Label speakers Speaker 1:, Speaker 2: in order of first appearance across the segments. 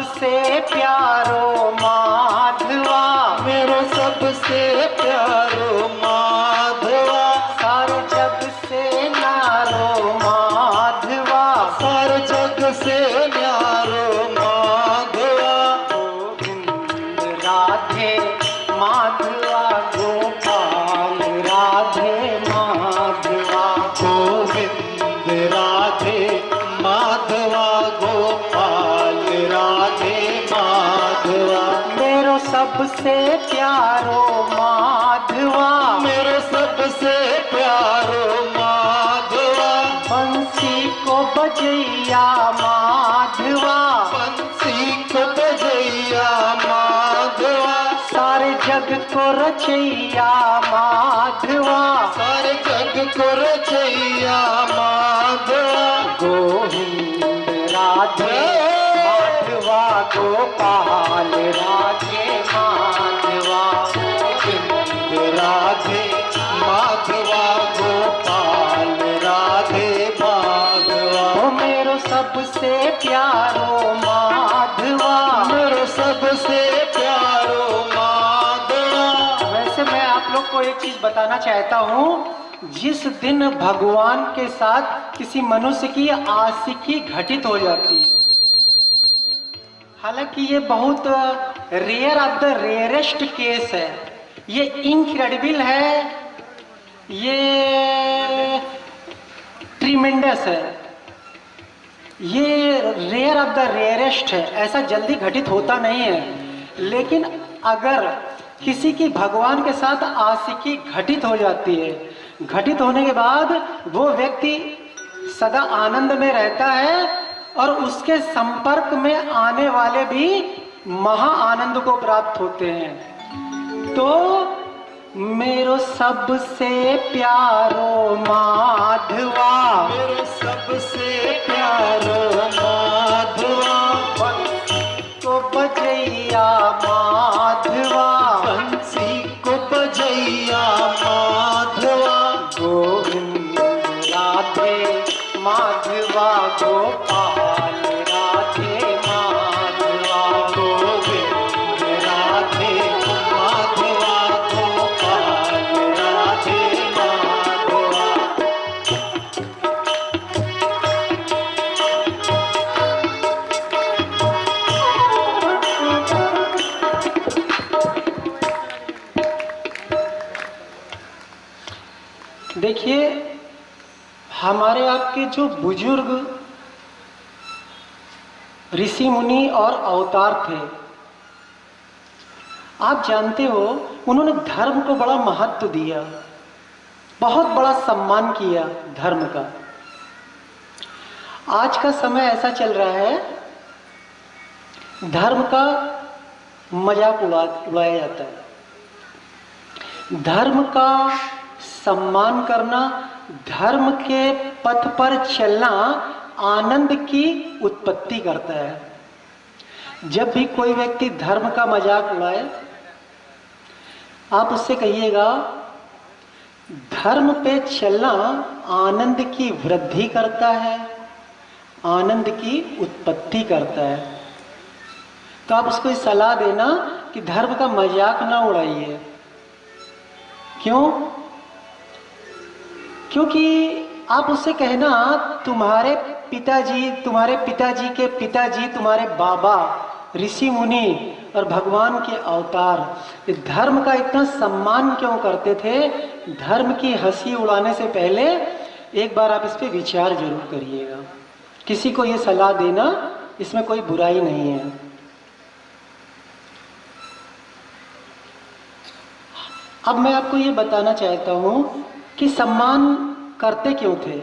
Speaker 1: सबसे प्यारो माधवा,
Speaker 2: मेरो सबसे प्यारो माधवा,
Speaker 1: सारे जग से न्यारो माधवा,
Speaker 2: सारे जग से न्यारो माधवा।
Speaker 1: गोविंद राधे माधवा गोपाल राधे माधवा,
Speaker 2: गोविंद राधे माधवा गोपाल राधे माधवा।
Speaker 1: मेरो सबसे प्यारो माधवा,
Speaker 2: मेरो सबसे प्यारो माधवा,
Speaker 1: बंसी को बजैया माधवा,
Speaker 2: बंसी को बजैया माधवा,
Speaker 1: सारे जग को रचैया माधवा,
Speaker 2: सारे जग को रचैया माधवा।
Speaker 1: गोविंद राधे माधवा गोपाल राधे माधवा,
Speaker 2: गोविंद राधे माधवा गोपाल राधे माधवा।
Speaker 1: ओ मेरो सबसे प्यारो माधवा,
Speaker 2: मेरो सबसे प्यारो माधवा।
Speaker 1: वैसे मैं आप लोग को एक चीज बताना चाहता हूँ, जिस दिन भगवान के साथ किसी मनुष्य की आशिकी घटित हो जाती है, हालांकि ये बहुत rare of the rarest case है, ये इनक्रेडिबल है, ये ट्रिमेंडस है, ये रेयर ऑफ द रेयरेस्ट है, ऐसा जल्दी घटित होता नहीं है। लेकिन अगर किसी की भगवान के साथ आशिकी घटित हो जाती है, घटित होने के बाद वो व्यक्ति सदा आनंद में रहता है और उसके संपर्क में आने वाले भी महा आनंद को प्राप्त होते हैं। तो मेरो सबसे प्यारो माधवा,
Speaker 2: मेरो सबसे प्यारो माधवा,
Speaker 1: को बजैया माधवा,
Speaker 2: बंसी को बजैया माधवा।
Speaker 1: गोविंद राधे माधवा गोपाल राधे माधवा,
Speaker 2: गोविंद राधे माधवा गोपाल राधे माधवा।
Speaker 1: देखिए, हमारे आपके जो बुजुर्ग ऋषि मुनि और अवतार थे, आप जानते हो उन्होंने धर्म को बड़ा महत्व दिया, बहुत बड़ा सम्मान किया धर्म का। आज का समय ऐसा चल रहा है, धर्म का मजाक उड़ाया जाता है। धर्म का सम्मान करना, धर्म के पथ पर चलना आनंद की उत्पत्ति करता है। जब भी कोई व्यक्ति धर्म का मजाक उड़ाए, आप उससे कहिएगा धर्म पे चलना आनंद की वृद्धि करता है, आनंद की उत्पत्ति करता है। तो आप उसको सलाह देना कि धर्म का मजाक ना उड़ाइए। क्यों? क्योंकि आप उससे कहना तुम्हारे पिताजी के पिताजी, तुम्हारे बाबा ऋषि मुनि और भगवान के अवतार धर्म का इतना सम्मान क्यों करते थे। धर्म की हंसी उड़ाने से पहले एक बार आप इस पे विचार जरूर करिएगा। किसी को ये सलाह देना, इसमें कोई बुराई नहीं है। अब मैं आपको ये बताना चाहता हूँ कि सम्मान करते क्यों थे।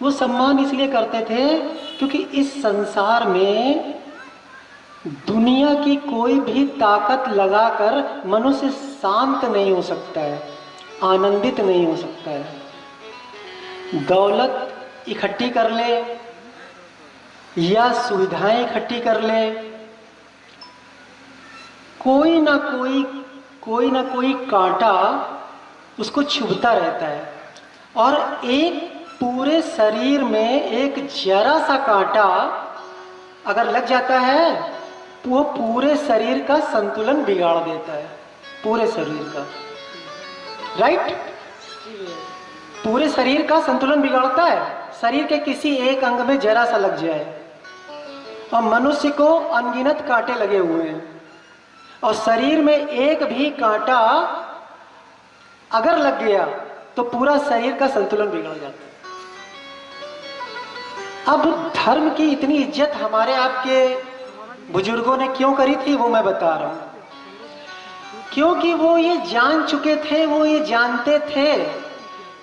Speaker 1: वो सम्मान इसलिए करते थे क्योंकि इस संसार में दुनिया की कोई भी ताकत लगाकर मनुष्य शांत नहीं हो सकता है, आनंदित नहीं हो सकता है। दौलत इकट्ठी कर ले या सुविधाएं इकट्ठी कर ले, कोई ना कोई कांटा उसको चुभता रहता है। और एक पूरे शरीर में एक जरा सा कांटा अगर लग जाता है वो पूरे शरीर का संतुलन बिगाड़ देता है, पूरे शरीर का, राइट? पूरे शरीर का संतुलन बिगाड़ता है। शरीर के किसी एक अंग में जरा सा लग जाए, और मनुष्य को अनगिनत कांटे लगे हुए हैं, और शरीर में एक भी कांटा अगर लग गया तो पूरा शरीर का संतुलन बिगड़ जाता है। अब धर्म की इतनी इज्जत हमारे आपके बुजुर्गों ने क्यों करी थी वो मैं बता रहा हूं। क्योंकि वो ये जान चुके थे, वो ये जानते थे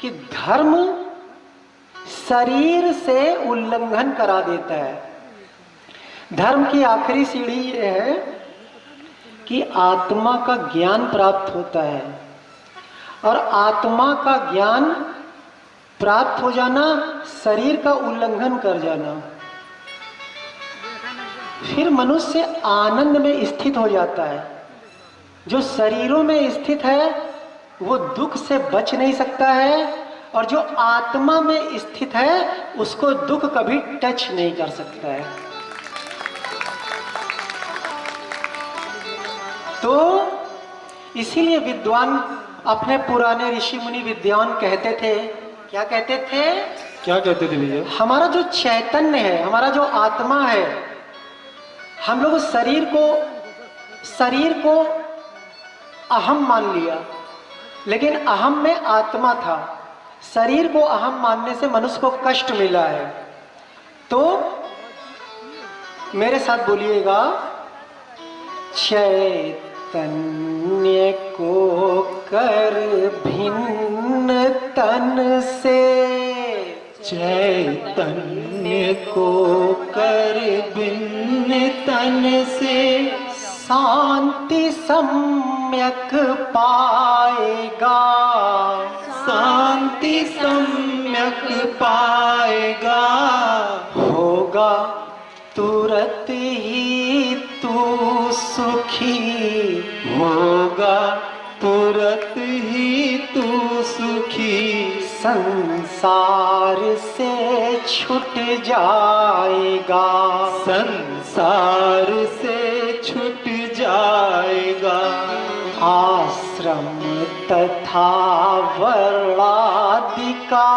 Speaker 1: कि धर्म शरीर से उल्लंघन करा देता है। धर्म की आखिरी सीढ़ी ये है कि आत्मा का ज्ञान प्राप्त होता है, और आत्मा का ज्ञान प्राप्त हो जाना, शरीर का उल्लंघन कर जाना, फिर मनुष्य आनंद में स्थित हो जाता है। जो शरीरों में स्थित है वो दुख से बच नहीं सकता है, और जो आत्मा में स्थित है उसको दुख कभी टच नहीं कर सकता है। तो इसीलिए विद्वान अपने पुराने ऋषि मुनि विद्वान कहते थे, क्या कहते थे?
Speaker 2: क्या कहते थे भैया?
Speaker 1: हमारा जो चैतन्य है, हमारा जो आत्मा है, हम लोग शरीर को अहम मान लिया, लेकिन अहम में आत्मा था। शरीर को अहम मानने से मनुष्य को कष्ट मिला है। तो मेरे साथ बोलिएगा, चैतन्य को कर भिन्न तन से,
Speaker 2: चैतन्य को कर भिन्न तन से,
Speaker 1: शांति सम्यक पाएगा,
Speaker 2: शांति सम्यक पाएगा।
Speaker 1: होगा तुरंत ही तू सुखी,
Speaker 2: होगा तुरंत ही तू सुखी,
Speaker 1: संसार से छूट जाएगा,
Speaker 2: संसार से छूट जाएगा।
Speaker 1: आश्रम तथा वर्णादि का,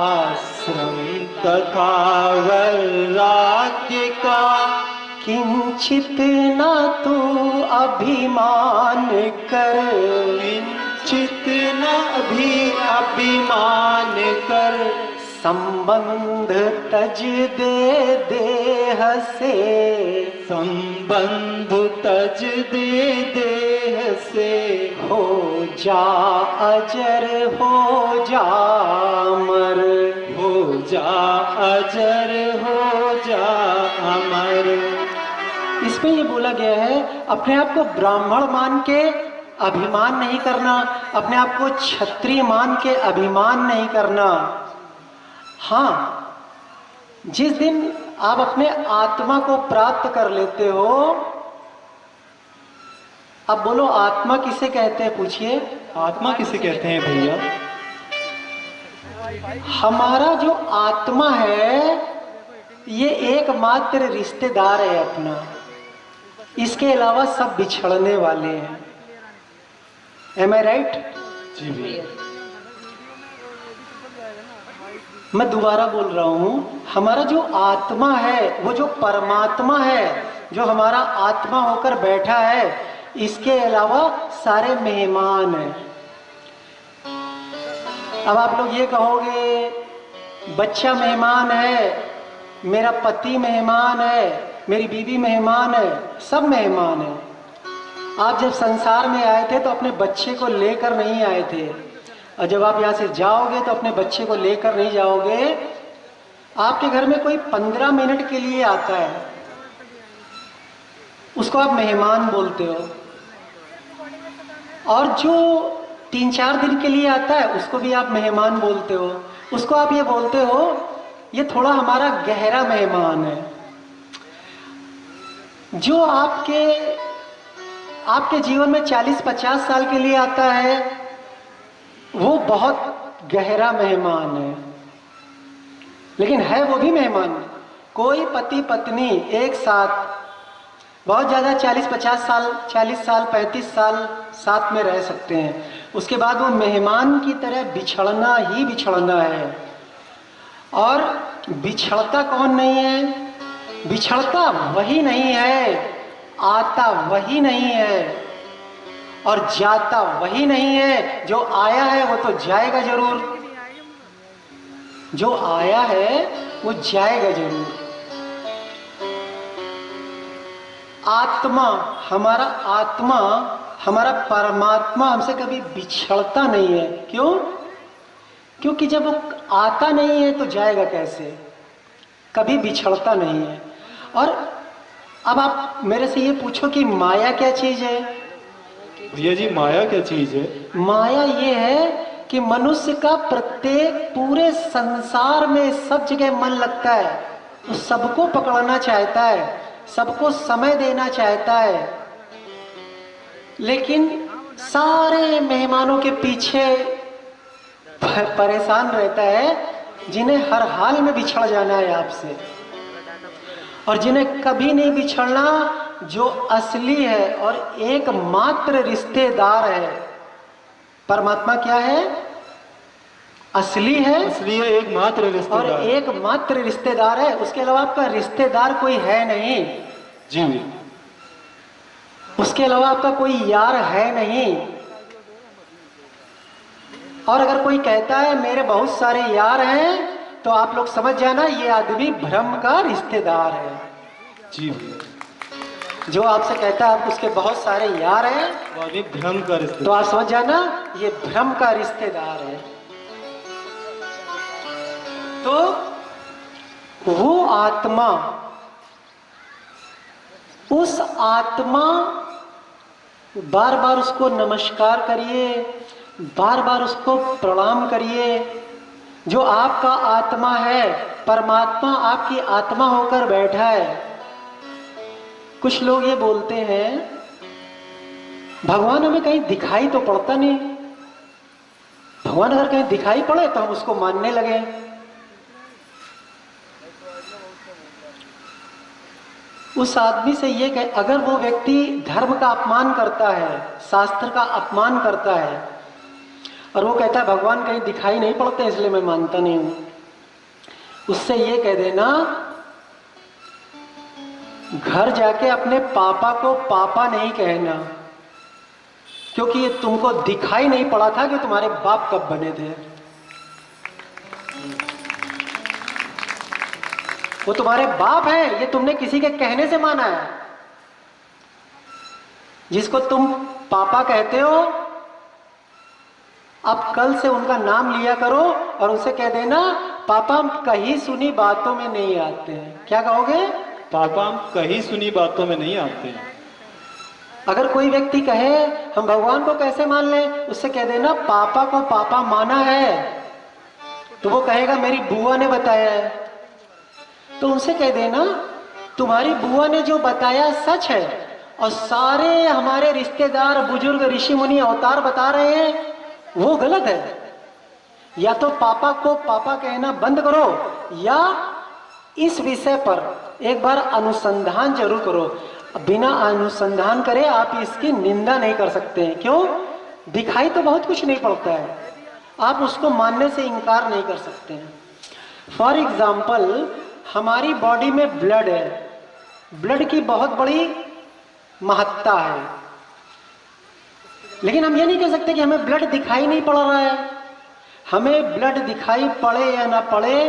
Speaker 2: आश्रम तथा वैराग्य का,
Speaker 1: किंचित न तू अभिमान कर,
Speaker 2: किंचित न भी अभिमान कर,
Speaker 1: संबंध तज दे देह से,
Speaker 2: संबंध तज दे देह से,
Speaker 1: हो जा अजर हो जा अमर,
Speaker 2: हो जा अजर हो जा अमर।
Speaker 1: इसमें ये बोला गया है, अपने आप को ब्राह्मण मान के अभिमान नहीं करना, अपने आप को क्षत्रिय मान के अभिमान नहीं करना। हाँ, जिस दिन आप अपने आत्मा को प्राप्त कर लेते हो, अब बोलो आत्मा किसे कहते हैं? पूछिए,
Speaker 2: आत्मा किसे कहते हैं भैया?
Speaker 1: हमारा जो आत्मा है ये एकमात्र रिश्तेदार है अपना, इसके अलावा सब बिछड़ने वाले हैं। एम आई राइट?
Speaker 2: जी भैया।
Speaker 1: मैं दोबारा बोल रहा हूं, हमारा जो आत्मा है, वो जो परमात्मा है, जो हमारा आत्मा होकर बैठा है, इसके अलावा सारे मेहमान हैं। अब आप लोग ये कहोगे, बच्चा मेहमान है, मेरा पति मेहमान है, मेरी बीवी मेहमान है, सब मेहमान है। आप जब संसार में आए थे तो अपने बच्चे को लेकर नहीं आए थे, और जब आप यहाँ से जाओगे तो अपने बच्चे को लेकर नहीं जाओगे। आपके घर में कोई 15 मिनट के लिए आता है, उसको आप मेहमान बोलते हो, और जो 3-4 दिन के लिए आता है उसको भी आप मेहमान बोलते हो। उसको आप ये बोलते हो, ये थोड़ा हमारा गहरा मेहमान है। जो आपके जीवन में 40-50 साल के लिए आता है, वो बहुत गहरा मेहमान है, लेकिन है वो भी मेहमान। कोई पति पत्नी एक साथ बहुत ज़्यादा 40-50 साल, 40 साल, 35 साल साथ में रह सकते हैं, उसके बाद वो मेहमान की तरह बिछड़ना ही बिछड़ना है। और बिछड़ता कौन नहीं है? बिछड़ता वही नहीं है, आता वही नहीं है, और जाता वही नहीं है। जो आया है वो तो जाएगा जरूर, जो आया है वो जाएगा जरूर। आत्मा, हमारा परमात्मा हमसे कभी बिछड़ता नहीं है। क्यों? क्योंकि जब वो आता नहीं है तो जाएगा कैसे? कभी बिछड़ता नहीं है। और अब आप मेरे से ये पूछो कि माया क्या चीज है?
Speaker 2: भैया जी, माया क्या चीज है?
Speaker 1: माया ये है कि मनुष्य का प्रत्येक पूरे संसार में सब जगह मन लगता है, तो सबको पकड़ना चाहता है, सबको समय देना चाहता है, लेकिन सारे मेहमानों के पीछे परेशान रहता है, जिन्हें हर हाल में बिछड़ जाना है आपसे, और जिन्हें कभी नहीं बिछड़ना, जो असली है और एकमात्र रिश्तेदार है। परमात्मा क्या है? असली है,
Speaker 2: इसलिए एकमात्र
Speaker 1: और
Speaker 2: रिश्तेदार।
Speaker 1: एकमात्र रिश्तेदार है। उसके अलावा आपका रिश्तेदार कोई है नहीं,
Speaker 2: जी,
Speaker 1: उसके अलावा आपका कोई यार है नहीं। और अगर कोई कहता है मेरे बहुत सारे यार हैं, तो आप लोग समझ जाना ये आदमी भ्रम का रिश्तेदार है।
Speaker 2: जी,
Speaker 1: जो आपसे कहता है आप उसके बहुत सारे यार हैं,
Speaker 2: वो अभी भ्रम का
Speaker 1: तो
Speaker 2: रिश्तेदार।
Speaker 1: आप समझ जाना ये भ्रम का रिश्तेदार है। तो वो आत्मा, उस आत्मा, बार बार उसको नमस्कार करिए, बार बार उसको प्रणाम करिए। जो आपका आत्मा है, परमात्मा आपकी आत्मा होकर बैठा है। कुछ लोग ये बोलते हैं भगवान हमें कहीं दिखाई तो पड़ता नहीं, भगवान अगर कहीं दिखाई पड़े तो हम उसको मानने लगे। उस आदमी से ये कहे, अगर वो व्यक्ति धर्म का अपमान करता है, शास्त्र का अपमान करता है, और वो कहता है भगवान कहीं दिखाई नहीं पड़ते इसलिए मैं मानता नहीं हूं, उससे ये कह देना घर जाके अपने पापा को पापा नहीं कहना, क्योंकि ये तुमको दिखाई नहीं पड़ा था कि तुम्हारे बाप कब बने थे। वो तुम्हारे बाप है, ये तुमने किसी के कहने से माना है। जिसको तुम पापा कहते हो, अब कल से उनका नाम लिया करो और उनसे कह देना पापा हम कहीं सुनी बातों में नहीं आते हैं। क्या कहोगे?
Speaker 2: पापा हम कहीं सुनी बातों में नहीं आते हैं।
Speaker 1: अगर कोई व्यक्ति कहे हम भगवान को कैसे मान लें, उससे कह देना पापा को पापा माना है, तो वो कहेगा मेरी बुआ ने बताया है। तो उनसे कह देना तुम्हारी बुआ ने जो बताया सच है, और सारे हमारे रिश्तेदार बुजुर्ग ऋषि मुनि अवतार बता रहे हैं वो गलत है। या तो पापा को पापा कहना बंद करो, या इस विषय पर एक बार अनुसंधान जरूर करो। बिना अनुसंधान करे आप इसकी निंदा नहीं कर सकते हैं। क्यों? दिखाई तो बहुत कुछ नहीं पड़ता है, आप उसको मानने से इनकार नहीं कर सकते हैं। फॉर एग्जाम्पल, हमारी बॉडी में ब्लड है, ब्लड की बहुत बड़ी महत्ता है, लेकिन हम ये नहीं कह सकते कि हमें ब्लड दिखाई नहीं पड़ रहा है। हमें ब्लड दिखाई पड़े या ना पड़े,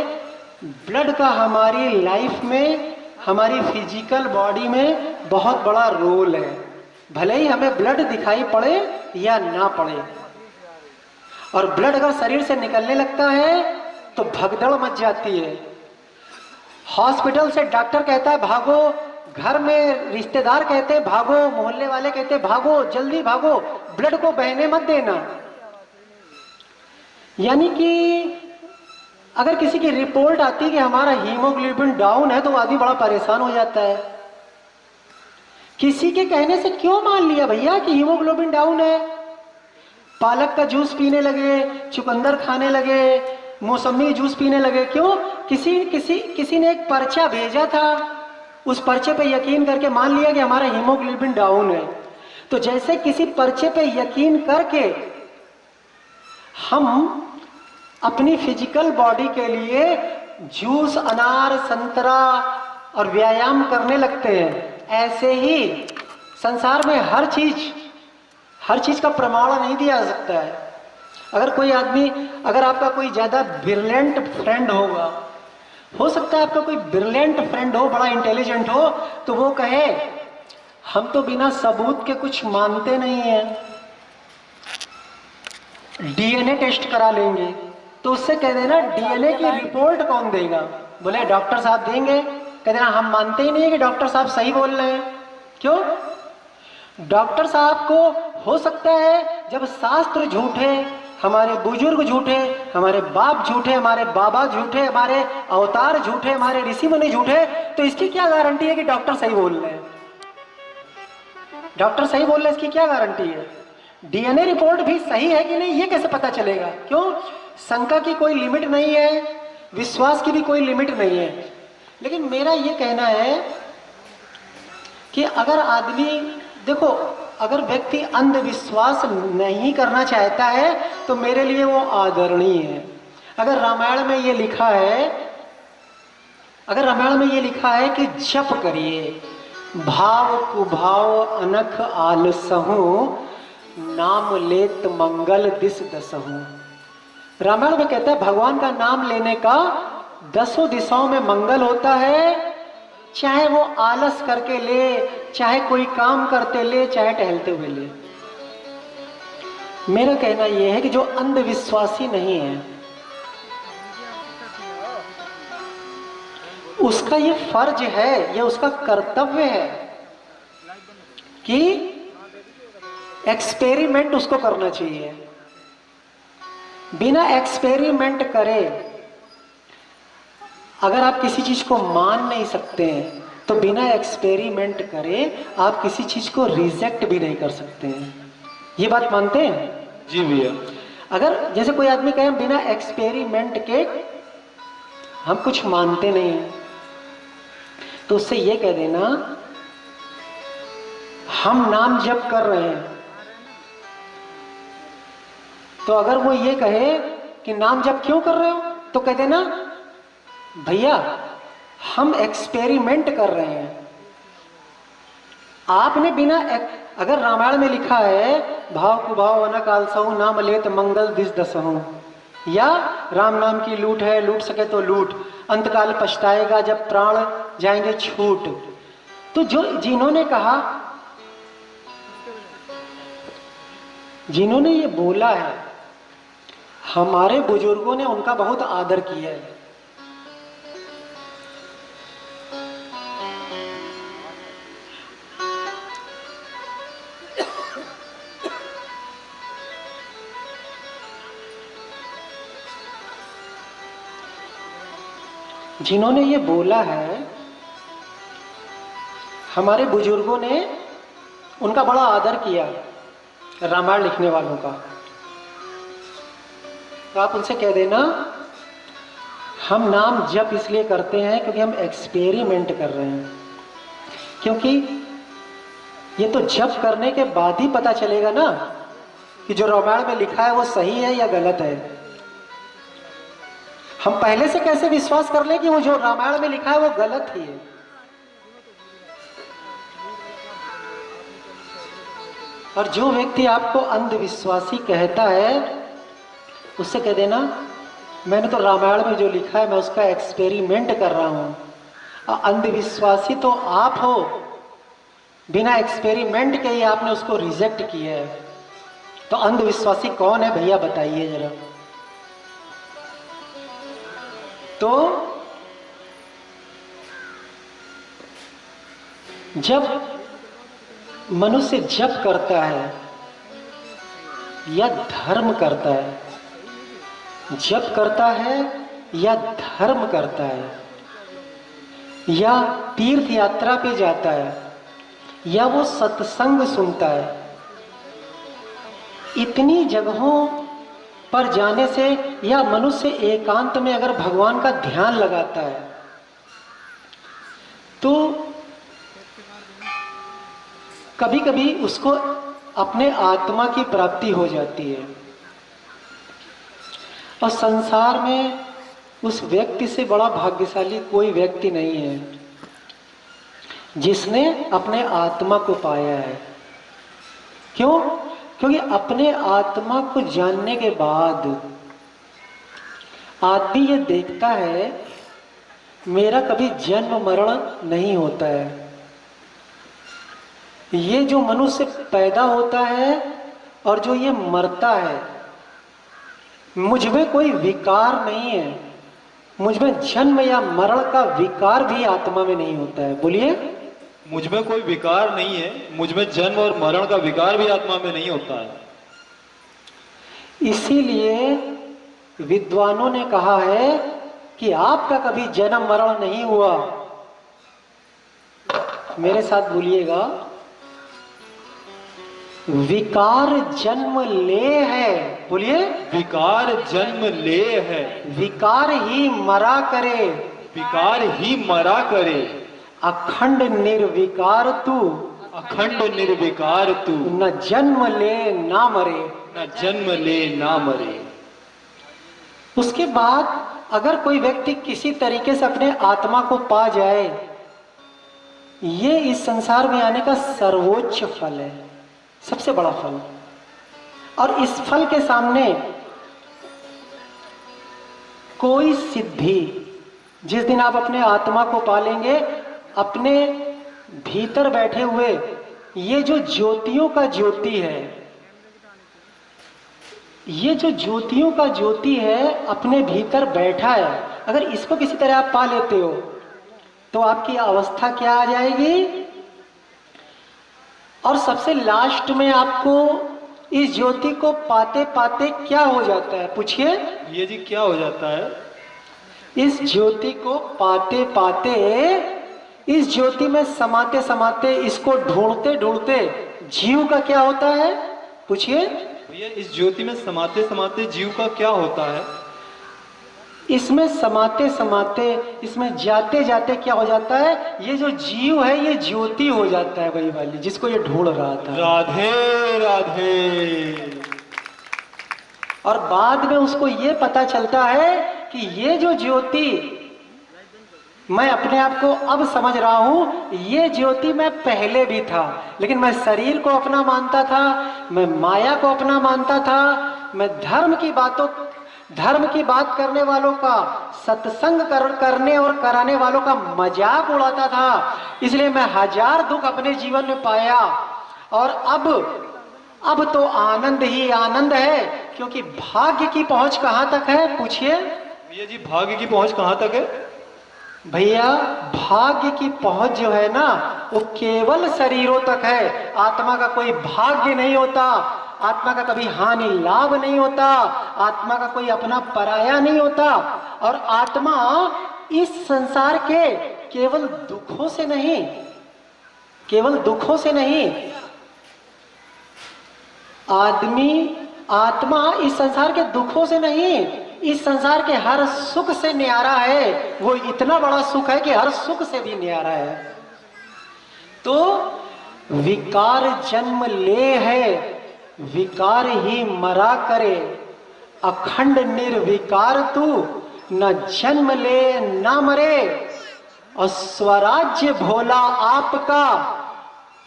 Speaker 1: ब्लड का हमारी लाइफ में, हमारी फिजिकल बॉडी में बहुत बड़ा रोल है। भले ही हमें ब्लड दिखाई पड़े या ना पड़े। और ब्लड अगर शरीर से निकलने लगता है तो भगदड़ मच जाती है। हॉस्पिटल से डॉक्टर कहता है भागो, घर में रिश्तेदार कहते हैं भागो, मोहल्ले वाले कहते हैं भागो, जल्दी भागो, ब्लड को बहने मत देना। यानी कि अगर किसी की रिपोर्ट आती है कि हमारा हीमोग्लोबिन डाउन है, तो आदमी बड़ा परेशान हो जाता है। किसी के कहने से क्यों मान लिया भैया कि हीमोग्लोबिन डाउन है? पालक का जूस पीने लगे, चुकंदर खाने लगे, मौसमी जूस पीने लगे। क्यों? किसी ने एक पर्चा भेजा था, उस पर्चे पे यकीन करके मान लिया कि हमारा हीमोग्लोबिन डाउन है। तो जैसे किसी पर्चे पे यकीन करके हम अपनी फिजिकल बॉडी के लिए जूस, अनार, संतरा और व्यायाम करने लगते हैं, ऐसे ही संसार में हर चीज का प्रमाण नहीं दिया जा सकता है। अगर कोई आदमी, अगर आपका कोई ज्यादा ब्रिलियंट फ्रेंड होगा, हो सकता है आपका कोई ब्रिलियंट फ्रेंड हो, बड़ा इंटेलिजेंट हो, तो वो कहे हम तो बिना सबूत के कुछ मानते नहीं हैं, डीएनए टेस्ट करा लेंगे। तो उससे कह देना डीएनए की रिपोर्ट कौन देगा? बोले डॉक्टर साहब देंगे। कह देना हम मानते ही नहीं है कि डॉक्टर साहब सही बोल रहे हैं। क्यों? डॉक्टर साहब को हो सकता है जब शास्त्र झूठे, हमारे बुजुर्ग झूठे, हमारे बाप झूठे, हमारे बाबा झूठे, हमारे अवतार झूठे, हमारे ऋषि मुनि झूठे, तो इसकी क्या गारंटी है कि डॉक्टर सही बोल रहे हैं? डॉक्टर सही बोल रहे हैं, इसकी क्या गारंटी है? डीएनए रिपोर्ट भी सही है कि नहीं, ये कैसे पता चलेगा? क्यों? शंका की कोई लिमिट नहीं है, विश्वास की भी कोई लिमिट नहीं है। लेकिन मेरा ये कहना है कि अगर आदमी, देखो, अगर व्यक्ति अंधविश्वास नहीं करना चाहता है तो मेरे लिए वो आदरणीय है। अगर रामायण में ये लिखा है, कि जप करिए, भाव कुभाव अनख आलसहु, नाम लेत मंगल दिस दसहु। रामायण में कहता है भगवान का नाम लेने का 10 दिशाओं में मंगल होता है, चाहे वो आलस करके ले, चाहे कोई काम करते ले, चाहे टहलते हुए ले। मेरा कहना यह है कि जो अंधविश्वासी नहीं है, उसका ये फर्ज है, ये उसका कर्तव्य है कि एक्सपेरिमेंट उसको करना चाहिए। बिना एक्सपेरिमेंट करे अगर आप किसी चीज को मान नहीं सकते हैं, तो बिना एक्सपेरिमेंट करे आप किसी चीज को रिजेक्ट भी नहीं कर सकते हैं। ये बात मानते हैं?
Speaker 2: जी भैया।
Speaker 1: अगर जैसे कोई आदमी कहे बिना एक्सपेरिमेंट के हम कुछ मानते नहीं हैं, तो उससे ये कह देना हम नाम जप कर रहे हैं। तो अगर वो ये कहे कि नाम जप क्यों कर रहे हो, तो कह देना भैया हम एक्सपेरिमेंट कर रहे हैं। आपने बिना अगर रामायण में लिखा है भाव कुभाव अनक आलसहु, नाम लेत मंगल दिस दसहु, या राम नाम की लूट है, लूट सके तो लूट, अंतकाल पछताएगा जब प्राण जाएंगे छूट। तो जिन्होंने ये बोला है, हमारे बुजुर्गों ने उनका बहुत आदर किया है। जिन्होंने ये बोला है, हमारे बुजुर्गों ने उनका बड़ा आदर किया, रामायण लिखने वालों का। तो आप उनसे कह देना हम नाम जप इसलिए करते हैं क्योंकि हम एक्सपेरिमेंट कर रहे हैं, क्योंकि ये तो जप करने के बाद ही पता चलेगा ना कि जो रामायण में लिखा है वो सही है या गलत है। हम पहले से कैसे विश्वास कर लें कि वो जो रामायण में लिखा है वो गलत ही है। और जो व्यक्ति आपको अंधविश्वासी कहता है, उससे कह देना मैंने तो रामायण में जो लिखा है मैं उसका एक्सपेरिमेंट कर रहा हूं। अंधविश्वासी तो आप हो, बिना एक्सपेरिमेंट के ही आपने उसको रिजेक्ट किया है। तो अंधविश्वासी कौन है भैया, बताइए जरा। तो जब मनुष्य जप करता है या धर्म करता है, जप करता है या धर्म करता है, या तीर्थ यात्रा पे जाता है, या वो सत्संग सुनता है, इतनी जगहों पर जाने से या मनुष्य एकांत में अगर भगवान का ध्यान लगाता है तो कभी कभी उसको अपने आत्मा की प्राप्ति हो जाती है। और संसार में उस व्यक्ति से बड़ा भाग्यशाली कोई व्यक्ति नहीं है जिसने अपने आत्मा को पाया है। क्यों? क्योंकि अपने आत्मा को जानने के बाद आदमी ये देखता है मेरा कभी जन्म मरण नहीं होता है। ये जो मनुष्य पैदा होता है और जो ये मरता है, मुझ में कोई विकार नहीं है। मुझ में जन्म या मरण का विकार भी आत्मा में नहीं होता है। बोलिए।
Speaker 3: मुझ में कोई विकार नहीं है, मुझ में जन्म और मरण का विकार भी आत्मा में नहीं होता है।
Speaker 1: इसीलिए विद्वानों ने कहा है कि आपका कभी जन्म मरण नहीं हुआ। मेरे साथ बोलिएगा, विकार जन्म ले है। बोलिए।
Speaker 3: विकार जन्म ले है,
Speaker 1: विकार ही मरा करे,
Speaker 3: विकार ही मरा करे।
Speaker 1: अखंड निर्विकार तू,
Speaker 3: अखंड निर्विकार तू,
Speaker 1: न जन्म ले ना मरे।
Speaker 3: न जन्म ले ना मरे।
Speaker 1: उसके बाद अगर कोई व्यक्ति किसी तरीके से अपने आत्मा को पा जाए, ये इस संसार में आने का सर्वोच्च फल है, सबसे बड़ा फल। और इस फल के सामने कोई सिद्धि, जिस दिन आप अपने आत्मा को पालेंगे, अपने भीतर बैठे हुए ये जो ज्योतियों का ज्योति है, ये जो ज्योतियों का ज्योति है अपने भीतर बैठा है, अगर इसको किसी तरह आप पा लेते हो तो आपकी अवस्था क्या आ जाएगी। और सबसे लास्ट में आपको इस ज्योति को पाते पाते क्या हो जाता है? पूछिए।
Speaker 3: ये जी क्या हो जाता है?
Speaker 1: इस ज्योति को पाते पाते, इस ज्योति में समाते समाते, इसको ढूंढते ढूंढते जीव का क्या होता है? पूछिए।
Speaker 3: भैया इस ज्योति में समाते समाते जीव का क्या होता है?
Speaker 1: इसमें समाते समाते, इसमें जाते जाते क्या हो जाता है? ये जो जीव है ये ज्योति हो जाता है, वही वाली जिसको ये ढूंढ रहा था।
Speaker 3: राधे राधे।
Speaker 1: और बाद में उसको ये पता चलता है कि ये जो ज्योति मैं अपने आप को अब समझ रहा हूं, ये ज्योति मैं पहले भी था, लेकिन मैं शरीर को अपना मानता था, मैं माया को अपना मानता था, मैं धर्म की बात करने वालों का, सत्संग करने और कराने वालों का मजाक उड़ाता था। इसलिए मैं हजार दुख अपने जीवन में पाया। और अब तो आनंद ही आनंद है, क्योंकि भाग्य की पहुंच कहां तक है? पूछिए।
Speaker 3: भैया जी भाग्य की पहुंच कहां तक है?
Speaker 1: भैया भाग्य की पहुंच जो है ना, वो केवल शरीरों तक है। आत्मा का कोई भाग्य नहीं होता, आत्मा का कभी हानि लाभ नहीं होता, आत्मा का कोई अपना पराया नहीं होता। और आत्मा इस संसार के केवल दुखों से नहीं, केवल दुखों से नहीं, आत्मा इस संसार के दुखों से नहीं, इस संसार के हर सुख से न्यारा है। वो इतना बड़ा सुख है कि हर सुख से भी न्यारा है। तो विकार जन्म ले है, विकार ही मरा करे, अखंड निर्विकार तू, न जन्म ले न मरे। और स्वराज्य भोला आपका,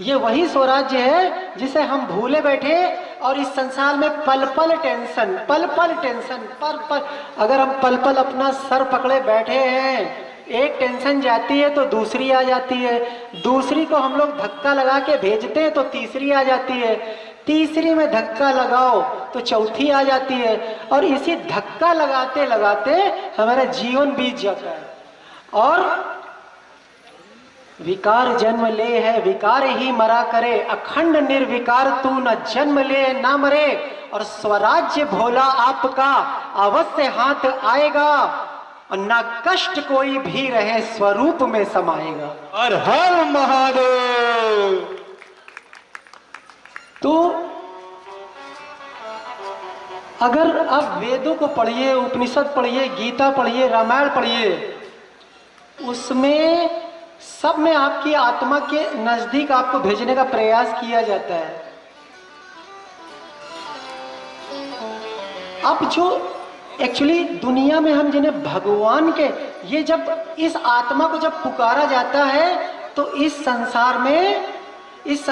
Speaker 1: ये वही स्वराज्य है जिसे हम भूले बैठे और इस संसार में पल पल टेंशन, पल पल टेंशन, पल पल। अगर हम पल पल अपना सर पकड़े बैठे हैं, एक टेंशन जाती है तो दूसरी आ जाती है, दूसरी को हम लोग धक्का लगा के भेजते हैं तो तीसरी आ जाती है, तीसरी में धक्का लगाओ तो चौथी आ जाती है। और इसी धक्का लगाते लगाते हमारा जीवन बीत जाता है। और विकार जन्म ले है, विकार ही मरा करे, अखंड निर्विकार तू, न जन्म ले ना मरे। और स्वराज्य भोला आपका अवश्य हाथ आएगा, और न कष्ट कोई भी रहे स्वरूप में समाएगा।
Speaker 3: हर हर महादेव।
Speaker 1: तो अगर आप वेदों को पढ़िए, उपनिषद पढ़िए, गीता पढ़िए, रामायण पढ़िए, उसमें सब में आपकी आत्मा के नजदीक आपको भेजने का प्रयास किया जाता है। अब जो एक्चुअली दुनिया में हम जिन्हें भगवान के, ये जब इस आत्मा को जब पुकारा जाता है तो इस संसार में, इस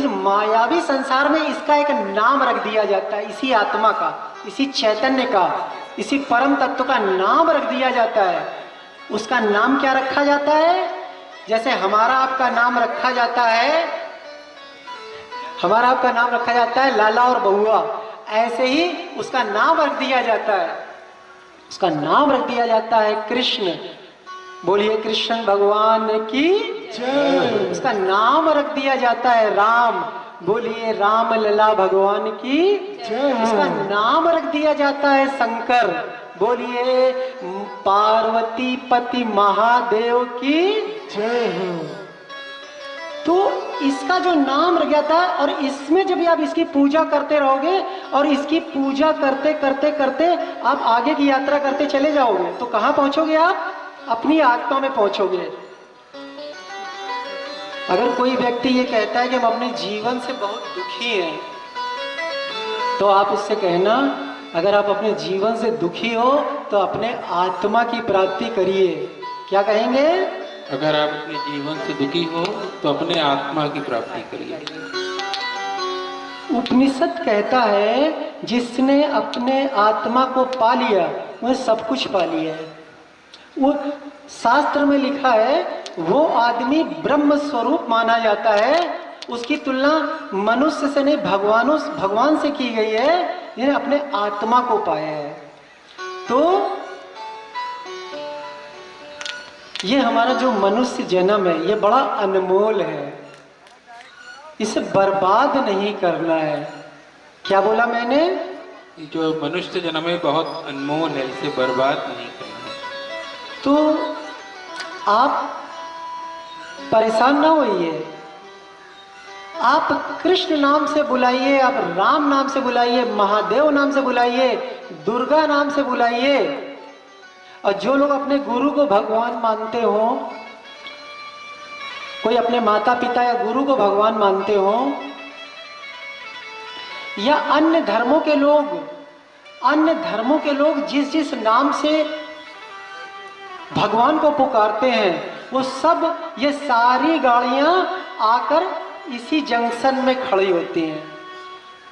Speaker 1: मायावी संसार में इसका एक नाम रख दिया जाता है। इसी आत्मा का, इसी चैतन्य का, इसी परम तत्व का नाम रख दिया जाता है। उसका नाम क्या रखा जाता है? जैसे हमारा आपका नाम रखा जाता है, हमारा आपका नाम रखा जाता है लाला और बहुआ, ऐसे ही उसका नाम रख दिया जाता है। उसका नाम रख दिया जाता है कृष्ण। बोलिए कृष्ण भगवान की जय। उसका नाम रख दिया जाता है राम। बोलिए राम लला भगवान की जय। उसका नाम रख दिया जाता है शंकर। बोलिए पार्वती पति महादेव की जय। तो इसका जो नाम रख जाता है, और इसमें जब आप इसकी पूजा करते रहोगे और इसकी पूजा करते करते करते आप आगे की यात्रा करते चले जाओगे, तो कहाँ पहुंचोगे? आप अपनी आत्मा में पहुंचोगे। अगर कोई व्यक्ति ये कहता है कि हम अपने जीवन से बहुत दुखी हैं, तो आप उससे कहना, अगर आप अपने जीवन से दुखी हो तो अपने आत्मा की प्राप्ति करिए। क्या कहेंगे?
Speaker 4: अगर आप अपने जीवन से दुखी हो तो अपने आत्मा की प्राप्ति करिए।
Speaker 1: उपनिषद कहता है जिसने अपने आत्मा को पा लिया वह सब कुछ पा लिया है। वो शास्त्र में लिखा है वो आदमी ब्रह्म स्वरूप माना जाता है। उसकी तुलना मनुष्य से नहीं, भगवान से की गई है, जिन्हें अपने आत्मा को पाया है। तो ये हमारा जो मनुष्य जन्म है ये बड़ा अनमोल है, इसे बर्बाद नहीं करना है। क्या बोला मैंने?
Speaker 4: जो मनुष्य जन्म है बहुत अनमोल है, इसे बर्बाद नहीं करना है।
Speaker 1: तो आप परेशान ना होइए, आप कृष्ण नाम से बुलाइए, आप राम नाम से बुलाइए, महादेव नाम से बुलाइए, दुर्गा नाम से बुलाइए। और जो लोग अपने गुरु को भगवान मानते हो, कोई अपने माता पिता या गुरु को भगवान मानते हो, या अन्य धर्मों के लोग जिस जिस नाम से भगवान को पुकारते हैं, वो सब, ये सारी गाड़ियां आकर इसी जंक्शन में खड़ी होती हैं।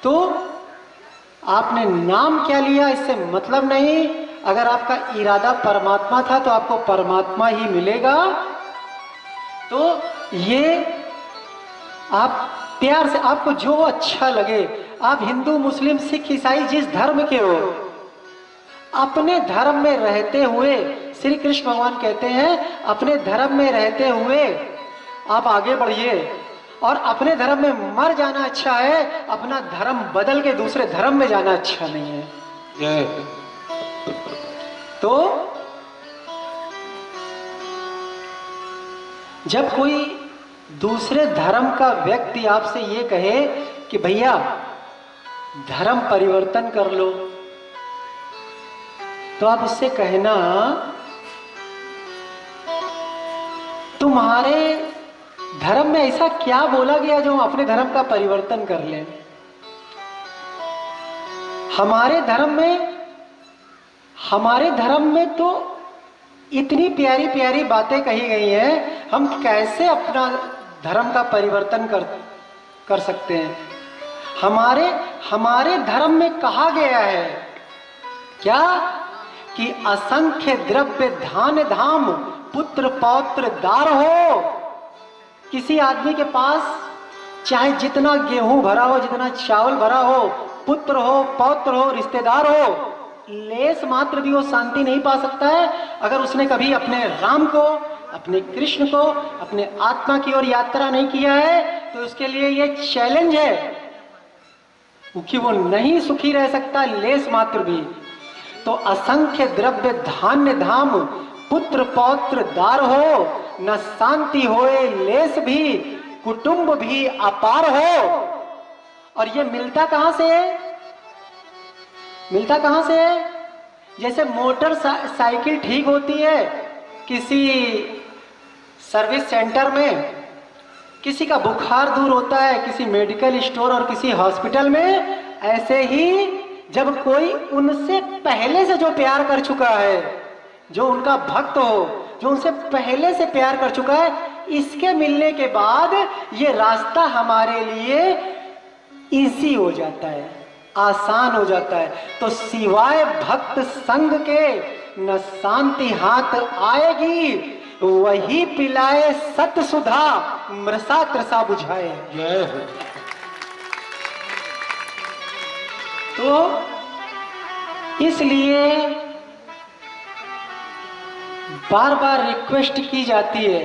Speaker 1: तो आपने नाम क्या लिया इससे मतलब नहीं। अगर आपका इरादा परमात्मा था तो आपको परमात्मा ही मिलेगा। तो ये आप प्यार से, आपको जो अच्छा लगे, आप हिंदू मुस्लिम सिख ईसाई जिस धर्म के हो, अपने धर्म में रहते हुए, श्री कृष्ण भगवान कहते हैं अपने धर्म में रहते हुए आप आगे बढ़िए। और अपने धर्म में मर जाना अच्छा है, अपना धर्म बदल के दूसरे धर्म में जाना अच्छा नहीं है।
Speaker 4: जय।
Speaker 1: तो जब कोई दूसरे धर्म का व्यक्ति आपसे ये कहे कि भैया धर्म परिवर्तन कर लो, तो आप उससे कहना तुम्हारे धर्म में ऐसा क्या बोला गया जो हम अपने धर्म का परिवर्तन कर लें? हमारे धर्म में तो इतनी प्यारी प्यारी बातें कही गई हैं, हम कैसे अपना धर्म का परिवर्तन कर सकते हैं? हमारे धर्म में कहा गया है क्या कि असंख्य द्रव्य धान्य धाम पुत्र पौत्र दार हो। किसी आदमी के पास चाहे जितना गेहूं भरा हो, जितना चावल भरा हो, पुत्र हो, पौत्र हो, रिश्तेदार हो, लेस मात्र भी वो शांति नहीं पा सकता है अगर उसने कभी अपने राम को, अपने कृष्ण को, अपने आत्मा की ओर यात्रा नहीं किया है। तो उसके लिए ये चैलेंज है कि वो नहीं सुखी रह सकता लेस मात्र भी। तो असंख्य द्रव्य धान्य धाम पुत्र पौत्र दार हो, न शांति होए लेस भी, कुटुंब भी अपार हो। और ये मिलता कहां से है? मिलता कहाँ से है? जैसे मोटर साइकिल ठीक होती है किसी सर्विस सेंटर में, किसी का बुखार दूर होता है किसी मेडिकल स्टोर और किसी हॉस्पिटल में, ऐसे ही जब कोई उनसे पहले से जो प्यार कर चुका है, जो उनका भक्त हो, जो उनसे पहले से प्यार कर चुका है, इसके मिलने के बाद ये रास्ता हमारे लिए इजी हो जाता है, आसान हो जाता है। तो सिवाय भक्त संग के न शांति हाथ आएगी, वही पिलाए सत सुधा मृषा त्रसा बुझाए।
Speaker 4: जय हो।
Speaker 1: तो इसलिए बार बार रिक्वेस्ट की जाती है।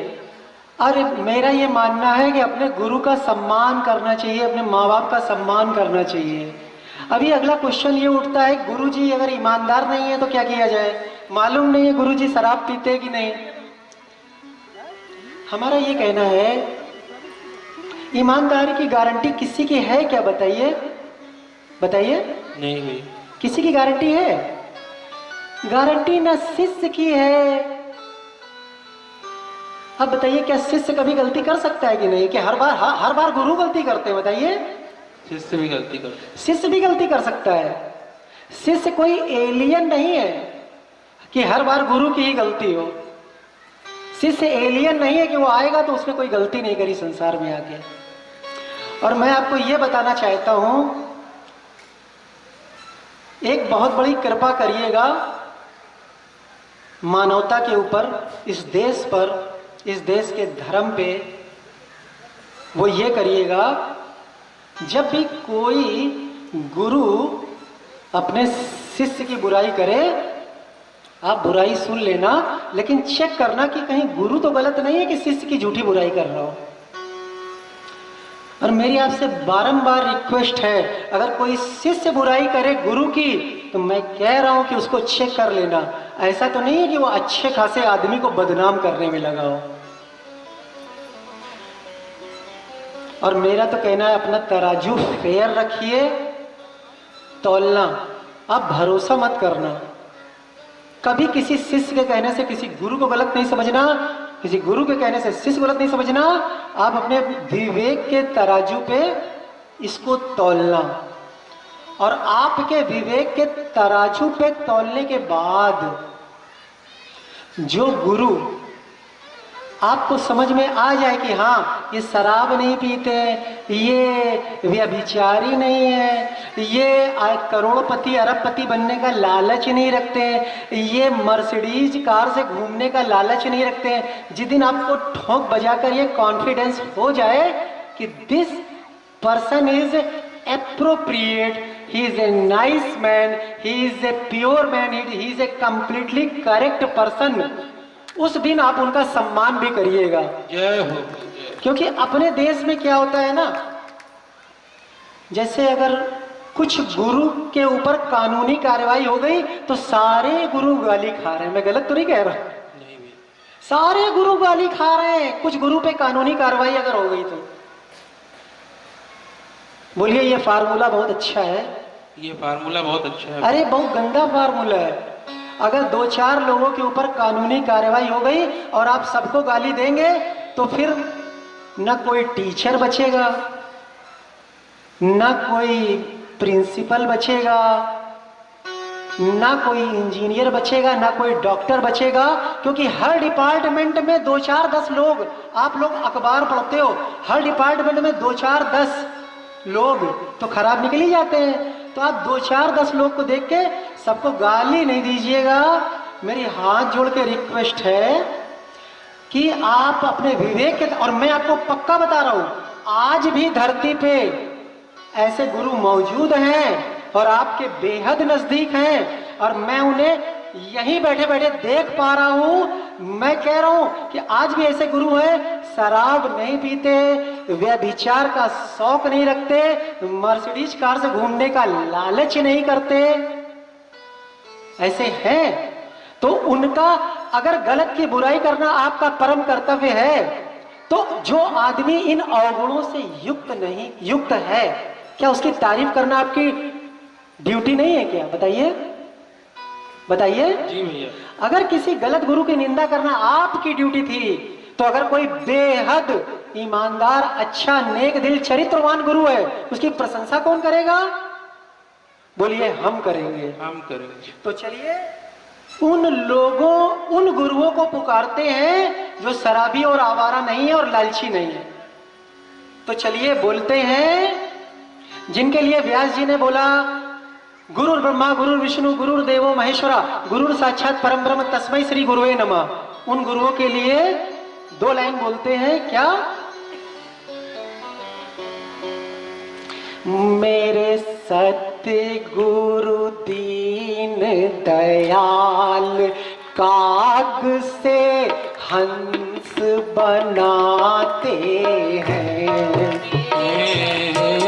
Speaker 1: अरे मेरा ये मानना है कि अपने गुरु का सम्मान करना चाहिए, अपने माँ बाप का सम्मान करना चाहिए। अभी अगला क्वेश्चन ये उठता है, गुरु जी अगर ईमानदार नहीं है तो क्या किया जाए? मालूम नहीं है गुरु जी शराब पीते कि नहीं। हमारा ये कहना है, ईमानदारी की गारंटी किसी की है क्या? बताइए बताइए।
Speaker 4: नहीं हुई।
Speaker 1: किसी की गारंटी है? गारंटी ना शिष्य की है। अब बताइए, क्या शिष्य कभी गलती कर सकता है कि नहीं? कि हर बार गुरु गलती करते हैं? बताइए।
Speaker 4: शिष्य भी गलती करते।
Speaker 1: शिष्य भी गलती कर सकता है। शिष्य कोई एलियन नहीं है कि हर बार गुरु की ही गलती हो। शिष्य एलियन नहीं है कि वो आएगा तो उसने कोई गलती नहीं करी संसार में आके। और मैं आपको ये बताना चाहता हूं, एक बहुत बड़ी कृपा करिएगा मानवता के ऊपर, इस देश पर, इस देश के धर्म पे। वो ये करिएगा, जब भी कोई गुरु अपने शिष्य की बुराई करे, आप बुराई सुन लेना, लेकिन चेक करना कि कहीं गुरु तो गलत नहीं है कि शिष्य की झूठी बुराई कर रहा हो। और मेरी आपसे बारंबार रिक्वेस्ट है, अगर कोई शिष्य बुराई करे गुरु की, तो मैं कह रहा हूं कि उसको चेक कर लेना। ऐसा तो नहीं है कि वो अच्छे खासे आदमी को बदनाम करने में लगा हो। और मेरा तो कहना है, अपना तराजू फेयर रखिए, तौलना। आप भरोसा मत करना। कभी किसी शिष्य के कहने से किसी गुरु को गलत नहीं समझना, किसी गुरु के कहने से शिष्य गलत नहीं समझना। आप अपने विवेक के तराजू पे इसको तौलना, और आपके विवेक के तराजू पे तौलने के बाद जो गुरु आपको समझ में आ जाए कि हाँ, ये शराब नहीं पीते, ये व्यभिचारी नहीं है, ये करोड़पति अरबपति बनने का लालच नहीं रखते, ये मर्सिडीज कार से घूमने का लालच नहीं रखते, जिस दिन आपको ठोक बजाकर ये कॉन्फिडेंस हो जाए कि this person is appropriate, he is a nice man, he is a pure man, he is a completely correct person, उस दिन आप उनका सम्मान भी करिएगा।
Speaker 4: जय हो।
Speaker 1: क्योंकि अपने देश में क्या होता है ना, जैसे अगर कुछ गुरु के ऊपर कानूनी कार्रवाई हो गई तो सारे गुरु गाली खा रहे हैं। मैं गलत तो नहीं कह रहा?
Speaker 4: नहीं भी।
Speaker 1: सारे गुरु गाली खा रहे हैं। कुछ गुरु पे कानूनी कार्रवाई अगर हो गई तो बोलिए ये फार्मूला बहुत अच्छा है।
Speaker 4: ये फार्मूला बहुत अच्छा है।
Speaker 1: अरे बहुत गंदा फार्मूला है। अगर 2-4 लोगों के ऊपर कानूनी कार्रवाई हो गई और आप सबको गाली देंगे तो फिर न कोई टीचर बचेगा, न कोई प्रिंसिपल बचेगा, न कोई इंजीनियर बचेगा, न कोई डॉक्टर बचेगा। क्योंकि हर डिपार्टमेंट में 2-4-10 लोग, आप लोग अखबार पढ़ते हो, हर डिपार्टमेंट में 2-4-10 लोग तो खराब निकल ही जाते हैं। तो आप 2-4-10 लोग को देख के सबको गाली नहीं दीजिएगा। मेरी हाथ जोड़ के रिक्वेस्ट है कि आप अपने विवेक के, और मैं आपको पक्का बता रहा हूं, आज भी धरती पे ऐसे गुरु मौजूद हैं और आपके बेहद नजदीक हैं, और मैं उन्हें यहीं बैठे बैठे देख पा रहा हूं। मैं कह रहा हूं कि आज भी ऐसे गुरु हैं, शराब नहीं पीते, व्यभिचार का शौक नहीं रखते, मर्सिडीज कार से घूमने का लालच नहीं करते। ऐसे हैं तो उनका, अगर गलत की बुराई करना आपका परम कर्तव्य है, तो जो आदमी इन अवगुणों से युक्त है, क्या उसकी तारीफ करना आपकी ड्यूटी नहीं है क्या? बताइए बताइए।
Speaker 4: जी भैया।
Speaker 1: अगर किसी गलत गुरु की निंदा करना आपकी ड्यूटी थी, तो अगर कोई बेहद ईमानदार, अच्छा, नेक दिल, चरित्रवान गुरु है, उसकी प्रशंसा कौन करेगा? बोलिए, हम करेंगे।
Speaker 4: हम करेंगे।
Speaker 1: तो चलिए उन लोगों, उन गुरुओं को पुकारते हैं जो शराबी और आवारा नहीं है और लालची नहीं है। तो चलिए बोलते हैं, जिनके लिए व्यास जी ने बोला गुरुर् ब्रह्मा गुरुर् विष्णु गुरुर्देवो महेश्वरा गुरुर् साक्षात परम ब्रह्म तस्मै श्री गुरुवे नमः। उन गुरुओं के लिए 2 लाइन बोलते हैं, क्या? मेरे सतगुरु दीन दयाल काग से हंस बनाते हैं।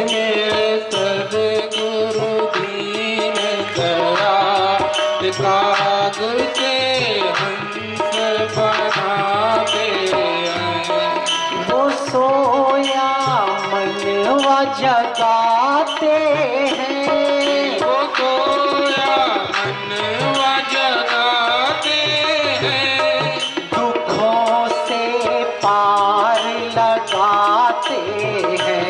Speaker 4: मेरे सद्गुरु दीन दयाल काग से हंस बनाते हैं।
Speaker 1: वो सोया मनवा जगाते हैं।
Speaker 4: वो सोया मनवा जगाते हैं।
Speaker 1: दुखों से पार लगाते हैं।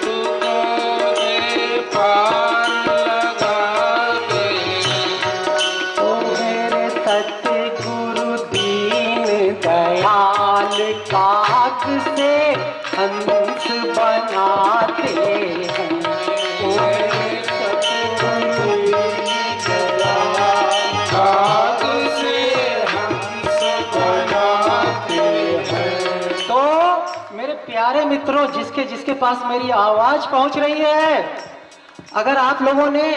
Speaker 4: दुखों से पार लगाते हैं।
Speaker 1: ओ मेरे सतगुरु दीन दयाल काग से हंस बनाते हैं। ओ मेरे सतगुरु दीन दयाल
Speaker 4: काग से हंस बनाते हैं।
Speaker 1: तो मेरे प्यारे मित्रों, जिसके जिसके पास मेरी आवाज पहुंच रही है, अगर आप लोगों ने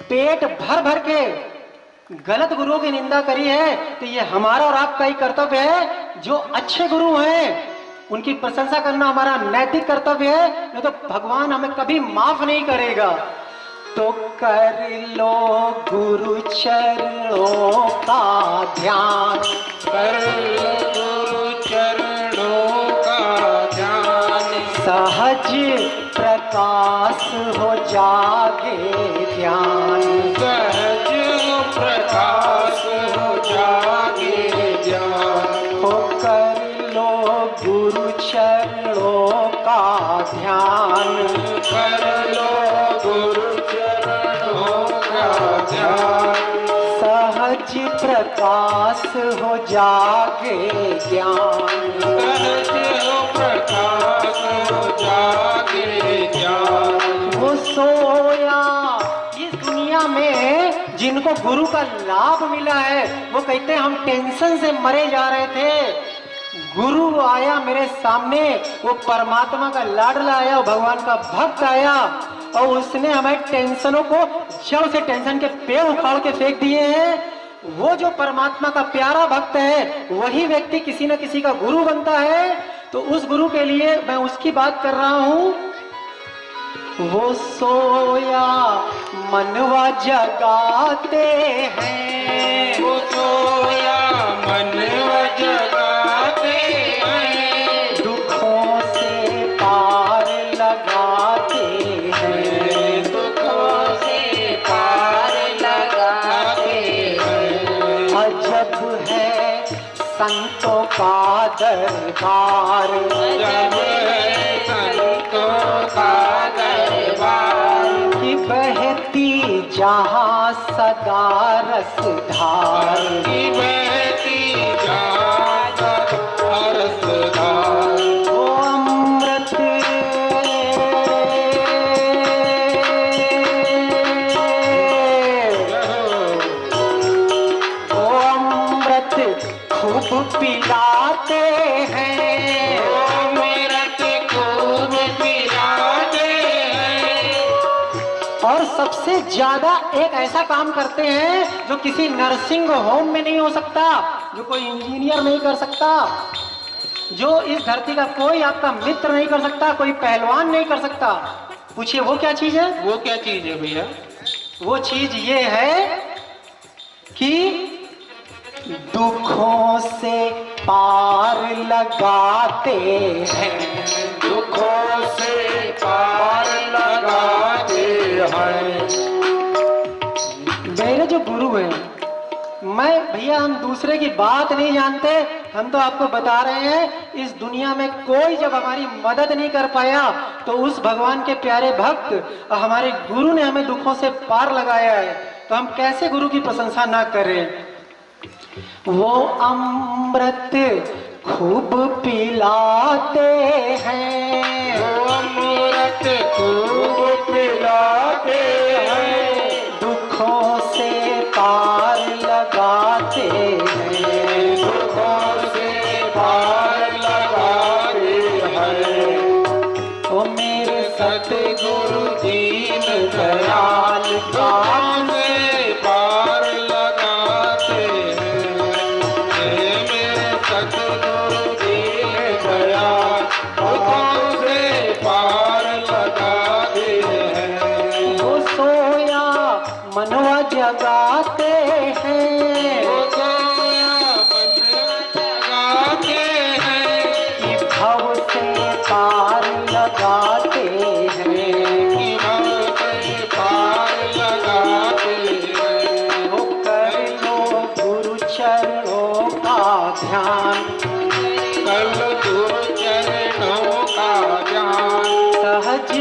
Speaker 1: पेट भर भर के गलत गुरुओं की निंदा करी है, तो ये हमारा और आपका ही कर्तव्य है। जो अच्छे गुरु हैं उनकी प्रशंसा करना हमारा नैतिक कर्तव्य है, नहीं तो भगवान हमें कभी माफ नहीं करेगा। तो कर लो गुरु चरणों का ध्यान,
Speaker 4: कर लो गुरु चरणों का ध्यान।
Speaker 1: सहज प्रकाश हो जागे ज्ञान।
Speaker 4: सहज प्रकाश हो जागे ज्ञान।
Speaker 1: हो कर लो गुरु चरणों का ध्यान।
Speaker 4: कर लो गुरु चरणों का ध्यान।
Speaker 1: सहज प्रकाश हो जागे ज्ञान।
Speaker 4: सहज प्रकाश हो जागे ज्ञान।
Speaker 1: वो सोया, इस दुनिया में जिनको गुरु का लाभ मिला है, वो कहते हैं हम टेंशन से मरे जा रहे थे, गुरु आया मेरे सामने, वो परमात्मा का लाडला आया, भगवान का भक्त आया और उसने हमें टेंशनों को जड़ से, टेंशन के पेड़ उखाड़ के फेंक दिए हैं। वो जो परमात्मा का प्यारा भक्त है, वही व्यक्ति किसी न किसी का गुरु बनता है। तो उस गुरु के लिए मैं उसकी बात कर रहा हूं। वो सोया मनवा जगाते हैं।
Speaker 4: वो सोया मनवा जगाते हैं।
Speaker 1: दुखों से पार लगाते हैं।
Speaker 4: दुखों से पार लगाते हैं।
Speaker 1: अजब है संतों का दरबार।
Speaker 4: जब है संतों का दरबार।
Speaker 1: कि बहती जहाँ सदा रसधार।
Speaker 4: की बहती जात रसधार।
Speaker 1: वो अमृत वो अमृत खूब पिलाते हैं।
Speaker 4: अमृत खूब पिलाते हैं।
Speaker 1: और सबसे ज्यादा एक ऐसा काम करते हैं जो किसी नर्सिंग होम में नहीं हो सकता, जो कोई इंजीनियर नहीं कर सकता, जो इस धरती का कोई आपका मित्र नहीं कर सकता, कोई पहलवान नहीं कर सकता। पूछिए वो क्या चीज है?
Speaker 4: वो क्या चीज है भैया?
Speaker 1: वो चीज ये है कि दुखों से पार लगाते हैं।
Speaker 4: दुखों से पार लगाते हैं।
Speaker 1: मेरे जो गुरु हैं, मैं भैया हम दूसरे की बात नहीं जानते, हम तो आपको बता रहे हैं इस दुनिया में कोई जब हमारी मदद नहीं कर पाया तो उस भगवान के प्यारे भक्त हमारे गुरु ने हमें दुखों से पार लगाया है, तो हम कैसे गुरु की प्रशंसा ना करें। वो अमृत खूब पिलाते हैं,
Speaker 4: वो अमृत खूब पिलाते हैं,
Speaker 1: दुखों से पार लगाते हैं,
Speaker 4: दुखों से पार लगाते हैं।
Speaker 1: ओ मेरे
Speaker 4: सतगुरु दीन दयाल दुखों से पार लगाते हैं। हे मेरे सतगुरु दीन दयाल दुखों से पार लगाते हैं।
Speaker 1: वो सोया मनवा जगाते हैं,
Speaker 4: वो सोया मन जगाते हैं,
Speaker 1: कि भव से पार लगाते हैं,
Speaker 4: कि भव से पार लगाते हैं।
Speaker 1: वो कर लो गुरु चरणों का ध्यान,
Speaker 4: कर लो गुरु चरणों का ध्यान,
Speaker 1: सहज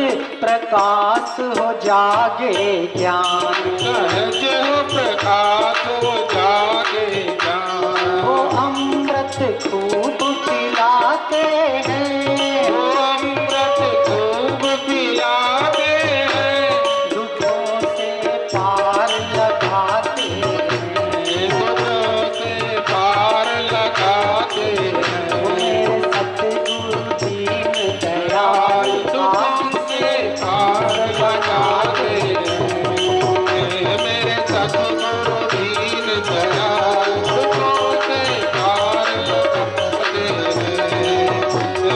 Speaker 1: प्रकाश हो जागे ज्ञान,
Speaker 4: सहज हो प्रकाश हो जागे ज्ञान।
Speaker 1: वो अमृत खूब पिलाते हैं,
Speaker 4: वो अमृत खूब पिलाते हैं,
Speaker 1: दुखों से पार लगाते हैं,
Speaker 4: दुखों से पार लगाते हैं।
Speaker 1: वो मेरे सतगुरु दीन दयाल
Speaker 4: दुखों से पार लगाते हैं। मेरे सतगुरु दीन दयाल दुखों से पार लगाते हैं।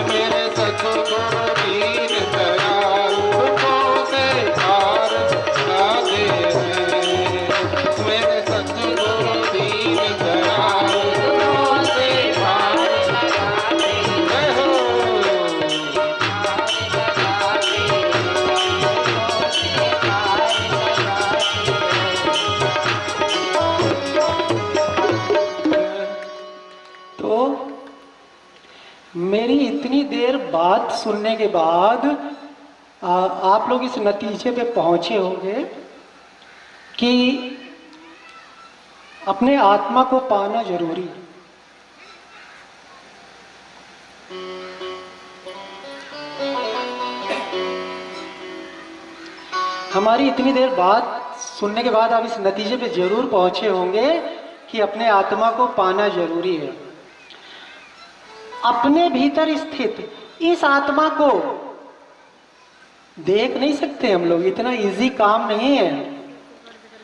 Speaker 4: मेरे सतगुरु दीन दयाल दुखों से पार लगाते हैं। मेरे सतगुरु दीन दयाल दुखों से पार लगाते हैं।
Speaker 1: तो मेरी इतनी देर बात सुनने के बाद आप लोग इस नतीजे पे पहुंचे होंगे कि अपने आत्मा को पाना जरूरी है। हमारी इतनी देर बात सुनने के बाद आप इस नतीजे पे जरूर पहुंचे होंगे कि अपने आत्मा को पाना जरूरी है। अपने भीतर स्थित इस आत्मा को देख नहीं सकते हम लोग, इतना इजी काम नहीं है।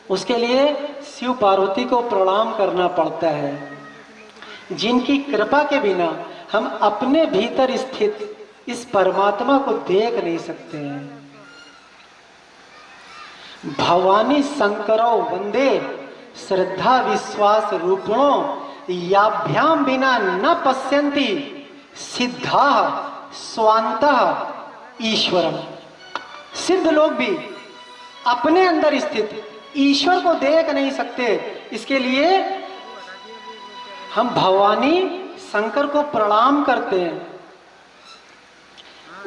Speaker 1: उसके लिए शिव पार्वती को प्रणाम करना पड़ता है, जिनकी कृपा के बिना हम अपने भीतर स्थित इस परमात्मा को देख नहीं सकते हैं। भवानी शंकरो वंदे श्रद्धा विश्वास रूपिणो याभ्याम बिना न पश्यन्ति सिद्धा स्वांतः ईश्वरम। सिद्ध लोग भी अपने अंदर स्थित ईश्वर को देख नहीं सकते, इसके लिए हम भवानी शंकर को प्रणाम करते हैं।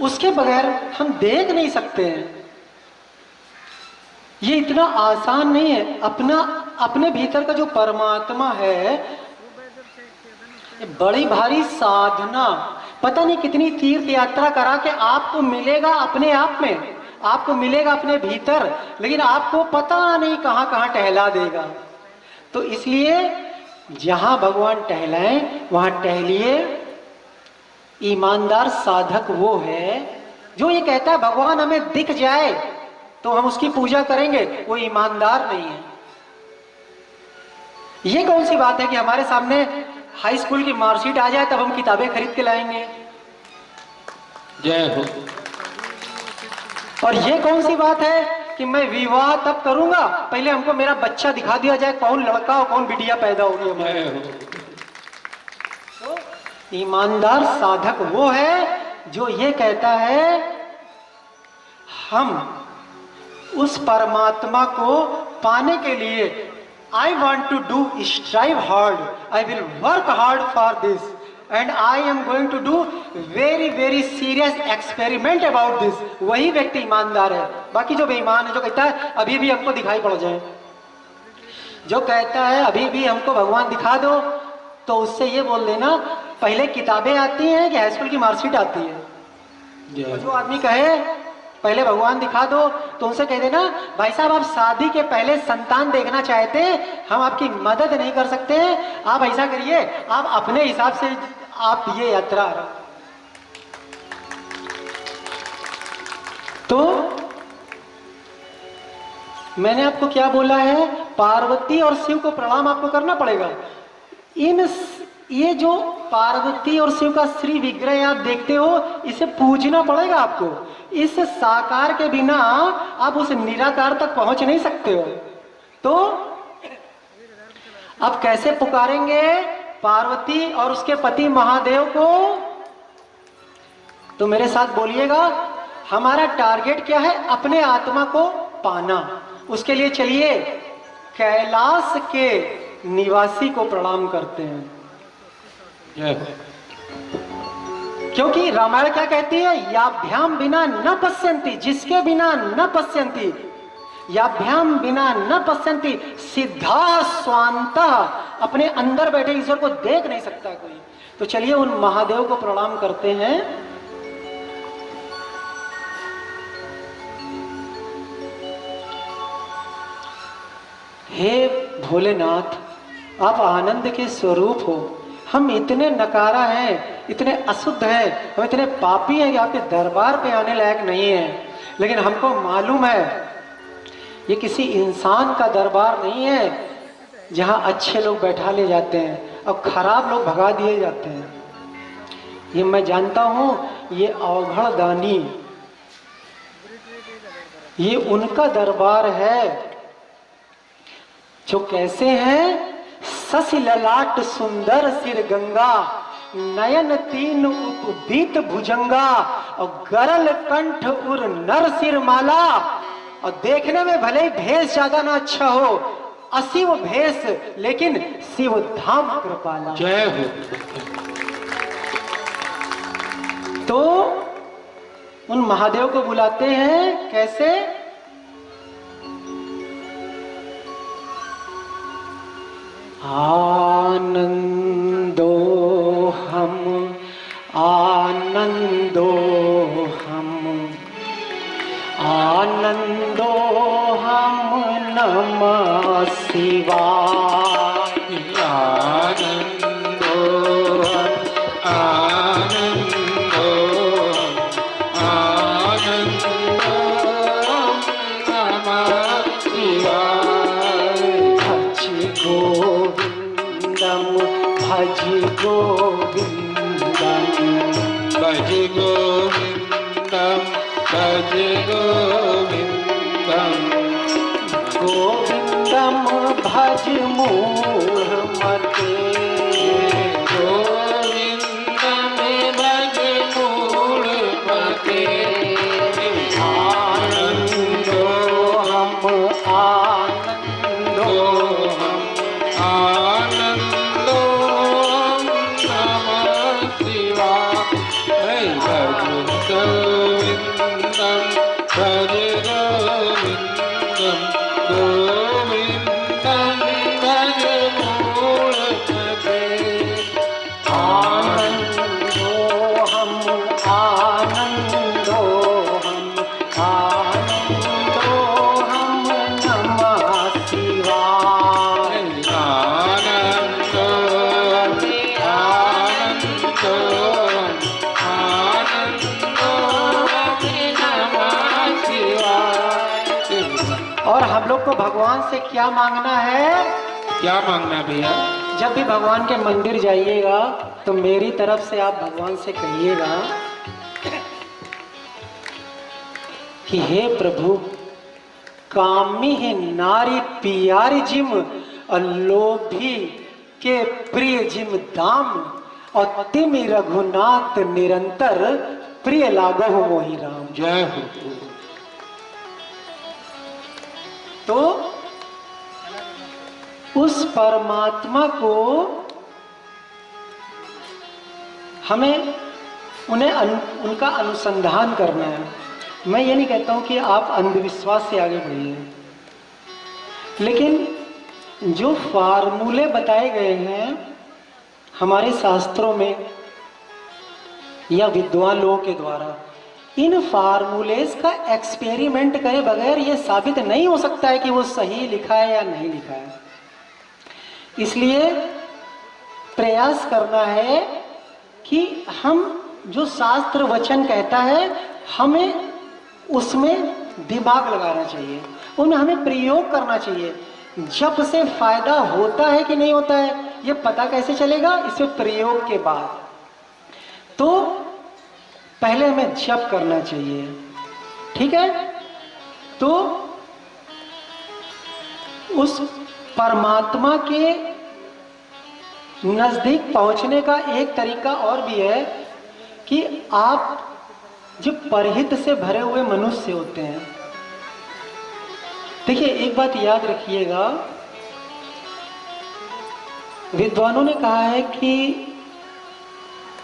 Speaker 1: उसके बगैर हम देख नहीं सकते हैं। ये इतना आसान नहीं है। अपने भीतर का जो परमात्मा है, ये बड़ी भारी साधना, पता नहीं कितनी तीर्थ यात्रा करा के आपको मिलेगा अपने आप में, आपको मिलेगा अपने भीतर, लेकिन आपको पता नहीं कहां कहां टहला देगा। तो इसलिए जहां भगवान टहलाएं वहां टहलिए। ईमानदार साधक वो है जो ये कहता है भगवान हमें दिख जाए तो हम उसकी पूजा करेंगे, वो ईमानदार नहीं है। ये कौन सी बात है कि हमारे सामने हाई स्कूल की मार्कशीट आ जाए तब हम किताबें खरीद के लाएंगे।
Speaker 4: जय हो।
Speaker 1: और ये कौन सी बात है कि मैं विवाह तब करूंगा पहले हमको मेरा बच्चा दिखा दिया जाए, कौन लड़का और कौन बिटिया पैदा होगी हमारे।
Speaker 4: जय हो।
Speaker 1: तो ईमानदार साधक वो है जो ये कहता है हम उस परमात्मा को पाने के लिए I want to do strive hard, I will work hard for this and I am going to do very very serious experiment about this. वही व्यक्ति ईमानदार है। बाकी जो बेईमान है, जो कहता है अभी भी हमको दिखाई पड़ जाए, जो कहता है अभी भी हमको भगवान दिखा दो, तो उससे ये बोल देना पहले किताबें आती हैं कि हाई स्कूल की मार्कशीट आती है। तो जो आदमी कहे पहले भगवान दिखा दो, तो उनसे कह देना भाई साहब आप शादी के पहले संतान देखना चाहते हैं, हम आपकी मदद नहीं कर सकते हैं, आप ऐसा करिए आप अपने हिसाब से आप ये यात्रा। तो मैंने आपको क्या बोला है, पार्वती और शिव को प्रणाम आपको करना पड़ेगा। ये जो पार्वती और शिव का श्री विग्रह आप देखते हो, इसे पूजना पड़ेगा आपको। इस साकार के बिना आप उस निराकार तक पहुंच नहीं सकते हो। तो आप कैसे पुकारेंगे पार्वती और उसके पति महादेव को? तो मेरे साथ बोलिएगा, हमारा टारगेट क्या है? अपने आत्मा को पाना। उसके लिए चलिए कैलाश के निवासी को प्रणाम करते हैं। क्योंकि रामायण क्या कहती है? याभ्याम बिना न पश्यन्ति, जिसके बिना न पश्यन्ति, याभ्याम बिना न पश्यन्ति सिद्धा स्वांता, अपने अंदर बैठे ईश्वर को देख नहीं सकता कोई। तो चलिए उन महादेव को प्रणाम करते हैं। हे भोलेनाथ, आप आनंद के स्वरूप हो। हम इतने नकारा हैं, इतने अशुद्ध हैं, हम इतने पापी हैं कि आपके दरबार पे आने लायक नहीं है। लेकिन हमको मालूम है ये किसी इंसान का दरबार नहीं है जहां अच्छे लोग बैठा ले जाते हैं और खराब लोग भगा दिए जाते हैं। ये मैं जानता हूं, ये अवघड़ दानी, ये उनका दरबार है जो कैसे हैं? शशि ललाट सुंदर सिर गंगा, नयन तीन उपदीत भुजंगा, और गरल कंठ उर नर सिर माला। और देखने में भले ही भेष ज्यादा ना अच्छा हो, अशिव भेष लेकिन शिव धाम कृपाला।
Speaker 4: जय हो।
Speaker 1: तो उन महादेव को बुलाते हैं कैसे? आनंदो हम, आनंदो हम, आनंदो हम नमः शिवाय।
Speaker 4: आनंदो आनंदो आनंदो नमः शिवाय।
Speaker 1: भज गोविंदम, भज गोविंदम,
Speaker 4: भज गोविंदम, भज गोविंदम,
Speaker 1: गोविंदम भज मूढ़मते,
Speaker 4: गोविंदम भज मूढ़मते।
Speaker 1: आनंदो हम, आनंदो हम,
Speaker 4: आनंदो नमः शिवाय। भज गोविंदम, भज गोविंदम, गोविंदम भज मूढ़मते।
Speaker 1: आनंदो हम, आनंदो हम, आनंदो हम नमः शिवाय।
Speaker 4: आनंदो आनंदो आनंदो नमः शिवाय।
Speaker 1: और हम लोग को भगवान से क्या मांगना है?
Speaker 4: क्या मांगना है भैया?
Speaker 1: जब भी भगवान के मंदिर जाइएगा तो मेरी तरफ से आप भगवान से कहिएगा कि हे प्रभु, कामी है नारी पियारी जिम, और लोभी के प्रिय जिम दाम, और तिमि रघुनाथ निरंतर प्रिय लागो हो मोहि राम।
Speaker 4: जय हो।
Speaker 1: तो उस परमात्मा को हमें उनका अनुसंधान करना है। मैं ये नहीं कहता हूं कि आप अंधविश्वास से आगे बढ़िए, लेकिन जो फार्मूले बताए गए हैं हमारे शास्त्रों में या विद्वान लोगों के द्वारा, इन फार्मूलेस का एक्सपेरिमेंट करे बगैर ये साबित नहीं हो सकता है कि वो सही लिखा है या नहीं लिखा है। इसलिए प्रयास करना है कि हम जो शास्त्र वचन कहता है हमें उसमें दिमाग लगाना चाहिए, उनमें हमें प्रयोग करना चाहिए। जप से फायदा होता है कि नहीं होता है ये पता कैसे चलेगा? इससे प्रयोग के बाद। तो पहले हमें जप करना चाहिए, ठीक है? तो उस परमात्मा के नजदीक पहुंचने का एक तरीका और भी है कि आप जो परहित से भरे हुए मनुष्य होते हैं, देखिए एक बात याद रखिएगा, विद्वानों ने कहा है कि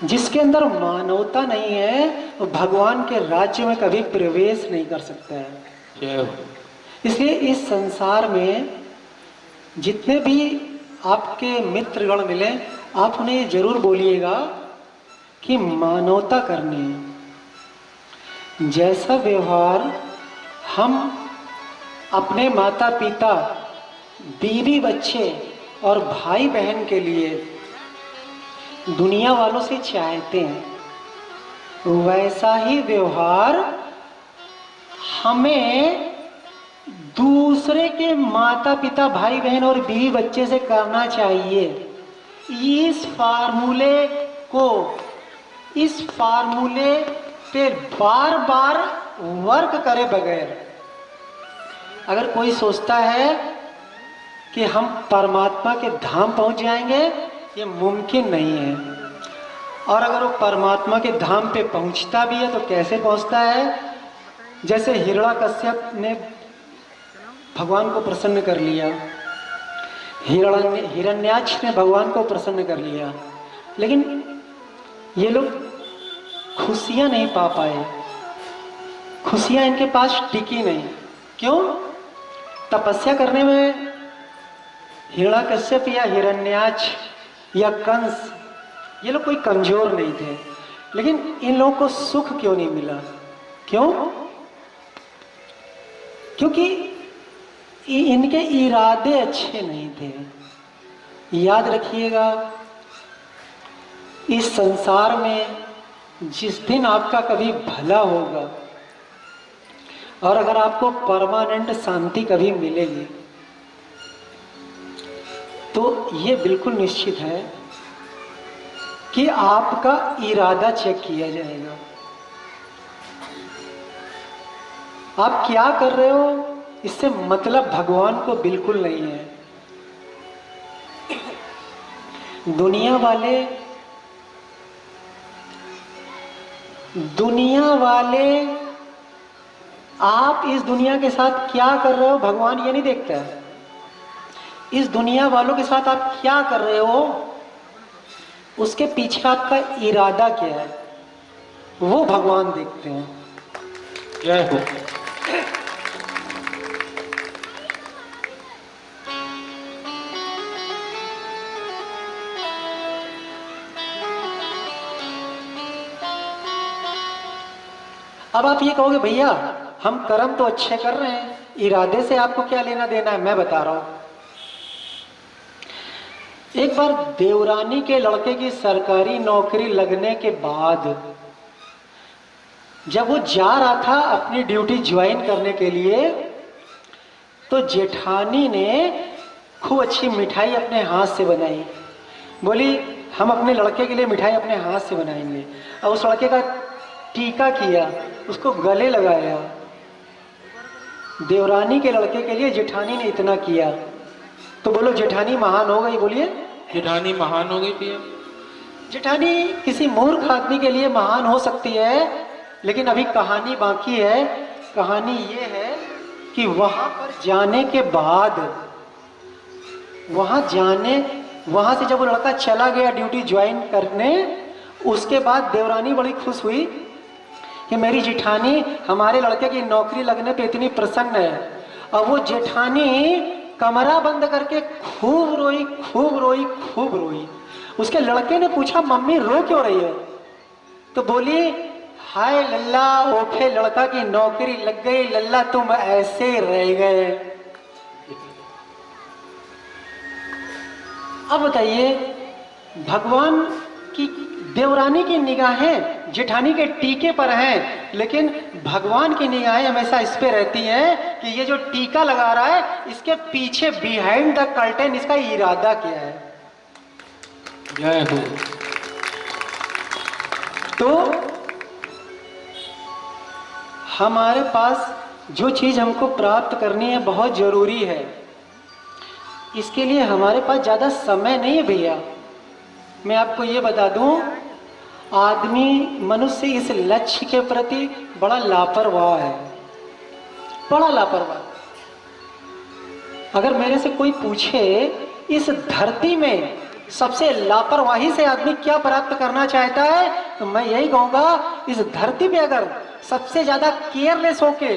Speaker 1: जिसके अंदर मानवता नहीं है वो भगवान के राज्य में कभी प्रवेश नहीं कर सकता है।
Speaker 4: जय हो।
Speaker 1: इसलिए इस संसार में जितने भी आपके मित्रगण मिले, आप उन्हें जरूर बोलिएगा कि मानवता करनी है। जैसा व्यवहार हम अपने माता पिता, बीवी बच्चे और भाई बहन के लिए दुनिया वालों से चाहते हैं, वैसा ही व्यवहार हमें दूसरे के माता पिता, भाई बहन और बीवी बच्चे से करना चाहिए। इस फार्मूले पे बार बार वर्क करे बगैर अगर कोई सोचता है कि हम परमात्मा के धाम पहुंच जाएंगे, ये मुमकिन नहीं है। और अगर वो परमात्मा के धाम पे पहुंचता भी है तो कैसे पहुंचता है? जैसे हिरण्याकश्यप ने भगवान को प्रसन्न कर लिया, हिरण्याक्ष ने भगवान को प्रसन्न कर लिया, लेकिन ये लोग खुशियां नहीं पा पाए, खुशियां इनके पास टिकी नहीं। क्यों? तपस्या करने में हिरण्याकश्यप या हिरण्याक्ष या कंस ये लोग कोई कमजोर नहीं थे, लेकिन इन लोगों को सुख क्यों नहीं मिला? क्यों? क्योंकि इनके इरादे अच्छे नहीं थे। याद रखिएगा, इस संसार में जिस दिन आपका कभी भला होगा और अगर आपको परमानेंट शांति कभी मिलेगी, तो ये बिल्कुल निश्चित है कि आपका इरादा चेक किया जाएगा। आप क्या कर रहे हो इससे मतलब भगवान को बिल्कुल नहीं है। दुनिया वाले आप इस दुनिया के साथ क्या कर रहे हो भगवान ये नहीं देखता है। इस दुनिया वालों के साथ आप क्या कर रहे हो उसके पीछे आपका इरादा क्या है वो भगवान देखते हैं।
Speaker 4: जय हो।
Speaker 1: अब आप ये कहोगे भैया हम कर्म तो अच्छे कर रहे हैं, इरादे से आपको क्या लेना देना है? मैं बता रहा हूं। एक बार देवरानी के लड़के की सरकारी नौकरी लगने के बाद जब वो जा रहा था अपनी ड्यूटी ज्वाइन करने के लिए, तो जेठानी ने खूब अच्छी मिठाई अपने हाथ से बनाई। बोली हम अपने लड़के के लिए मिठाई अपने हाथ से बनाएंगे। और उस लड़के का टीका किया, उसको गले लगाया। देवरानी के लड़के के लिए जेठानी ने इतना किया, तो बोलो जेठानी महान हो गई? बोलिए
Speaker 4: जेठानी महान हो गई भैया।
Speaker 1: जेठानी किसी मूर्ख आदमी के लिए महान हो सकती है, लेकिन अभी कहानी बाकी है। कहानी ये है कि वहां पर जाने के बाद वहां से जब वो लड़का चला गया ड्यूटी ज्वाइन करने, उसके बाद देवरानी बड़ी खुश हुई कि मेरी जेठानी हमारे लड़के की नौकरी लगने पे इतनी प्रसन्न है। अब वो जेठानी कमरा बंद करके खूब रोई खूब रोई खूब रोई। उसके लड़के ने पूछा मम्मी रो क्यों रही है? तो बोली हाय लल्ला ओफे लड़का की नौकरी लग गई, लल्ला तुम ऐसे ही रह गए। अब बताइए, भगवान की देवरानी की निगाहें जेठानी के टीके पर हैं, लेकिन भगवान की निगाहें हमेशा इस पे रहती हैं कि ये जो टीका लगा रहा है इसके पीछे बिहाइंड द कर्टेन इसका इरादा क्या है।
Speaker 4: जय हो।
Speaker 1: तो हमारे पास जो चीज हमको प्राप्त करनी है बहुत जरूरी है, इसके लिए हमारे पास ज्यादा समय नहीं है भैया। मैं आपको ये बता दूं, आदमी मनुष्य इस लक्ष्य के प्रति बड़ा लापरवाह है, बड़ा लापरवाह। अगर मेरे से कोई पूछे इस धरती में सबसे लापरवाही से आदमी क्या प्राप्त करना चाहता है, तो मैं यही कहूंगा इस धरती पे अगर सबसे ज्यादा केयरलेस होके,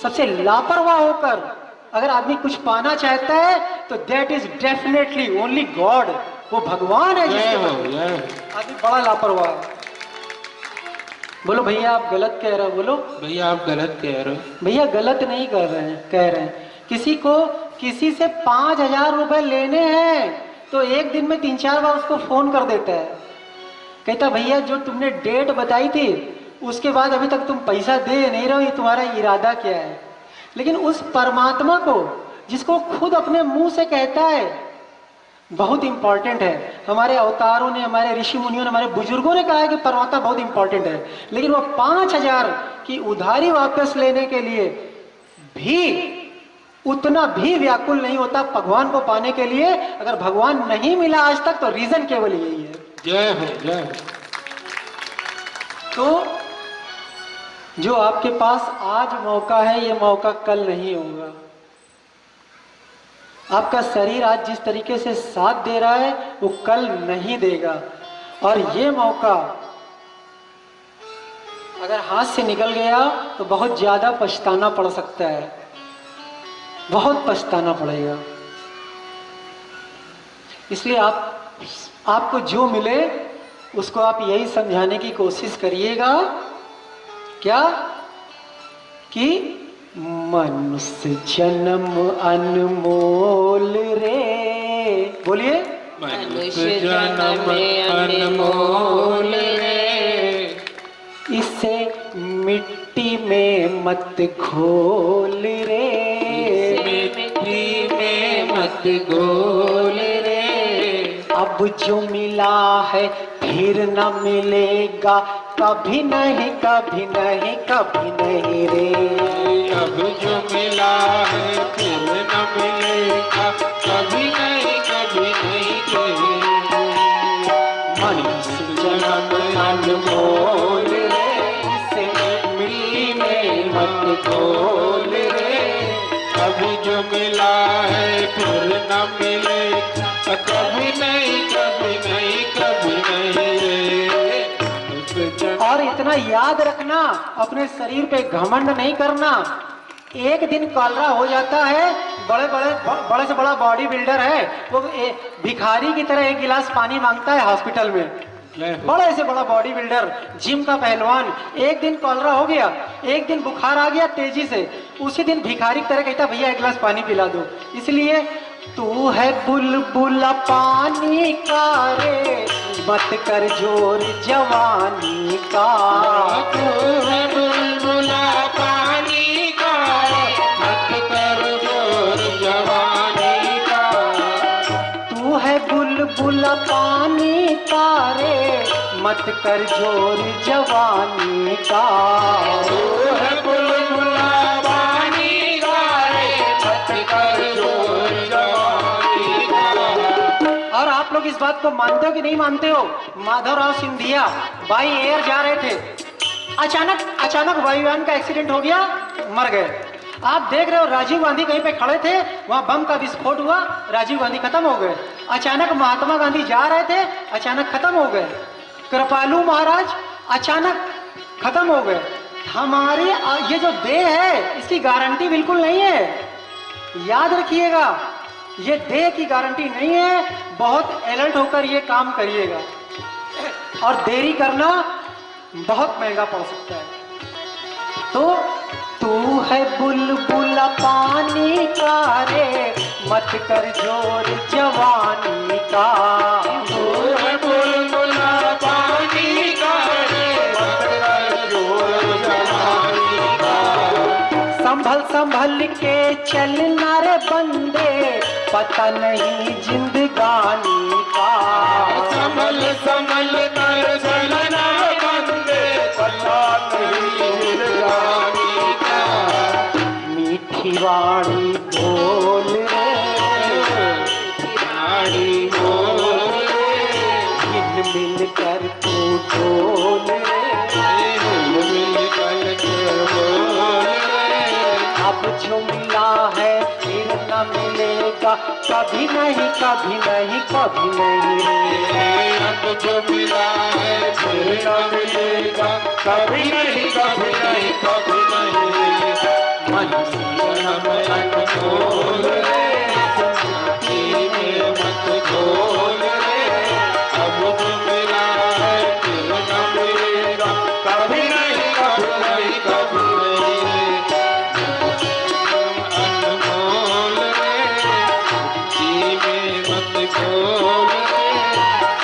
Speaker 1: सबसे लापरवाह होकर अगर आदमी कुछ पाना चाहता है तो that is definitely only God. वो भगवान है जिसके प्रति आदमी बड़ा लापरवाह है। बोलो भैया आप गलत कह रहे हो। बोलो
Speaker 4: भैया आप गलत कह रहे हो।
Speaker 1: भैया गलत नहीं कर रहे हैं, कह रहे हैं किसी को किसी से 5,000 रुपए लेने हैं तो एक दिन में 3-4 बार उसको फोन कर देता है, कहता भैया जो तुमने डेट बताई थी उसके बाद अभी तक तुम पैसा दे नहीं रहे हो, ये तुम्हारा इरादा क्या है। लेकिन उस परमात्मा को जिसको खुद अपने मुंह से कहता है बहुत इंपॉर्टेंट है। हमारे अवतारों ने, हमारे ऋषि मुनियों ने, हमारे बुजुर्गों ने कहा है कि परमात्मा बहुत इंपॉर्टेंट है, लेकिन वो 5,000 की उधारी वापस लेने के लिए भी उतना भी व्याकुल नहीं होता भगवान को पाने के लिए। अगर भगवान नहीं मिला आज तक तो रीजन केवल यही है।
Speaker 4: जय हो जय हो।
Speaker 1: तो जो आपके पास आज मौका है ये मौका कल नहीं होगा। आपका शरीर आज जिस तरीके से साथ दे रहा है वो कल नहीं देगा, और ये मौका अगर हाथ से निकल गया तो बहुत ज्यादा पछताना पड़ सकता है, बहुत पछताना पड़ेगा। इसलिए आपको जो मिले उसको आप यही समझाने की कोशिश करिएगा क्या कि मनुष्य जन्म अनमोल रे। बोलिए
Speaker 4: मनुष्य जन्म अनमोल रे,
Speaker 1: इसे मिट्टी में मत घोल रे,
Speaker 4: मिट्टी में मत घोल रे।
Speaker 1: अब जो मिला है फिर न मिलेगा, कभी नहीं कभी नहीं कभी नहीं रे।
Speaker 4: अब जो मिला है फिर न मिलेगा, कभी नहीं कभी नहीं कभी।
Speaker 1: मनुष्य जन्म अनमोल रे, इसे मिट्टी में मत घोल रे।
Speaker 4: अभी जो मिला है फिर न मिलेगा, कभी नहीं कभी नहीं कभी नहीं रे।
Speaker 1: और इतना याद रखना, अपने शरीर पे घमंड नहीं करना। एक दिन कॉलरा हो जाता है, बड़े से बड़ा बॉडी बिल्डर है वो भिखारी की तरह 1 गिलास पानी मांगता है हॉस्पिटल में। बड़े से बड़ा बॉडी बिल्डर, जिम का पहलवान, एक दिन कॉलरा हो गया, एक दिन बुखार आ गया तेजी से, उसी दिन भिखारी की तरह कहता भैया 1 गिलास पानी पिला दो। इसलिए तू है बुलबुला पानी का रे, मत कर जोर जवानी का।
Speaker 4: तू है बुलबुला पानी का, मत कर जोर जवानी का।
Speaker 1: तू है बुलबुला पानी का रे, मत कर जोर जवानी का।
Speaker 4: तू है बुलबुला पानी का रे, मत कर जोर जवानी का।
Speaker 1: और आप लोग इस बात को मानते हो कि नहीं मानते हो? माधवराव सिंधिया बाई एयर जा रहे थे, अचानक वायुयान का एक्सीडेंट हो गया, मर गए। आप देख रहे हो राजीव गांधी कहीं पे खड़े थे, वहां बम का विस्फोट हुआ, राजीव गांधी खत्म हो गए। अचानक महात्मा गांधी जा रहे थे, अचानक खत्म हो गए। कृपालू महाराज अचानक खत्म हो गए। हमारी ये जो देह है इसकी गारंटी बिल्कुल नहीं है, याद रखिएगा, ये देह की गारंटी नहीं है। बहुत अलर्ट होकर ये काम करिएगा, और देरी करना बहुत महंगा पड़ सकता है। तो तू है बुलबुला पानी का रे, मत कर जोर जवानी का।
Speaker 4: तू है बुलबुला पानी का रे, मत कर जोर जवानी का।
Speaker 1: संभल संभल के चलना रे बंदे, पता नहीं जिंदगानी का।
Speaker 4: संभल संभल कर चलना बंदे, पता नहीं जिंदगानी का।
Speaker 1: मीठी वाणी बोल रे,
Speaker 4: नाड़ी बोल
Speaker 1: मिल मिल कर तू डोल रे।
Speaker 4: मिल कर के बोल
Speaker 1: अब जो मिला है फिर न मिलेगा, कभी नहीं कभी नहीं कभी नहीं रे।
Speaker 4: अब जो मिला है फिर न मिलेगा, कभी नहीं कभी नहीं कभी नहीं।
Speaker 1: मन से
Speaker 4: मत खोल रे, जिंदगी में मत खोल रे। अब जो मिला है फिर न मिलेगा, कभी नहीं कभी नहीं कभी नहीं। अनमोल रे, जिंदगी में मत खोल रे।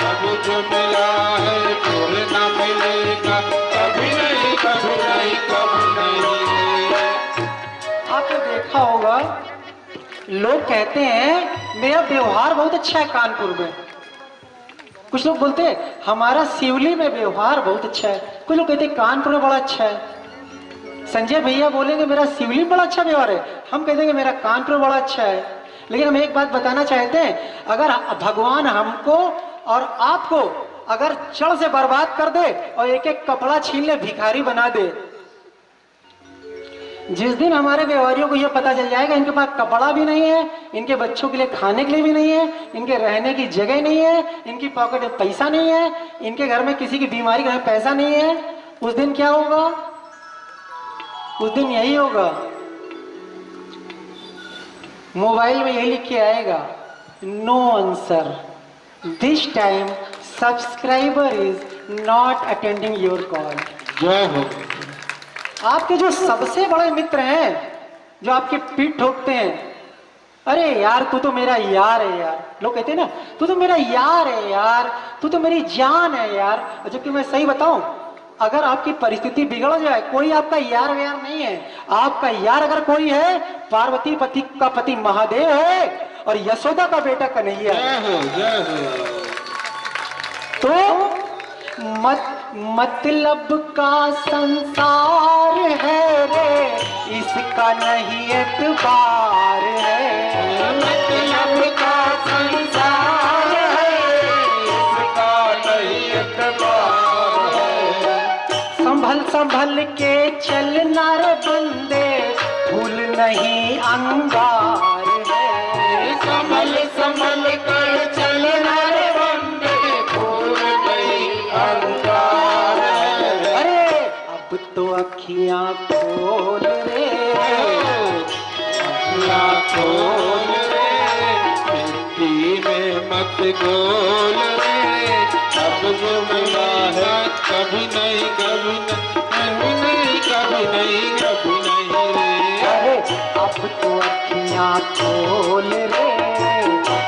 Speaker 4: अब जो मिला है फिर न मिलेगा, कभी नहीं कभी नहीं कभी नहीं।
Speaker 1: आपने देखा होगा, लोग कहते हैं मेरा व्यवहार बहुत अच्छा है कानपुर में। कुछ लोग बोलते हैं हमारा सिवली में व्यवहार बहुत अच्छा है। कुछ लोग कहते हैं कानपुर में बड़ा अच्छा है। संजय भैया बोलेंगे मेरा सिवली में बड़ा अच्छा व्यवहार है, हम कह देंगे मेरा कानपुर में बड़ा अच्छा है। लेकिन हम एक बात बताना चाहते हैं, अगर भगवान हमको और आपको अगर चढ़ से बर्बाद कर दे और एक एक कपड़ा छीन ले, भिखारी बना दे, जिस दिन हमारे व्यवहारियों को यह पता चल जाएगा इनके पास कपड़ा भी नहीं है, इनके बच्चों के लिए खाने के लिए भी नहीं है, इनके रहने की जगह नहीं है, इनकी पॉकेट में पैसा नहीं है, इनके घर में किसी की बीमारी का पैसा नहीं है, उस दिन क्या होगा? उस दिन यही होगा, मोबाइल में यही लिख के आएगा, no answer, this time subscriber is not attending your call.
Speaker 4: जय हो।
Speaker 1: आपके जो सबसे बड़े मित्र हैं, जो आपके पीठ ठोकते हैं, अरे यार तू तो मेरा यार है यार, लोग कहते हैं ना तू तो मेरा यार है यार, तू तो मेरी जान है यार। जबकि मैं सही बताऊं, अगर आपकी परिस्थिति बिगड़ जाए, कोई आपका यार व्यार नहीं है। आपका यार अगर कोई है, पार्वती पति का पति महादेव है और यशोदा का बेटा कन्हैया है।
Speaker 4: जय हो, जय हो।
Speaker 1: तो मतलब का संसार है रे, इसका नहीं एतबार है।
Speaker 4: मतलब का संसार है, इसका नहीं एतबार है।
Speaker 1: संभल संभल के चलना रे बंदे, फूल नहीं अंगार है।
Speaker 4: संभल संभल कर चलना रे बंदे, फूल नहीं अंगार है।
Speaker 1: अरे अब तो अखियां खोल रे,
Speaker 4: अखियां खोल रे, मिट्टी में मत गोल रे। अब जो मिला है कभी नहीं कभी नहीं कभी नहीं कभी नहीं रे।
Speaker 1: अरे अब तो अखियां खोल रे,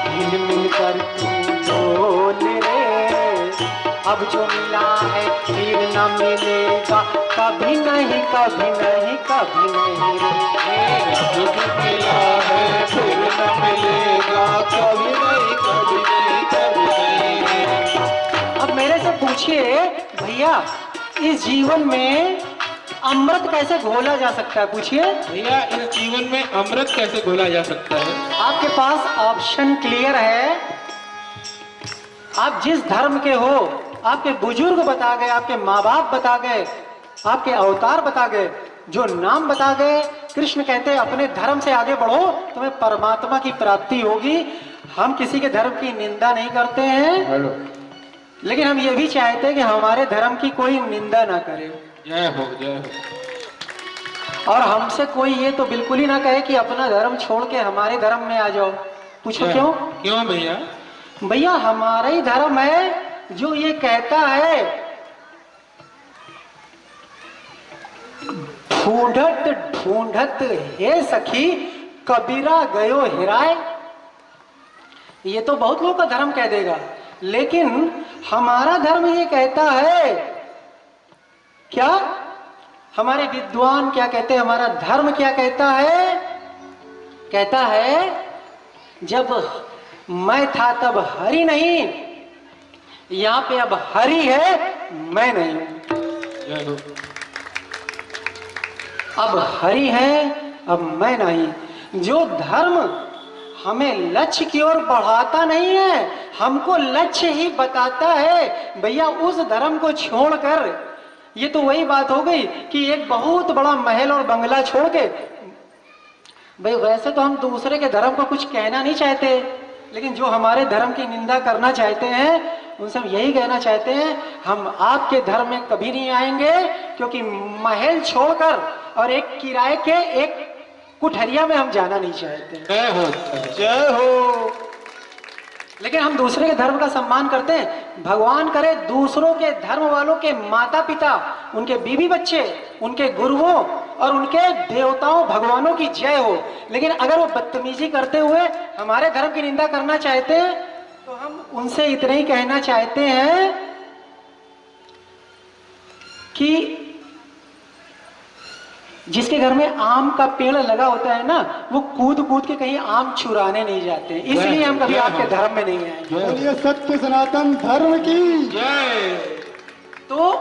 Speaker 1: हिल मिल कर तू डोल रे। अब जो मिला है फिर न मिलेगा, कभी नहीं कभी नहीं कभी नहीं रे।
Speaker 4: अब जो मिला है फिर न मिलेगा, कभी नहीं कभी नहीं कभी नहीं रे।
Speaker 1: अब मेरे से पूछिए भैया, इस जीवन में अमृत कैसे घोला जा सकता है? पूछिए
Speaker 4: भैया, इस जीवन में अमृत कैसे घोला जा सकता है?
Speaker 1: आपके पास ऑप्शन क्लियर है। आप जिस धर्म के हो, आपके बुजुर्ग बता गए, आपके माँ बाप बता गए, आपके अवतार बता गए, जो नाम बता गए। कृष्ण कहते हैं अपने धर्म से आगे बढ़ो, तुम्हें परमात्मा की प्राप्ति होगी। हम किसी के धर्म की निंदा नहीं करते हैं,
Speaker 4: हेलो,
Speaker 1: लेकिन हम ये भी चाहते हैं कि हमारे धर्म की कोई निंदा ना करे।
Speaker 4: जय हो, जय हो।
Speaker 1: और हमसे कोई ये तो बिल्कुल ही ना कहे कि अपना धर्म छोड़ के हमारे धर्म में आ जाओ। पूछो क्यों?
Speaker 4: क्यों भैया?
Speaker 1: भैया हमारा ही धर्म है जो ये कहता है, ढूंढत ढूंढत हे सखी कबीरा गयो हिराए। ये तो बहुत लोगों का धर्म कह देगा, लेकिन हमारा धर्म ये कहता है क्या? हमारे विद्वान क्या कहते हैं, हमारा धर्म क्या कहता है? कहता है जब मैं था तब हरि नहीं, यहाँ पे अब हरि है, मैं नहीं हूं।
Speaker 4: जय हो।
Speaker 1: अब हरि है, अब मैं नहीं। जो धर्म हमें लक्ष्य की ओर बढ़ाता नहीं है, हमको लक्ष्य ही बताता है, भैया उस धर्म को छोड़कर, ये तो वही बात हो गई कि एक बहुत बड़ा महल और बंगला छोड़ के, भाई वैसे तो हम दूसरे के धर्म को कुछ कहना नहीं चाहते, लेकिन जो हमारे धर्म की निंदा करना चाहते हैं उनसे हम यही कहना चाहते हैं, हम आपके धर्म में कभी नहीं आएंगे, क्योंकि महल छोड़कर और एक किराए के एक कुठरिया में हम जाना नहीं चाहते।
Speaker 4: जय हो,
Speaker 3: जय हो।
Speaker 1: लेकिन हम दूसरे के धर्म का सम्मान करते हैं। भगवान करे दूसरों के धर्म वालों के माता पिता, उनके बीवी बच्चे, उनके गुरुओं और उनके देवताओं भगवानों की जय हो। लेकिन अगर वो बदतमीजी करते हुए हमारे धर्म की निंदा करना चाहते हैं तो हम उनसे इतना ही कहना चाहते हैं कि जिसके घर में आम का पेड़ लगा होता है ना, वो कूद कूद के कहीं आम चुराने नहीं जाते, इसलिए हम कभी आपके धर्म में नहीं आएंगे।
Speaker 2: बोलिए सत्य सनातन धर्म की
Speaker 4: जय।
Speaker 1: तो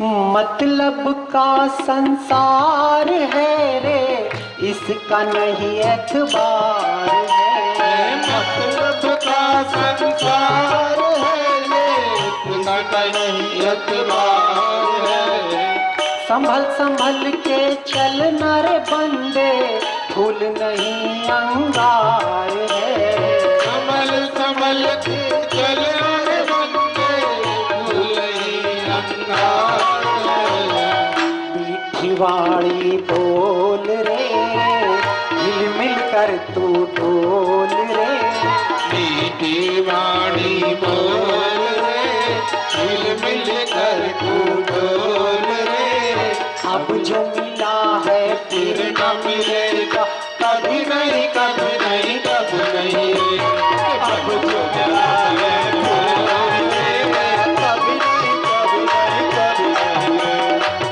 Speaker 1: मतलब का संसार है रे, इसका नहीं एतबार है।
Speaker 4: मतलब का संसार है ये, इसका नहीं एतबार है।
Speaker 1: संभल संभल के चलना रे बंदे, फूल नहीं अंगार है।
Speaker 4: संभल संभल के चले बंदे, फूल ही अंगार है।
Speaker 1: मीठी वाणी बोल रे, मिल मिल कर तू डोल रे।
Speaker 4: मीठी वाणी बोल रे, मिल मिल कर तू बोल रे।
Speaker 1: अब जो मिला है
Speaker 4: फिर न मिलेगा कभी नहीं, कभी नहीं, कभी नहीं। अब जो मिला है फिर न मिलेगा कभी नहीं, कभी नहीं, कभी नहीं।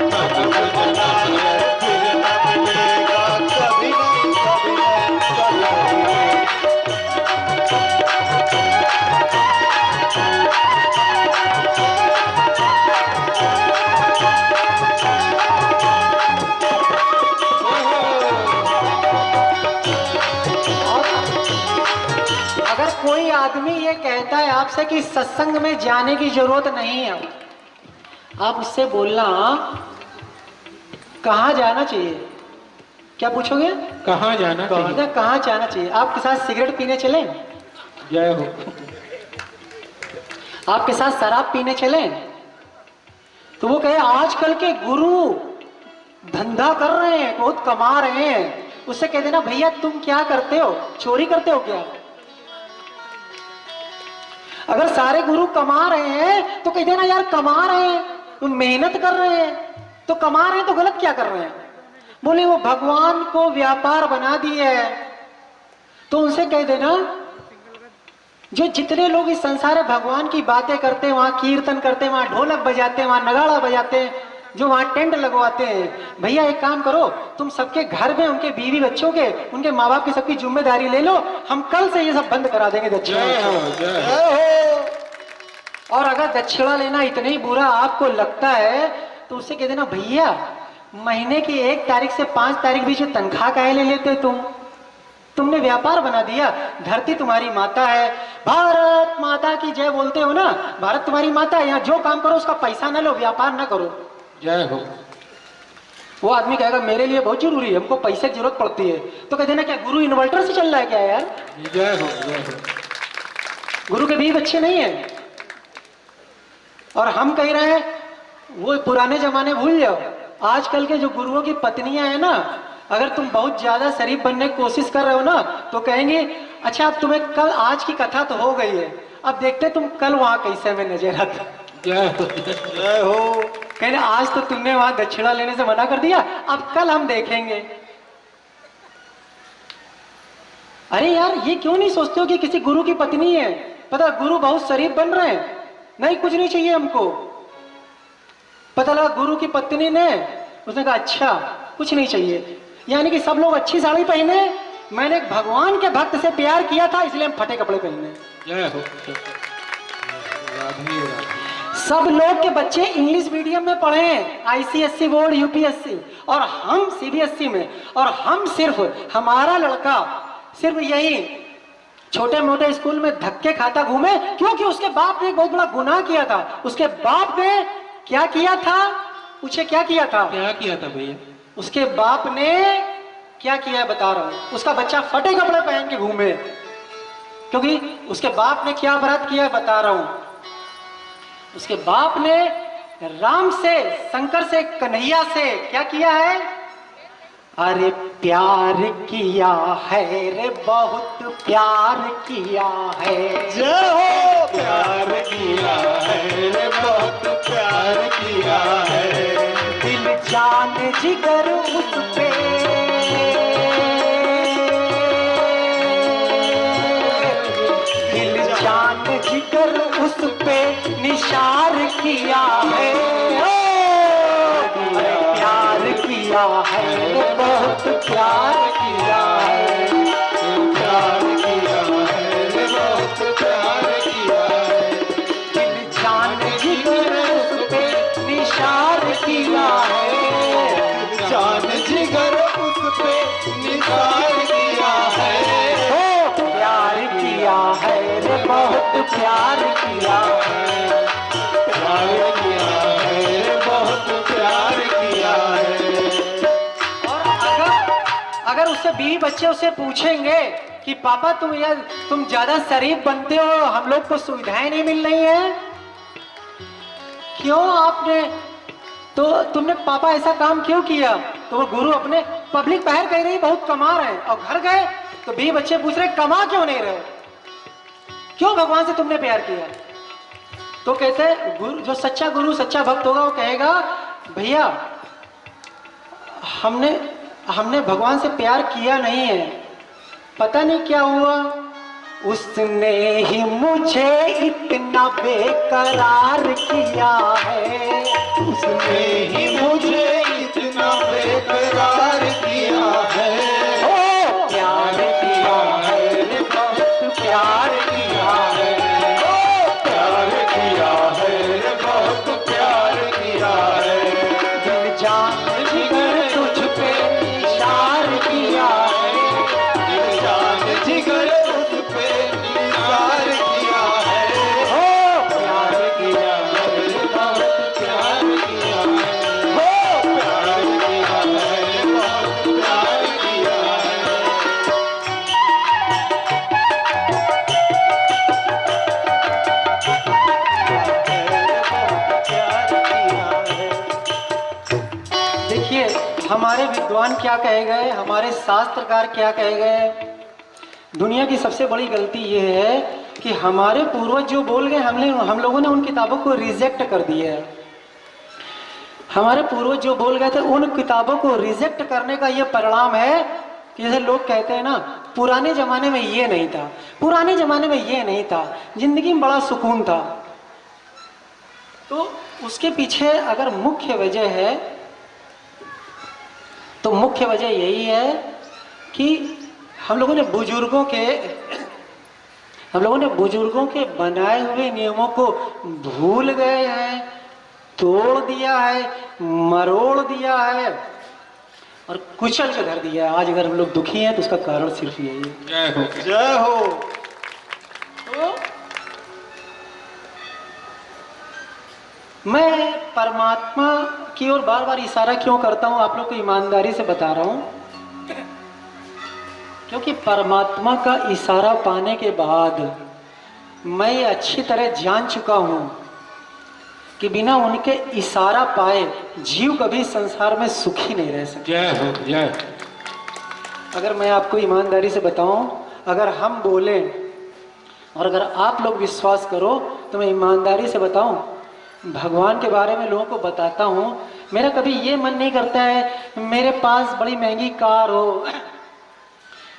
Speaker 4: अब जो मिला है फिर न मिलेगा कभी नहीं, कभी नहीं, कभी नहीं।
Speaker 1: अगर कोई आदमी ये कहता है आपसे कि सत्संग में जाने की जरूरत नहीं है, आप उससे बोलना कहाँ जाना चाहिए। क्या पूछोगे?
Speaker 4: कहाँ जाना चाहिए?
Speaker 1: कहाँ जाना चाहिए? आपके साथ सिगरेट पीने चले,
Speaker 4: जय हो।
Speaker 1: आपके साथ शराब पीने चले, तो वो कहे आजकल के गुरु धंधा कर रहे हैं, बहुत कमा रहे हैं। उससे कह देना भैया तुम क्या करते हो, चोरी करते हो क्या? अगर सारे गुरु कमा रहे हैं तो कह देना यार कमा रहे हैं, तुम मेहनत कर रहे हैं, तो कमा रहे हैं तो गलत क्या कर रहे हैं? बोले वो भगवान को व्यापार बना दिए है, तो उनसे कह देना जो जितने लोग इस संसार में भगवान की बातें करते हैं, वहां कीर्तन करते हैं, वहां ढोलक बजाते हैं, वहां नगाड़ा बजाते हैं, जो वहां टेंट लगवाते हैं, भैया एक काम करो, तुम सबके घर में उनके बीवी बच्चों के, उनके माँ बाप की सबकी जिम्मेदारी ले लो, हम कल से ये सब बंद करा देंगे दक्षिणा।
Speaker 4: जय हो, जय हो।
Speaker 1: और अगर दक्षिणा लेना इतना ही बुरा आपको लगता है तो उससे कह देना भैया महीने की 1 तारीख से 5 तारीख बीच में तनख्वाह काहे ले लेते तुमने व्यापार बना दिया। धरती तुम्हारी माता है, भारत माता की जय बोलते हो ना, भारत तुम्हारी माता है, यहाँ जो काम करो उसका पैसा ना लो, व्यापार ना करो।
Speaker 4: जय हो।
Speaker 1: वो आदमी कहेगा मेरे लिए बहुत जरूरी है, हमको पैसे की जरूरत पड़ती है, तो कहते ना क्या गुरु इन्वर्टर से चल रहा है क्या यार?
Speaker 4: जय हो जय हो।
Speaker 1: गुरु के बीवी बच्चे नहीं है। और हम कह रहे हैं वो पुराने जमाने भूल जाओ। आजकल के जो गुरुओं की पत्नियां हैं ना, अगर तुम बहुत ज्यादा शरीफ बनने की कोशिश कर रहे हो ना, तो कहेंगे अच्छा अब तुम्हें कल आज की कथा तो हो गई है, अब देखते तुम कल वहां कैसे में नजर आता।
Speaker 4: जय हो
Speaker 3: जय हो।
Speaker 1: कहने आज तो तुमने वहां दक्षिणा लेने से मना कर दिया, अब कल हम देखेंगे। अरे यार ये क्यों नहीं सोचते हो कि किसी गुरु की पत्नी है, पता गुरु बहुत शरीफ बन रहे हैं, नहीं कुछ नहीं चाहिए हमको। पता लगा गुरु की पत्नी ने, उसने कहा अच्छा कुछ नहीं चाहिए, यानी कि सब लोग अच्छी साड़ी पहने, मैंने एक भगवान के भक्त से प्यार किया था इसलिए हम फटे कपड़े पहने।
Speaker 4: जय हो। राधे राधे।
Speaker 1: सब लोग के बच्चे इंग्लिश मीडियम में पढ़े हैं, आईसीएससी बोर्ड यूपीएससी, और हम सीबीएसई में, और हम सिर्फ हमारा लड़का सिर्फ यही छोटे मोटे स्कूल में धक्के खाता घूमे, क्योंकि उसके बाप ने एक बहुत बड़ा गुनाह किया था। उसके बाप ने क्या किया था? पूछे क्या किया था?
Speaker 4: क्या किया था भैया?
Speaker 1: उसके बाप ने क्या किया है बता रहा हूं। उसका बच्चा फटे कपड़े पहन के घूमे, क्योंकि उसके बाप ने क्या अपराध किया है बता रहा हूं। उसके बाप ने राम से, शंकर से, कन्हैया से क्या किया है? अरे प्यार किया है रे, बहुत प्यार किया है।
Speaker 3: जय हो।
Speaker 4: प्यार किया है रे, बहुत प्यार किया है।
Speaker 1: दिल जान जिगर उस पे, दिल जान जिगर उस पे निशार किया है। अरे प्यार किया है, बहुत प्यार किया है।
Speaker 4: प्यार किया है रे, बहुत प्यार किया है।
Speaker 1: दिल जान जिगर उस पे निशार किया है।
Speaker 4: जान जिगर उस पे निसार किया है।
Speaker 1: ओ प्यार किया है रे, बहुत प्यार किया है।
Speaker 4: प्यार किया है रे, बहुत प्यार किया है।
Speaker 1: और अगर उससे बीवी बच्चे उससे पूछेंगे कि पापा तुम ज्यादा शरीफ बनते हो, हम लोग को सुविधाएं नहीं मिल रही है, क्यों आपने, तो तुमने पापा ऐसा काम क्यों किया? तो वो गुरु अपने पब्लिक बाहर कह रही बहुत कमा रहे हैं, और घर गए तो बीवी बच्चे पूछ रहे कमा क्यों नहीं रहे, क्यों भगवान से तुमने प्यार किया? तो कहते हैं गुरु, जो सच्चा गुरु सच्चा भक्त होगा वो कहेगा भैया हमने भगवान से प्यार किया नहीं है, पता नहीं क्या हुआ, उसने ही मुझे इतना बेकरार किया है।
Speaker 4: उसने ही मुझे इतना बेकरार किया है।
Speaker 1: ओ प्यार किया है रे, बहुत प्यार किया है।
Speaker 4: प्यार किया है रे, बहुत प्यार किया है।
Speaker 1: दिल जान जिगर तुझ पे निशार किया है।
Speaker 4: दिल जान जिगर उस पे निसार किया है।
Speaker 1: ओ प्यार किया है रे,
Speaker 4: बहुत प्यार किया है। प्यार किया है, बहुत प्यार किया है।
Speaker 1: देखिए हमारे विद्वान क्या कहे गए, हमारे शास्त्रकार क्या कहे गए। दुनिया की सबसे बड़ी गलती ये है कि हमारे पूर्वज जो बोल गए हम लोगों ने उन किताबों को रिजेक्ट कर दिया है। हमारे पूर्वज जो बोल गए थे उन किताबों को रिजेक्ट करने का ये परिणाम है कि जैसे लोग कहते हैं ना पुराने जमाने में ये नहीं था, पुराने जमाने में ये नहीं था, जिंदगी में बड़ा सुकून था। तो उसके पीछे अगर मुख्य वजह है तो मुख्य वजह यही है कि हम लोगों ने बुजुर्गों के बनाए हुए नियमों को भूल गए हैं, तोड़ दिया है, मरोड़ दिया है और कुचल के धर दिया है। आज अगर हम लोग दुखी हैं तो उसका कारण सिर्फ यही है।
Speaker 4: जय हो।
Speaker 3: जय हो।
Speaker 1: तो मैं परमात्मा की ओर बार बार इशारा क्यों करता हूं, आप लोग को ईमानदारी से बता रहा हूं, क्योंकि परमात्मा का इशारा पाने के बाद मैं ये अच्छी तरह जान चुका हूं कि बिना उनके इशारा पाए जीव कभी संसार में सुखी नहीं रह सकता।
Speaker 4: जय हो जय।
Speaker 1: अगर मैं आपको ईमानदारी से बताऊं, अगर हम बोले और अगर आप लोग विश्वास करो, तो मैं ईमानदारी से बताऊं, भगवान के बारे में लोगों को बताता हूं, मेरा कभी ये मन नहीं करता है मेरे पास बड़ी महंगी कार हो,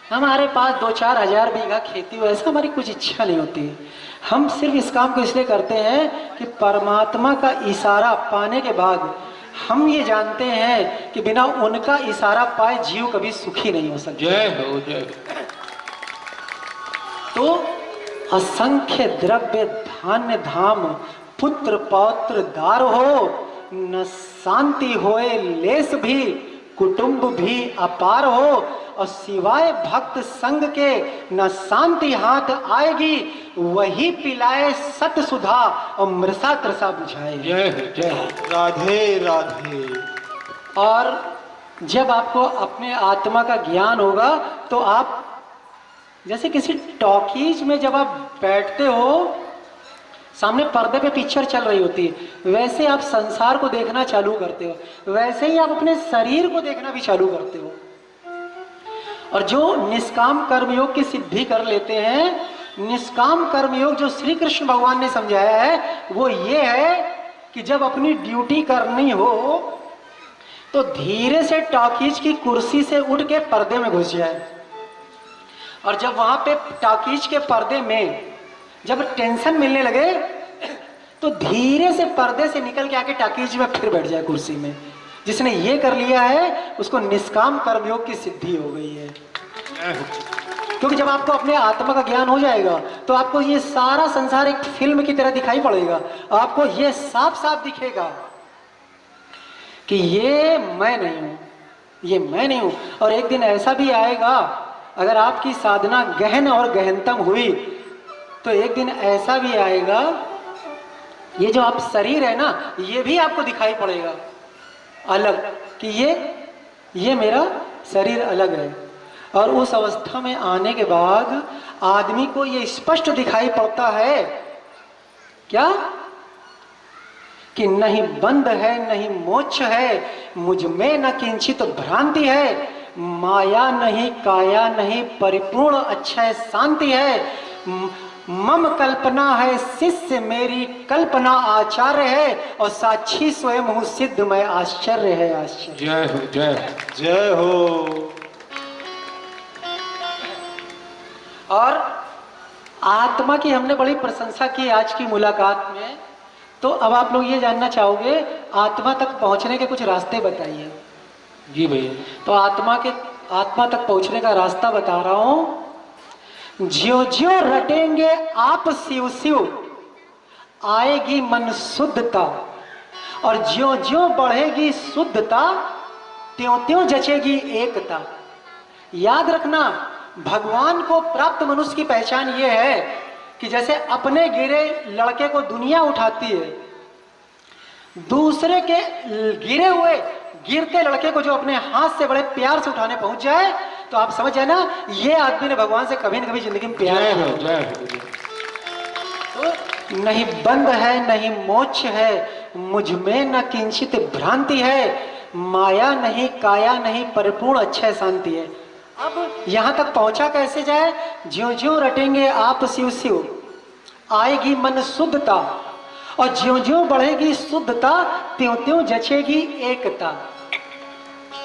Speaker 1: हमारे पास 2-4 हजार बीघा खेती हो, ऐसा हमारी कुछ इच्छा नहीं होती। हम सिर्फ इस काम को इसलिए करते हैं कि परमात्मा का इशारा पाने के बाद हम ये जानते हैं कि बिना उनका इशारा पाए जीव कभी सुखी नहीं हो सकता।
Speaker 4: जय हो जय।
Speaker 1: तो असंख्य द्रव्य धान्य धाम पुत्र पौत्र दार हो, न शांति होए लेस भी, कुटुंब भी अपार हो, और सिवाय भक्त संग के न शांति हाथ आएगी, वही पिलाए सत सुधा और मृषा त्रसा बुझाए।
Speaker 4: जय हो जय हो।
Speaker 3: राधे राधे।
Speaker 1: और जब आपको अपने आत्मा का ज्ञान होगा तो आप जैसे किसी टॉकीज में जब आप बैठते हो, सामने पर्दे पे पिक्चर चल रही होती है, वैसे आप संसार को देखना चालू करते हो, वैसे ही आप अपने शरीर को देखना भी चालू करते हो। और जो निष्काम कर्मयोग की सिद्धि कर लेते हैं, निष्काम कर्मयोग जो श्री कृष्ण भगवान ने समझाया है वो ये है कि जब अपनी ड्यूटी करनी हो तो धीरे से टॉकीज की कुर्सी से उठ के पर्दे में घुस जाए, और जब वहां पे टॉकीज के पर्दे में जब टेंशन मिलने लगे तो धीरे से पर्दे से निकल के आके टॉकीज में फिर बैठ जाए कुर्सी में। जिसने ये कर लिया है उसको निष्काम कर्मयोग की सिद्धि हो गई है। क्योंकि जब आपको अपने आत्मा का ज्ञान हो जाएगा तो आपको ये सारा संसार एक फिल्म की तरह दिखाई पड़ेगा, आपको ये साफ साफ दिखेगा कि ये मैं नहीं हूं, ये मैं नहीं हूं। और एक दिन ऐसा भी आएगा, अगर आपकी साधना गहन और गहनतम हुई तो एक दिन ऐसा भी आएगा, ये जो आप शरीर है ना, ये भी आपको दिखाई पड़ेगा अलग, कि ये मेरा शरीर अलग है। और उस अवस्था में आने के बाद आदमी को ये स्पष्ट दिखाई पड़ता है क्या, कि नहीं बंध है नहीं मोक्ष है, मुझ में न किंचित भ्रांति है, माया नहीं काया नहीं परिपूर्ण अक्षय शांति है, मम कल्पना है शिष्य मेरी कल्पना आचार्य है, और साक्षी स्वयं हूँ सिद्ध मैं आश्चर्य है आश्चर्य।
Speaker 4: जय हो जय हो।
Speaker 3: जय हो।
Speaker 1: और आत्मा की हमने बड़ी प्रशंसा की आज की मुलाकात में, तो अब आप लोग ये जानना चाहोगे आत्मा तक पहुंचने के कुछ रास्ते बताइए।
Speaker 4: जी भैया।
Speaker 1: तो आत्मा तक पहुंचने का रास्ता बता रहा हूं। ज्यो ज्यो रटेंगे आप शिव शिव आएगी मन शुद्धता, और ज्यो ज्यो बढ़ेगी शुद्धता त्यों त्यों जचेगी एकता। याद रखना, भगवान को प्राप्त मनुष्य की पहचान ये है कि जैसे अपने गिरे लड़के को दुनिया उठाती है, दूसरे के गिरे हुए गिरते लड़के को जो अपने हाथ से बड़े प्यार से उठाने पहुंच जाए, तो आप समझ जाए ना, ये आदमी ने भगवान से कभी न कभी जिंदगी में प्यार
Speaker 4: जय
Speaker 1: किया।
Speaker 4: हो जय हो।
Speaker 1: तो नहीं बंध है नहीं मोक्ष है, मुझ में न किंचित भ्रांति है, माया नहीं काया नहीं परिपूर्ण अक्षय शांति है। अब यहां तक पहुंचा कैसे जाए? ज्यों ज्यों रटेंगे आप शिव शिव आएगी मन शुद्धता, और ज्यों ज्यों बढ़ेगी शुद्धता त्यों त्यों जचेगी एकता।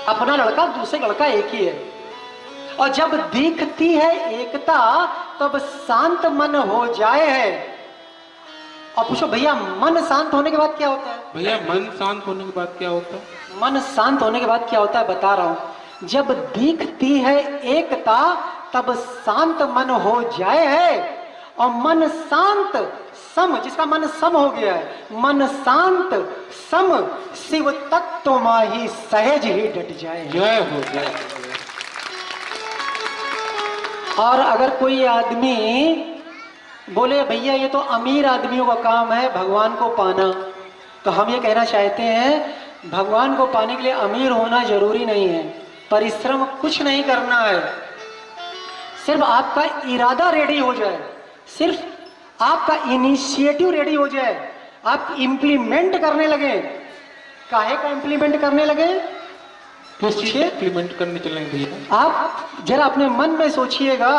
Speaker 1: अपना लड़का दूसरे लड़का एक ही है, और जब दिखती है एकता तब शांत मन हो जाए है। और पूछो भैया मन शांत होने के बाद क्या होता है?
Speaker 4: भैया मन शांत होने के बाद क्या होता है?
Speaker 1: मन शांत होने के बाद क्या होता है बता रहा हूं। जब दिखती है एकता तब शांत मन हो जाए है, और मन शांत सम, जिसका मन सम हो गया है, मन शांत सम शिव तत्व माही सहज ही डट जाए।
Speaker 4: जय हो जय हो।
Speaker 1: और अगर कोई आदमी बोले भैया ये तो अमीर आदमियों का काम है भगवान को पाना, तो हम ये कहना चाहते हैं भगवान को पाने के लिए अमीर होना जरूरी नहीं है, परिश्रम कुछ नहीं करना है, सिर्फ आपका इरादा रेडी हो जाए, सिर्फ आपका इनिशिएटिव रेडी हो जाए, आप इम्प्लीमेंट करने लगे। काहे का इम्प्लीमेंट करने लगे?
Speaker 4: किस चीज इम्प्लीमेंट करने चलेंगे भैया?
Speaker 1: आप जरा अपने मन में सोचिएगा,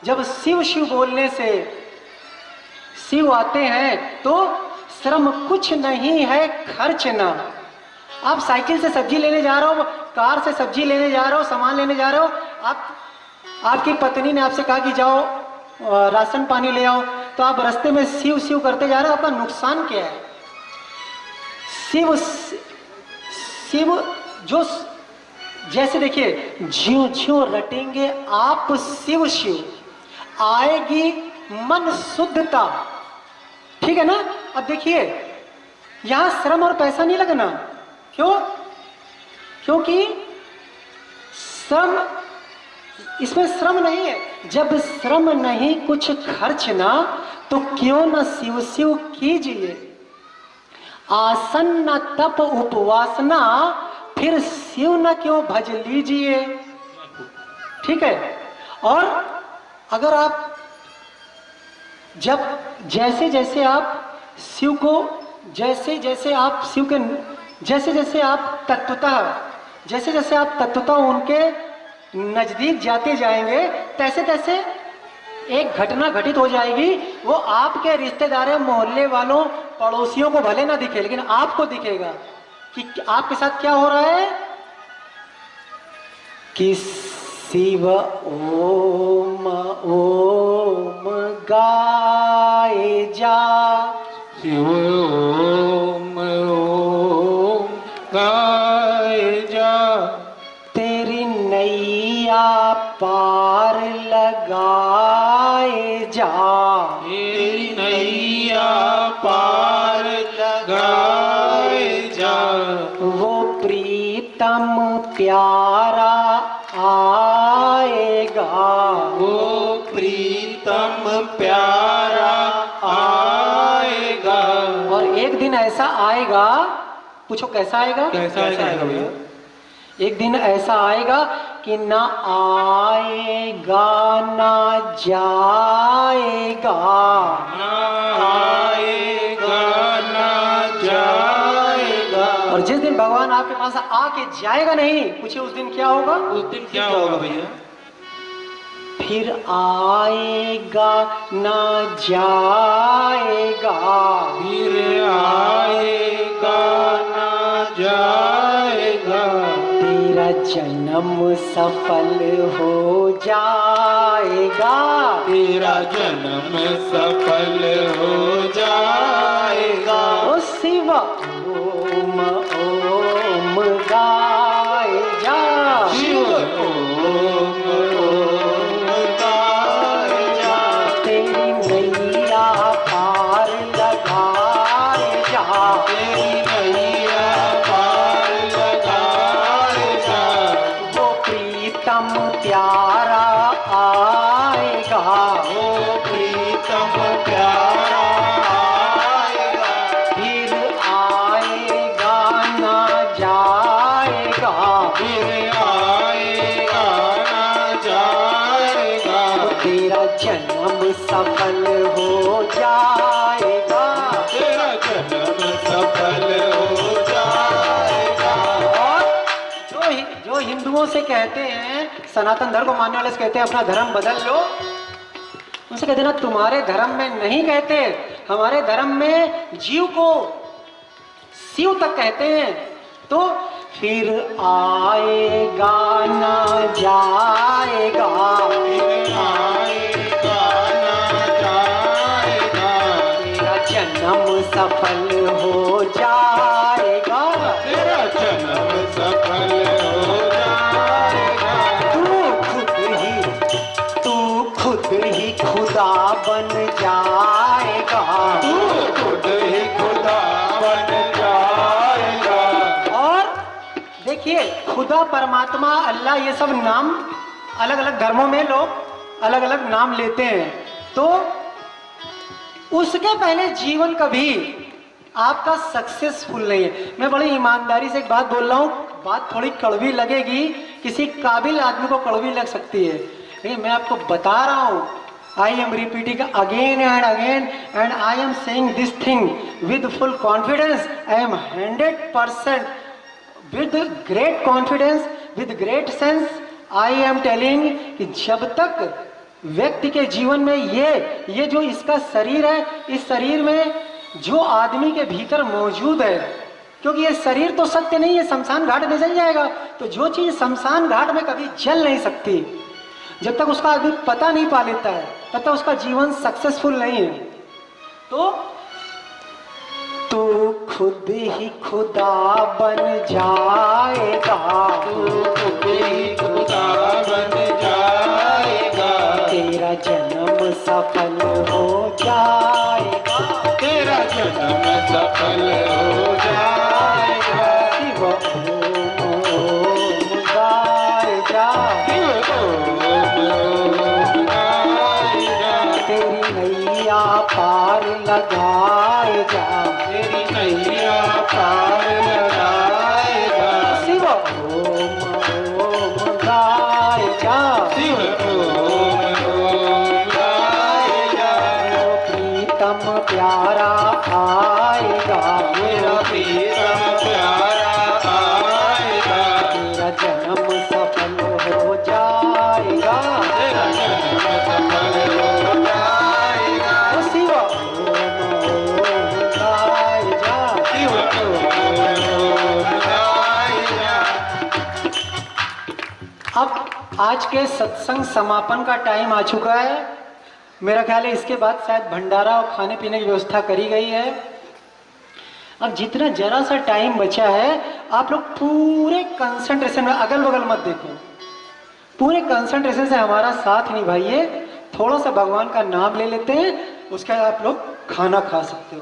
Speaker 1: जब शिव शिव बोलने से शिव आते हैं तो श्रम कुछ नहीं है, खर्च ना। आप साइकिल से सब्जी लेने जा रहे हो, कार से सब्जी लेने जा रहे हो, सामान लेने जा रहे हो, आपकी पत्नी ने आपसे कहा कि जाओ राशन पानी ले आओ, तो आप रास्ते में शिव शिव करते जा रहे हो, आपका नुकसान क्या है? शिव शिव जो जैसे देखिए, ज्यों ज्यों रटेंगे आप शिव शिव, आएगी मन शुद्धता, ठीक है ना। अब देखिए यहां श्रम और पैसा नहीं लगना, क्यों? क्योंकि श्रम, इसमें श्रम नहीं है। जब श्रम नहीं, कुछ खर्च ना, तो क्यों ना शिव शिव कीजिए। आसन न तप उपवासना, फिर शिव न क्यों भज लीजिए, ठीक है। और अगर आप जब जैसे जैसे आप शिव को, जैसे जैसे आप शिव के, जैसे जैसे आप तत्वतः उनके नजदीक जाते जाएंगे, तैसे तैसे एक घटना घटित हो जाएगी। वो आपके रिश्तेदारों, मोहल्ले वालों, पड़ोसियों को भले ना दिखे, लेकिन आपको दिखेगा कि आपके साथ क्या हो रहा है। कि शिव ओम ओम गाए जा,
Speaker 4: शिव ओम ओम गाए जा,
Speaker 1: तेरी नैया पार लगाए जा,
Speaker 4: तेरी नैया पार लगाए जा,
Speaker 1: वो प्रीतम प्यारा आएगा,
Speaker 4: वो प्रीतम प्यारा आएगा।
Speaker 1: और एक दिन ऐसा आएगा, पूछो कैसा आएगा?
Speaker 4: कैसा आएगा भैया?
Speaker 1: एक दिन ऐसा आएगा कि ना आएगा ना जाएगा,
Speaker 4: ना आएगा ना जाएगा।
Speaker 1: और जिस दिन भगवान आपके पास आके जाएगा नहीं, पूछिए उस दिन क्या होगा?
Speaker 4: उस दिन क्या होगा भैया?
Speaker 1: फिर आएगा ना जाएगा,
Speaker 4: फिर आएगा ना जाएगा,
Speaker 1: तेरा जन्म सफल हो जाएगा,
Speaker 4: तेरा जन्म सफल हो जाएगा।
Speaker 1: ओ शिव ओम ओम गाए जा,
Speaker 4: शिव ओम ओम गाए जा,
Speaker 1: तेरी नैया पार लगाए जा,
Speaker 4: तेरी नैया पार लगाए जा,
Speaker 1: वो प्रीतम प्यारा आएगा,
Speaker 4: वो प्रीतम प्यारा आएगा,
Speaker 1: फिर आएगा ना जाएगा,
Speaker 4: फिर आएगा ना जाएगा,
Speaker 1: तेरा जन्म सफल हो जाएगा।
Speaker 4: तेरा जन्म सफल हो जाएगा।
Speaker 1: और जो हिंदुओं से कहते हैं, सनातन धर्म को मानने वाले से कहते हैं अपना धर्म बदल लो, उनसे कहते ना तुम्हारे धर्म में नहीं कहते, हमारे धर्म में जीव को शिव तक कहते हैं। तो फिर आएगा ना जाएगा,
Speaker 4: फिर आएगा ना जाएगा,
Speaker 1: तेरा जन्म सफल हो जाएगा,
Speaker 4: तेरा जन्म सफल हो जाएगा।
Speaker 1: तू खुद ही खुदा बन जाएगा,
Speaker 4: तू खुद ही खुदा बन जाएगा।
Speaker 1: और देखिए खुदा, परमात्मा, अल्लाह, ये सब नाम अलग अलग धर्मों में लोग अलग अलग नाम लेते हैं। तो उसके पहले जीवन कभी आपका सक्सेसफुल नहीं है। मैं बड़ी ईमानदारी से एक बात बोल रहा हूँ, बात थोड़ी कड़वी लगेगी, किसी काबिल आदमी को कड़वी लग सकती है, लेकिन मैं आपको बता रहा हूँ, I am repeating again and again and I am saying this thing with full confidence. I am 100% with great confidence, with great sense I am telling कि जब तक व्यक्ति के जीवन में ये जो इसका शरीर है, इस शरीर में जो आदमी के भीतर मौजूद है, क्योंकि ये शरीर तो सत्य नहीं है, शमशान घाट में जल जाएगा, तो जो चीज शमशान घाट में कभी जल नहीं सकती, जब तक उसका आदमी पता नहीं पा लेता है, तब तक उसका जीवन सक्सेसफुल नहीं है। तो तू खुद ही खुदा बन जाएगा,
Speaker 4: तू खुद ही खुदा बन जाएगा,
Speaker 1: तेरा जन्म सफल हो जाएगा,
Speaker 4: तेरा जन्म सफल हो जाएगा,
Speaker 1: शिव ओम ओम गाए जा,
Speaker 4: शिव ओम ओम गाए जा,
Speaker 1: तेरी नैया पार लगाए जा,
Speaker 4: तेरी नैया पार लगाएगा,
Speaker 1: शिव ओम ओम गाए जा,
Speaker 4: शिव ओम ओम गाए जा,
Speaker 1: प्रीतम प्यारा आएगा,
Speaker 4: मेरा प्रीतम प्यारा आएगा,
Speaker 1: तेरा जन्म सफल हो जाएगा,
Speaker 4: तेरा जन्म सफल हो जाएगा,
Speaker 1: शिव ओम ओम गाए जा।
Speaker 4: शिव ओम ओम गाए जा।
Speaker 1: अब आज के सत्संग समापन का टाइम आ चुका है। मेरा ख्याल है इसके बाद शायद भंडारा और खाने पीने की व्यवस्था करी गई है। अब जितना जरा सा टाइम बचा है, आप लोग पूरे कंसंट्रेशन में, अगल बगल मत देखो, पूरे कंसंट्रेशन से हमारा साथ निभाइए। थोड़ा सा भगवान का नाम ले लेते हैं, उसके बाद आप लोग खाना खा सकते हो।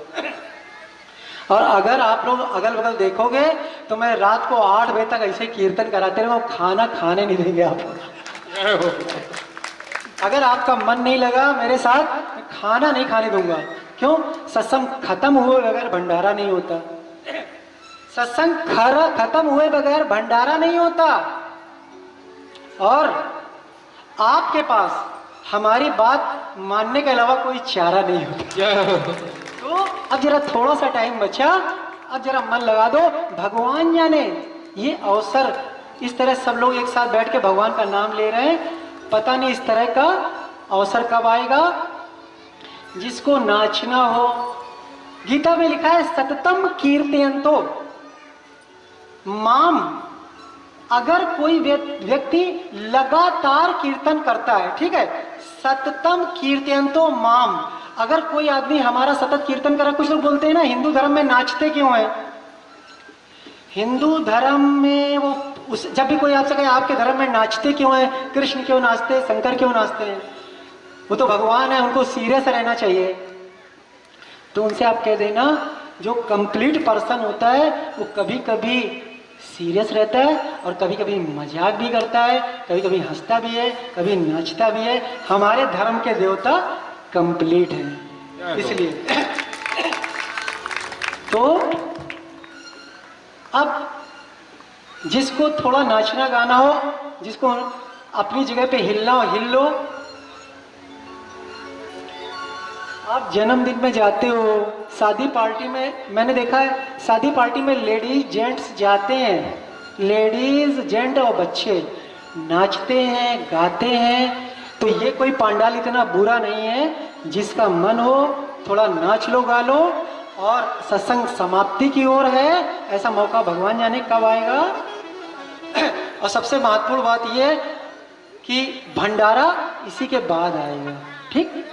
Speaker 1: और अगर आप लोग अगल बगल देखोगे तो मैं रात को 8 बजे तक ऐसे कीर्तन कराते रहे, खाना खाने नहीं देंगे आपको। अगर आपका मन नहीं लगा मेरे साथ, मैं खाना नहीं खाने दूंगा। क्यों? सत्संग खत्म हुए बगैर भंडारा नहीं होता, सत्संग खत्म हुए बगैर भंडारा नहीं होता। और आपके पास हमारी बात मानने के अलावा कोई चारा नहीं होता। तो अब जरा थोड़ा सा टाइम बचा, अब जरा मन लगा दो। भगवान जाने ये अवसर, इस तरह सब लोग एक साथ बैठ के भगवान का नाम ले रहे हैं, पता नहीं इस तरह का अवसर कब आएगा। जिसको नाचना हो, गीता में लिखा है सततम कीर्तयन्तो माम। अगर कोई व्यक्ति लगातार कीर्तन करता है, ठीक है, सततम कीर्तयन्तो माम। अगर कोई आदमी हमारा सतत कीर्तन कर रहा है, कुछ लोग बोलते हैं ना हिंदू धर्म में नाचते क्यों है? हिंदू धर्म में वो जब भी कोई आपसे कहे आपके धर्म में नाचते क्यों है, कृष्ण क्यों नाचते, शंकर क्यों नाचते हैं, वो तो भगवान है, उनको सीरियस रहना चाहिए। तो उनसे आप कह देना, जो कंप्लीट पर्सन होता है वो कभी कभी सीरियस रहता है और कभी कभी मजाक भी करता है, कभी कभी हंसता भी है, कभी नाचता भी है। हमारे धर्म के देवता कंप्लीट हैं, इसलिए। तो अब जिसको थोड़ा नाचना गाना हो, जिसको अपनी जगह पे हिलना हो हिल लो। आप जन्मदिन में जाते हो, शादी पार्टी में, मैंने देखा है शादी पार्टी में लेडीज जेंट्स जाते हैं, लेडीज जेंट और बच्चे नाचते हैं, गाते हैं। तो ये कोई पांडाल इतना बुरा नहीं है। जिसका मन हो थोड़ा नाच लो, गा लो। और सत्संग समाप्ति की ओर है, ऐसा मौका भगवान जाने कब आएगा। और सबसे महत्वपूर्ण बात यह कि भंडारा इसी के बाद आएगा, ठीक।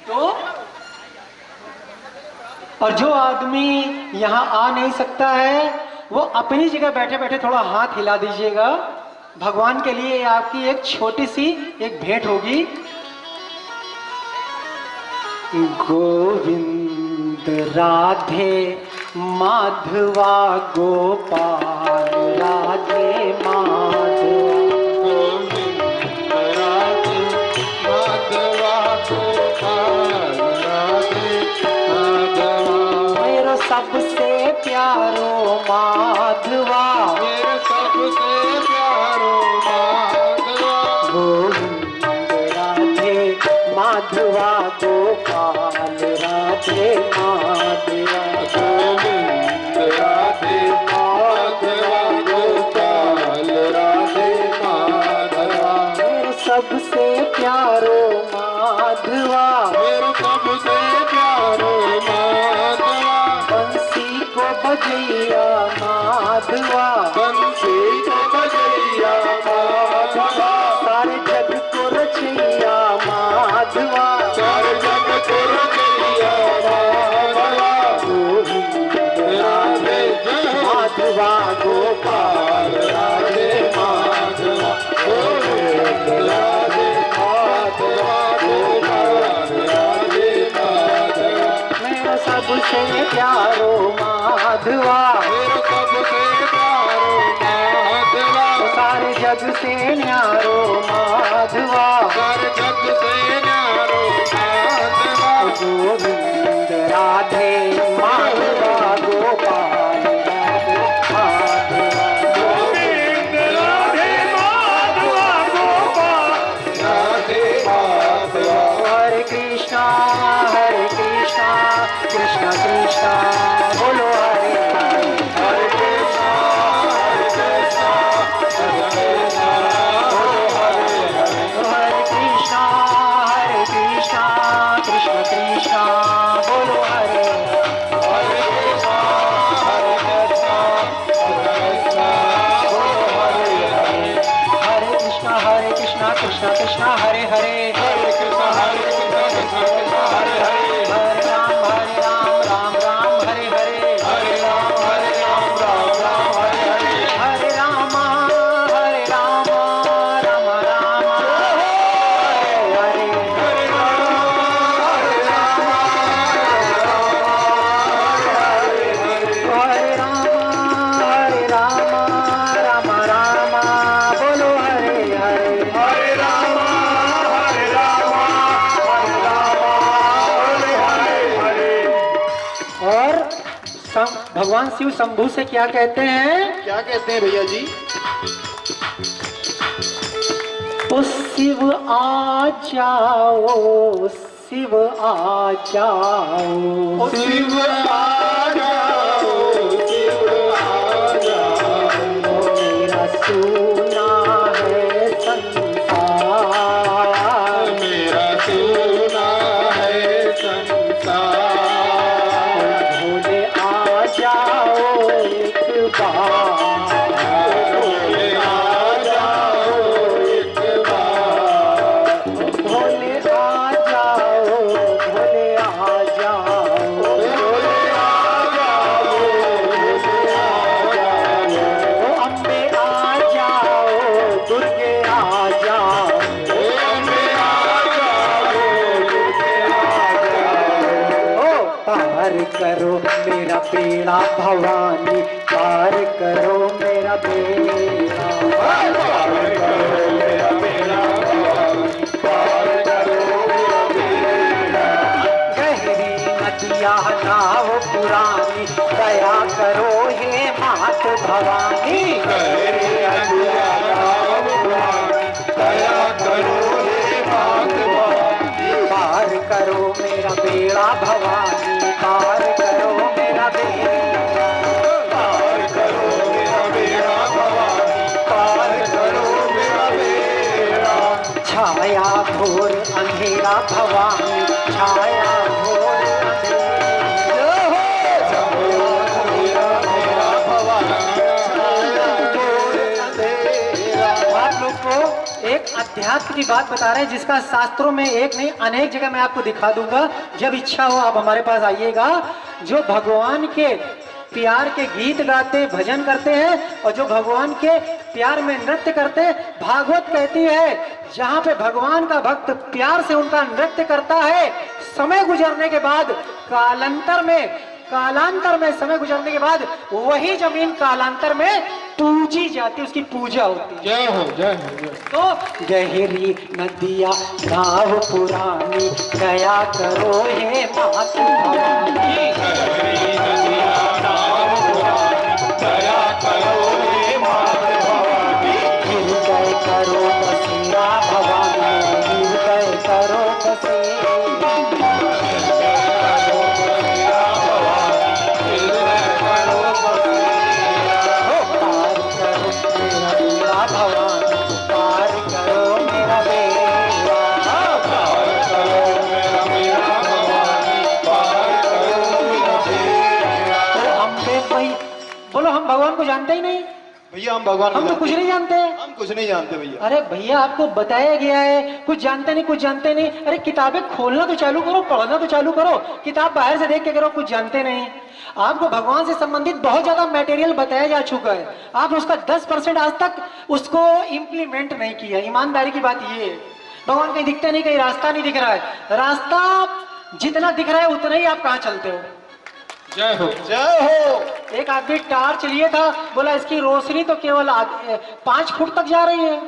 Speaker 1: तो और जो आदमी यहाँ आ नहीं सकता है, वो अपनी जगह बैठे बैठे थोड़ा हाथ हिला दीजिएगा। भगवान के लिए आपकी एक छोटी सी एक भेंट होगी। गोविंद राधे माधवा गोपाल राधे माधवा,
Speaker 4: गोविंद राधे माधवा गोपाल राधे माधवा।
Speaker 1: मैं माधवा,
Speaker 4: मेरे सबसे प्यारो माधवा,
Speaker 1: गोविंद राधे माधवा गोपाल राधे माधवा,
Speaker 4: गोविंद राधे माधवा गोपाल राधे माधवा,
Speaker 1: मेरे सबसे प्यारो माधवा,
Speaker 4: मेरे सबसे प्यारो माधवा,
Speaker 1: बंसी को बजैया माधवा,
Speaker 4: बंसी को बजैया माधवा,
Speaker 1: सारे जग को रचैया माधवा,
Speaker 4: सारे जग को रचैया माधवा,
Speaker 1: गोविंद
Speaker 4: राधे जय
Speaker 1: माधवा गोपाल
Speaker 4: राधे माधवा, गोविंद राधे माधवा गोपाल राधे माधवा,
Speaker 1: मेरा सबसे प्यारो माधवा,
Speaker 4: मेरे सबसे प्यारो माधवा,
Speaker 1: सारे जग से न्यारो माधवा,
Speaker 4: सारे जग से न्यारो माधवा,
Speaker 1: गोविंद राधे माधवा गोपाल राधे माधवा,
Speaker 4: गोविंद राधे माधवा गोपाल राधे माधवा,
Speaker 1: हरे कृष्णा कृष्ण कृष्ण बोलो हरे हरे,
Speaker 4: हरे कृष्णा हरे कृष्णा बोलो हरे हरे,
Speaker 1: हरे कृष्णा कृष्ण कृष्ण बोलो हरे,
Speaker 4: हरे कृष्णा बोलो हरे हरे,
Speaker 1: हरे कृष्णा कृष्ण कृष्ण हरे हरे,
Speaker 4: हरे कृष्णा कृष्ण कृष्ण हरे हरे,
Speaker 1: हरे राम राम राम हरे हरे,
Speaker 4: हरे राम राम राम हरे हरे,
Speaker 1: हरे राम राम राम हरे हरे,
Speaker 4: हरे राम
Speaker 1: हरे राम राम राम बोलो हरे हरे,
Speaker 4: हरे राम हरे हरे,
Speaker 1: और भगवान शिव शंभू से क्या कहते हैं?
Speaker 3: क्या कहते हैं भैया जी?
Speaker 1: तो शिव आ जाओ, शिव आ जाओ,
Speaker 4: शिव आ जाओ, शिव आ जाओ,
Speaker 1: मेरा सुना है संसार,
Speaker 4: मेरा सुना है संसार,
Speaker 1: भोले आ जाओ एक बार,
Speaker 4: भोले आ जाओ एक बार,
Speaker 1: भोले आ जाओ, भोले आ जाओ,
Speaker 4: भोले आ जाओ, भोले आ जाओ,
Speaker 1: ओ अम्बे आ जाओ, दुर्गे आ जाओ,
Speaker 4: हे अम्बे आ जाओ, दुर्गे आ जाओ,
Speaker 1: ओ पार करो मेरा बेड़ा भवानी, पार करो मेरा बेड़ा,
Speaker 4: पार करो मेरा बेड़ा भवानी, पार करो मेरा बेड़ा,
Speaker 1: गहरी नदिया नाव पुरानी, दया करो हे मात भवानी,
Speaker 4: गहरी नदिया नाव पुरानी, दया करो हे मात भवानी,
Speaker 1: पार करो मेरा बेड़ा भवानी, पार करो मेरा बेड़ा,
Speaker 4: पार करो मेरा बेड़ा भवानी, पार करो मेरा बेड़ा,
Speaker 1: छाया घोर अंधेरा भवानी, छाया घोर
Speaker 4: मेरा भवानी,
Speaker 1: आप लोग को एक अध्यात्म की बात बता रहे हैं, जिसका शास्त्रों में एक नहीं अनेक जगह मैं आपको दिखा दूंगा। जब इच्छा हो आप हमारे पास आइएगा। जो भगवान के प्यार के गीत गाते भजन करते हैं और जो भगवान के प्यार में नृत्य करते हैं, भागवत कहती है जहाँ पे भगवान का भक्त प्यार से उनका नृत्य करता है, समय गुजरने के बाद कालांतर में समय गुजरने के बाद वही जमीन कालांतर में पूजी जाती, उसकी पूजा होती है।
Speaker 4: जय हो जय हो जय।
Speaker 1: तो गहरी नदिया नाव पुरानी, दया करो हे मात भवानी,
Speaker 4: गहरी नदिया नाव पुरानी,
Speaker 1: बोलो हम भगवान को जानते ही नहीं,
Speaker 3: भैया हम भगवान को
Speaker 1: हम तो कुछ
Speaker 3: जानते
Speaker 1: नहीं जानते।
Speaker 3: हैं। हम कुछ नहीं जानते भैया।
Speaker 1: अरे भैया आपको बताया गया है कुछ जानते नहीं, कुछ जानते नहीं। अरे किताबें खोलना तो चालू करो, पढ़ना तो चालू करो, किताब बाहर से देख के करो कुछ जानते नहीं। आपको भगवान से संबंधित बहुत ज्यादा मटेरियल बताया जा चुका है, आपने उसका 10% आज तक उसको इम्प्लीमेंट नहीं किया। ईमानदारी की बात ये है, भगवान कहीं दिखते नहीं, कहीं रास्ता नहीं दिख रहा है। रास्ता जितना दिख रहा है उतना ही आप कहाँ चलते हो।
Speaker 4: जय हो।
Speaker 3: जय हो।
Speaker 1: एक आदमी टार्च लिए था, बोला इसकी रोशनी तो केवल 5 फुट तक जा रही है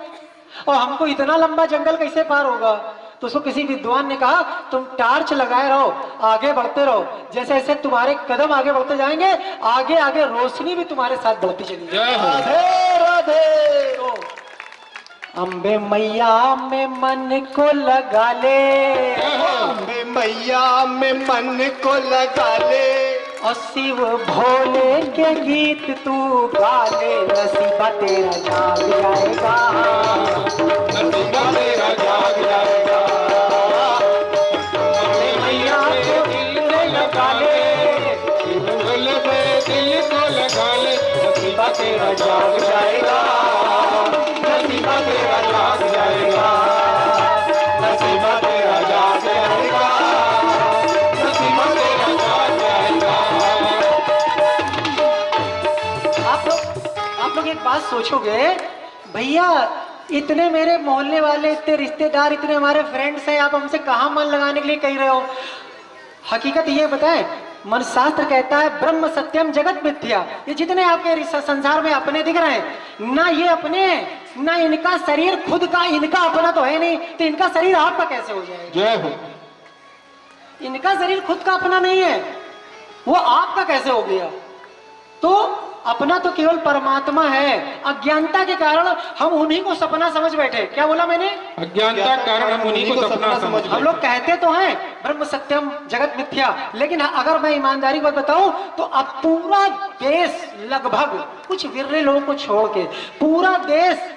Speaker 1: और हमको इतना लंबा जंगल कैसे पार होगा। तो उसको किसी विद्वान ने कहा तुम टार्च लगाए रहो, आगे बढ़ते रहो, जैसे जैसे तुम्हारे कदम आगे बढ़ते जाएंगे आगे आगे रोशनी भी तुम्हारे साथ बढ़ती चली जाएगी।
Speaker 4: जय हो।
Speaker 3: राधे राधे।
Speaker 1: तो अम्बे मैया में मन को लगा ले,
Speaker 3: अम्बे मैया में मन को लगा ले,
Speaker 1: और शिव भोले के गीत तू गा ले, नसीबा तेरा जाग जाएगा,
Speaker 4: नसीबा तेरा जाग जाएगा।
Speaker 1: मैया को दिल में लगा ले,
Speaker 4: दिल में दिल को लगा ले,
Speaker 1: नसीबा तेरा जाग जाएगा,
Speaker 4: नसीबा तेरा जाग जाएगा, नसीबा तेरा जाग जाएगा, नसीबा तेरा जाग जाएगा।
Speaker 1: आप लोग एक बात सोचोगे, भैया इतने मेरे मोहल्ले वाले, इतने रिश्तेदार, इतने हमारे फ्रेंड्स हैं, आप हमसे कहाँ मन लगाने के लिए कह रहे हो। हकीकत ये बताएं, मन शास्त्र कहता है ब्रह्म सत्यम जगत मिथ्या। ये जितने आपके संसार में अपने दिख रहे हैं ना, ये अपने ना इनका शरीर खुद का, इनका अपना तो है नहीं, तो इनका शरीर आपका कैसे हो जाएगा।
Speaker 4: जय हो।
Speaker 1: इनका शरीर खुद का अपना नहीं है, वो आपका कैसे हो गया। तो अपना तो केवल परमात्मा है। अज्ञानता के कारण हम उन्हीं को सपना समझ बैठे। क्या बोला मैंने?
Speaker 4: अज्ञानता के कारण हम उन्हीं को सपना समझ
Speaker 1: हम लोग कहते तो हैं ब्रह्म सत्यम जगत मिथ्या, लेकिन अगर मैं ईमानदारी की बात बताऊं तो अब पूरा देश, लगभग कुछ विरले लोगों को छोड़ के पूरा देश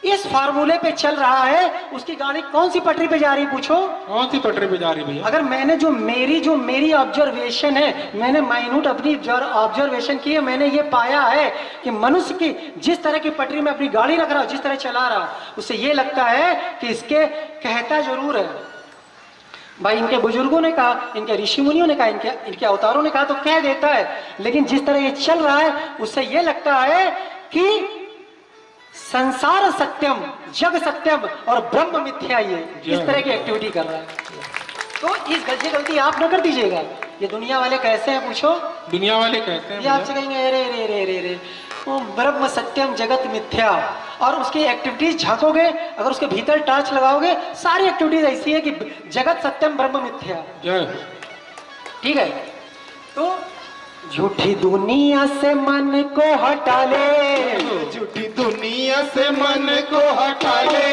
Speaker 1: इस फार्मूले पे चल रहा है। उसकी गाड़ी कौन सी पटरी पे जा रही पूछो?
Speaker 4: कौन सी पटरी पे जा रही भैया?
Speaker 1: अगर मैंने जो मेरी ऑब्जर्वेशन है, मैंने माइन्यूट अपनी ऑब्जर्वेशन की है, मैंने ये पाया है कि मनुष्य की जिस तरह की पटरी में अपनी गाड़ी रख रहा हो, जिस तरह चला रहा, उससे ये लगता है कि इसके कहता जरूर है। भाई इनके बुजुर्गों ने कहा, इनके ऋषि मुनियों ने कहा, इनके अवतारों ने कहा तो कह देता है, लेकिन जिस तरह ये चल रहा है उससे ये लगता है कि संसार सत्यम, जग सत्यम और ब्रह्म मिथ्या, ये इस तरह की एक्टिविटी कर रहा है। तो इस गलती आप न कर दीजिएगा। ये दुनिया वाले कैसे हैं पूछो?
Speaker 4: दुनिया वाले कहते हैं
Speaker 1: ये आपसे कहेंगे अरे रे रे रे रे वो ब्रह्म सत्यम जगत मिथ्या, और उसकी एक्टिविटीज झांकोगे, अगर उसके भीतर टॉर्च लगाओगे, सारी एक्टिविटीज ऐसी है कि जगत सत्यम ब्रह्म मिथ्या।
Speaker 4: जय।
Speaker 1: ठीक है, तो झूठी दुनिया से मन को हटा ले,
Speaker 3: झूठी दुनिया से मन को हटा ले,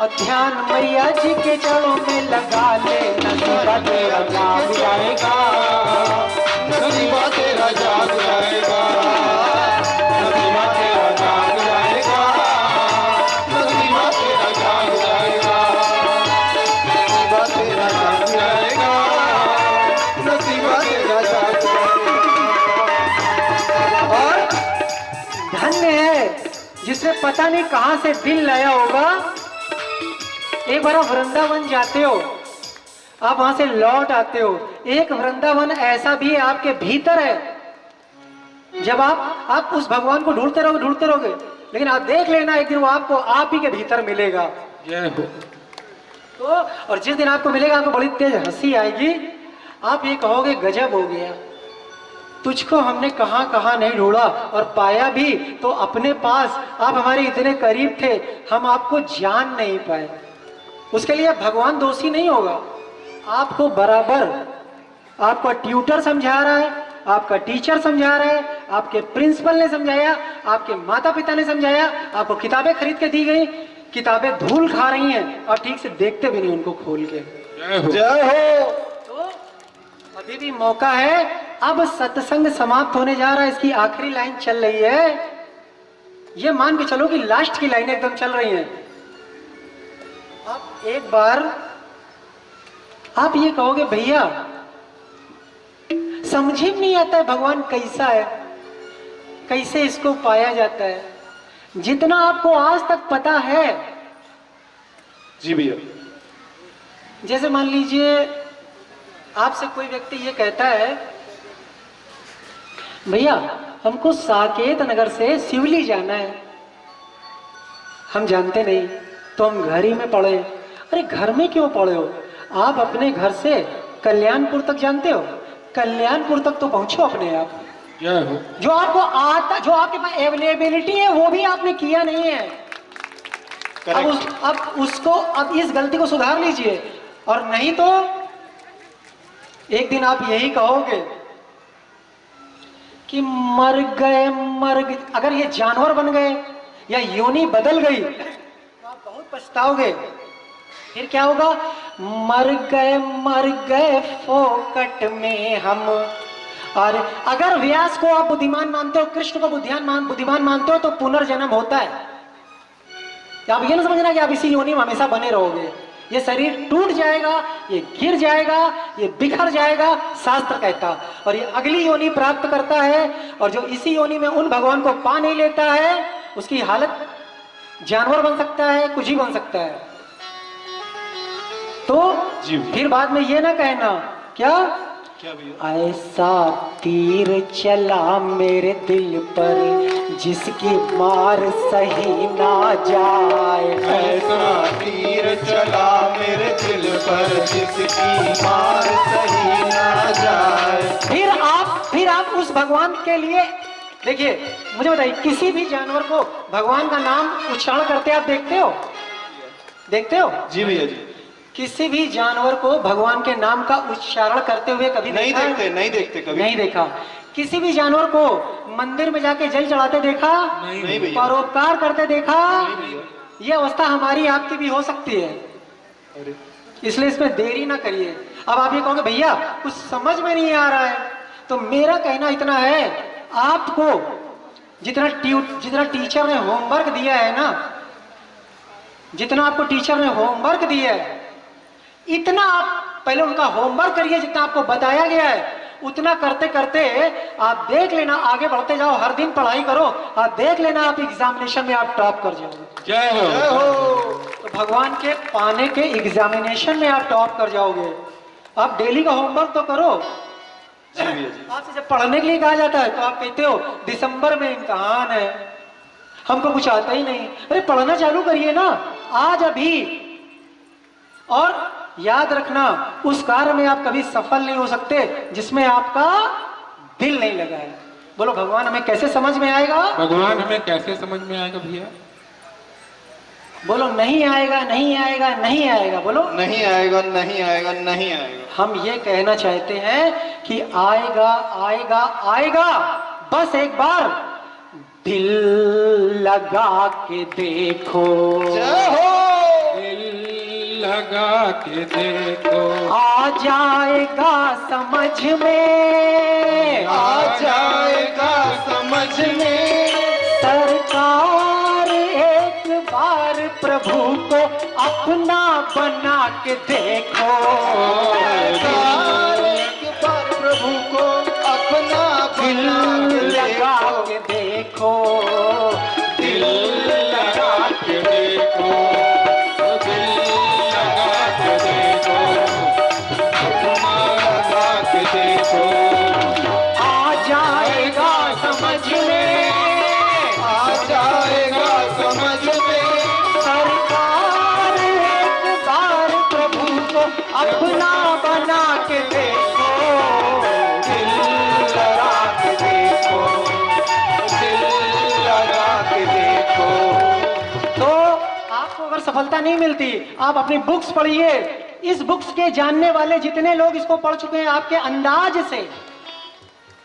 Speaker 1: और ध्यान मैया जी के चरणों में लगा ले, नसीबा तेरा जाग जाएगा,
Speaker 4: नसीबा तेरा जाग जाएगा, नसीबा तेरा जाग जाएगा, नसीबा तेरा जाग जाएगा, नसीबा तेरा जाग जाएगा, नसीबा तेरा जाग जाएगा।
Speaker 1: और धन्य है जिसने पता नहीं कहां से दिल लाया होगा। एक बार आप वृंदावन जाते हो, आप वहां से लौट आते हो, एक वृंदावन ऐसा भी आपके भीतर है। जब आप उस भगवान को ढूंढते रहोगे, लेकिन आप देख लेना एक दिन वो आपको आप ही के भीतर मिलेगा।
Speaker 4: जय हो।
Speaker 1: तो और जिस दिन आपको मिलेगा आपको बड़ी तेज हंसी आएगी, आप ये कहोगे गजब हो गया, तुझको हमने कहाँ कहाँ नहीं ढूंढा और पाया भी तो अपने पास। आप हमारे इतने करीब थे, हम आपको जान नहीं पाए। उसके लिए भगवान दोषी नहीं होगा, आपको बराबर आपका ट्यूटर समझा रहा है, आपका टीचर समझा रहा है, आपके प्रिंसिपल ने समझाया, आपके माता पिता ने समझाया, आपको किताबें खरीद के दी गई, किताबें धूल खा रही हैं और ठीक से देखते भी नहीं उनको खोल के।
Speaker 4: जय हो।
Speaker 3: जय हो।
Speaker 1: तो अभी भी मौका है। अब सत्संग समाप्त होने जा रहा है, इसकी आखिरी लाइन चल रही है। ये मान के चलो कि लास्ट की लाइन एकदम चल रही है। आप एक बार आप ये कहोगे भैया समझ ही नहीं आता है भगवान कैसा है। कैसे इसको पाया जाता है, जितना आपको आज तक पता है।
Speaker 3: जी भैया।
Speaker 1: जैसे मान लीजिए आपसे कोई व्यक्ति ये कहता है, भैया हमको साकेत नगर से सिवली जाना है, हम जानते नहीं तो हम घर ही में पढ़े। अरे घर में क्यों पढ़े हो, आप अपने घर से कल्याणपुर तक जानते हो, कल्याणपुर तक तो पहुंचो अपने आप।
Speaker 4: जय हो।
Speaker 1: जो आपको आता, जो आपके पास अवेलेबिलिटी है वो भी आपने किया नहीं है। अब इस गलती को सुधार लीजिए, और नहीं तो एक दिन आप यही कहोगे कि मर गए। अगर ये जानवर बन गए या योनि बदल गई तो आप बहुत पछताओगे। फिर क्या होगा, मर गए फोकट में हम। और अगर व्यास को आप बुद्धिमान मानते हो, कृष्ण को बुद्धिमान मानते हो, तो पुनर्जन्म होता है। आप ये ना समझना कि आप इसी योनि में हमेशा बने रहोगे। ये शरीर टूट जाएगा, ये गिर जाएगा, ये बिखर जाएगा, शास्त्र कहता। और ये अगली योनि प्राप्त करता है, और जो इसी योनि में उन भगवान को पा नहीं लेता है, उसकी हालत जानवर बन सकता है, कुछ ही बन सकता है। तो फिर बाद में ये ना कहना, क्या
Speaker 3: भैया?
Speaker 1: ऐसा तीर चला मेरे दिल पर जिसकी मार सही ना जाए।
Speaker 3: ऐसा तीर चला मेरे दिल पर जिसकी मार सही ना जाए।
Speaker 1: फिर आप उस भगवान के लिए देखिए, मुझे बताइए, किसी भी जानवर को भगवान का नाम उच्चारण करते आप देखते हो?
Speaker 3: जी भैया जी।
Speaker 1: किसी भी जानवर को भगवान के नाम का उच्चारण करते हुए कभी
Speaker 3: नहीं देखते कभी
Speaker 1: नहीं देखा। किसी भी जानवर को मंदिर में जाके जल चढ़ाते देखा?
Speaker 3: नहीं भैया।
Speaker 1: परोपकार करते देखा?
Speaker 3: नहीं भैया।
Speaker 1: ये अवस्था हमारी आपकी भी हो सकती है,
Speaker 3: अरे
Speaker 1: इसलिए इसमें देरी ना करिए। अब आप ये कहोगे भैया कुछ समझ में नहीं आ रहा है, तो मेरा कहना इतना है, आपको जितना टीचर ने होमवर्क दिया है ना, जितना आपको टीचर ने होमवर्क दिया है, इतना आप पहले उनका होमवर्क करिए, जितना आपको बताया गया है उतना करते करते आप देख लेना, आगे बढ़ते जाओ, हर दिन पढ़ाई करो, आप देख लेना आप एग्जामिनेशन में आप टॉप कर जाओगे।
Speaker 4: जय हो।
Speaker 3: जय हो।
Speaker 1: तो भगवान के पाने के एग्जामिनेशन में आप टॉप कर जाओगे। आप डेली का होमवर्क तो करो।
Speaker 3: जी भैया जी।
Speaker 1: आपसे जब पढ़ने के लिए कहा जाता है तो आप कहते हो दिसंबर में इम्तिहान है, हमको कुछ आता ही नहीं। अरे पढ़ना चालू करिए ना आज, अभी। और याद रखना, उस कार्य में आप कभी सफल नहीं हो सकते जिसमें आपका दिल नहीं लगा है। बोलो भगवान हमें कैसे समझ में आएगा?
Speaker 4: भगवान हमें कैसे समझ में आएगा भैया?
Speaker 1: बोलो नहीं आएगा, नहीं आएगा, नहीं आएगा। बोलो
Speaker 3: नहीं आएगा, नहीं आएगा, नहीं आएगा।
Speaker 1: हम ये कहना चाहते हैं कि आएगा, आएगा, आएगा। बस एक बार दिल लगा के देखो।
Speaker 3: जय हो।
Speaker 4: लगा के देखो,
Speaker 1: आ जाएगा समझ में,
Speaker 3: आ जाएगा समझ में।
Speaker 1: सरकार एक बार प्रभु को अपना बना के देखो।
Speaker 3: सरकार एक बार प्रभु को अपना
Speaker 1: दिल लगा के देखो,
Speaker 4: दिल लगा के देखो, दिल लगा के देखो, अपना लगा के देखो।
Speaker 1: आ जाएगा समझ में,
Speaker 3: आ जाएगा समझ में।
Speaker 1: सरकार एक बार प्रभु को अपना बना के देखो,
Speaker 3: दिल लगा के देखो, दिल लगा के देखो।
Speaker 1: तो आपको अगर सफलता नहीं मिलती, आप अपनी बुक्स पढ़िए। इस बुक्स के जानने वाले जितने लोग इसको पढ़ चुके हैं, आपके अंदाज से,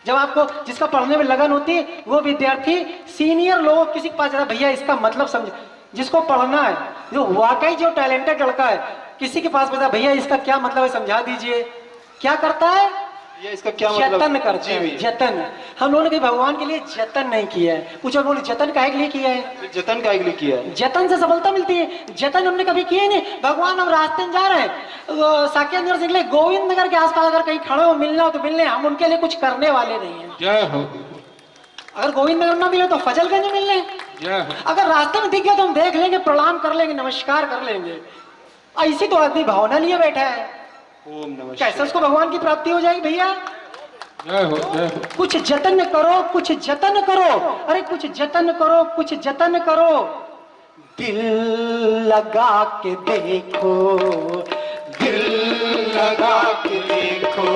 Speaker 1: जब आपको जिसका पढ़ने में लगन होती है, वो विद्यार्थी सीनियर लोग किसी के पास जाता, भैया इसका मतलब समझ, जिसको पढ़ना है, जो वाकई जो टैलेंटेड लड़का है, किसी के पास बता, भैया इसका क्या मतलब है समझा दीजिए। क्या करता है?
Speaker 3: ये इसका क्या मतलब?
Speaker 1: जतन करते
Speaker 3: जी
Speaker 1: हैं,
Speaker 3: भैया।
Speaker 1: जतन। हम लोगों ने कभी भगवान के लिए जतन नहीं किया है। पूछो बोले जतन काहे के लिए किया है?
Speaker 3: जतन काहे के लिए किया है?
Speaker 1: जतन से सफलता मिलती है, जतन हमने कभी किए नहीं। भगवान हम रास्ते में जा रहे हैं, साकेत नगर से निकले, गोविंद नगर के आसपास अगर कहीं खड़े हो, मिलना हो तो मिलने, हम उनके लिए कुछ करने वाले नहीं है।
Speaker 4: जय हो।
Speaker 1: अगर गोविंद नगर ना मिले तो फजलगंज मिल ले।
Speaker 4: जय हो।
Speaker 1: अगर रास्ते में दिख गया तो हम देख लेंगे, प्रणाम कर लेंगे, नमस्कार कर लेंगे। ऐसी तो आदमी भावना लिए बैठा है,
Speaker 2: ओम नमः
Speaker 1: कैसे उसको भगवान की प्राप्ति हो जाएगी भैया?
Speaker 4: जय हो, जय हो।
Speaker 1: कुछ जतन करो, कुछ जतन करो, अरे कुछ जतन करो, कुछ जतन करो। दिल लगा के देखो,
Speaker 3: दिल लगा के देखो,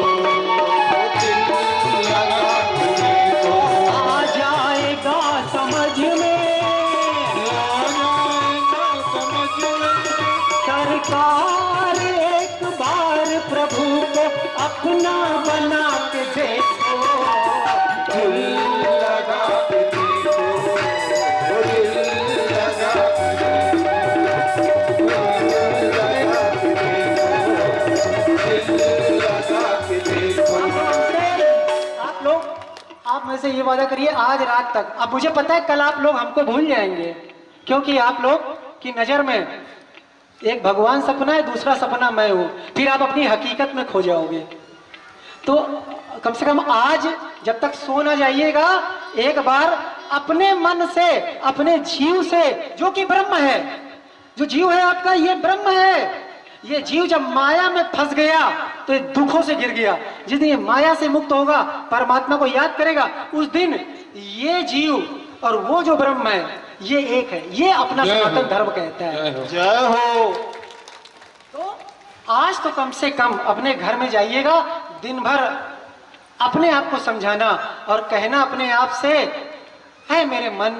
Speaker 3: दिल लगा के देखो,
Speaker 1: आ जाएगा समझ में,
Speaker 4: आ जाएगा समझ में।
Speaker 1: सरकार एक बार प्रभु को अपना बना के देखो।
Speaker 3: दिल लगा के देखो, दिल लगा के
Speaker 1: आप लोग, आप में से ये वादा करिए आज रात तक। अब मुझे पता है कल आप लोग हमको भूल जाएंगे, क्योंकि आप लोग की नजर में एक भगवान सपना है, दूसरा सपना मैं हूं, फिर आप अपनी हकीकत में खो जाओगे। तो कम से कम आज जब तक सो ना जाइएगा, एक बार अपने मन से, अपने जीव से, जो कि ब्रह्म है, जो जीव है आपका ये ब्रह्म है। ये जीव जब माया में फंस गया तो ये दुखों से गिर गया। जिस दिन ये माया से मुक्त होगा, परमात्मा को याद करेगा, उस दिन ये जीव और वो जो ब्रह्म है ये एक है। ये अपना
Speaker 4: जय हो।
Speaker 1: सनातन धर्म कहता है।
Speaker 4: जय हो।
Speaker 2: जय हो।
Speaker 1: तो आज तो कम से कम अपने घर में जाइएगा, दिन भर अपने आप को समझाना और कहना अपने आप से, है मेरे मन,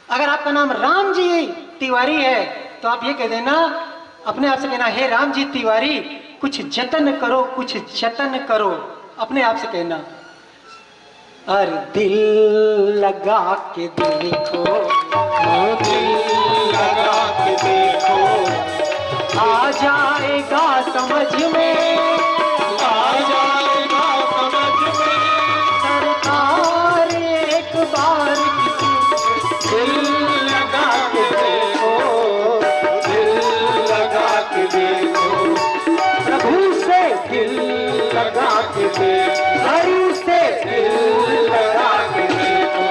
Speaker 1: अगर आपका नाम राम जी तिवारी है तो आप ये कह देना, अपने आप से कहना, हे राम जी तिवारी कुछ जतन करो, कुछ जतन करो। अपने आप से कहना, अरे दिल लगा के देखो,
Speaker 3: दिल लगा के देखो,
Speaker 1: आ जाएगा समझ में,
Speaker 3: आ जाएगा समझ में,
Speaker 1: सरकार एक बार किसी
Speaker 3: दिल लगा के देखो, दिल लगा के देखो,
Speaker 1: प्रभु से दिल
Speaker 3: लगा के देखो,
Speaker 1: हरि से
Speaker 3: दिल लगा के देखो,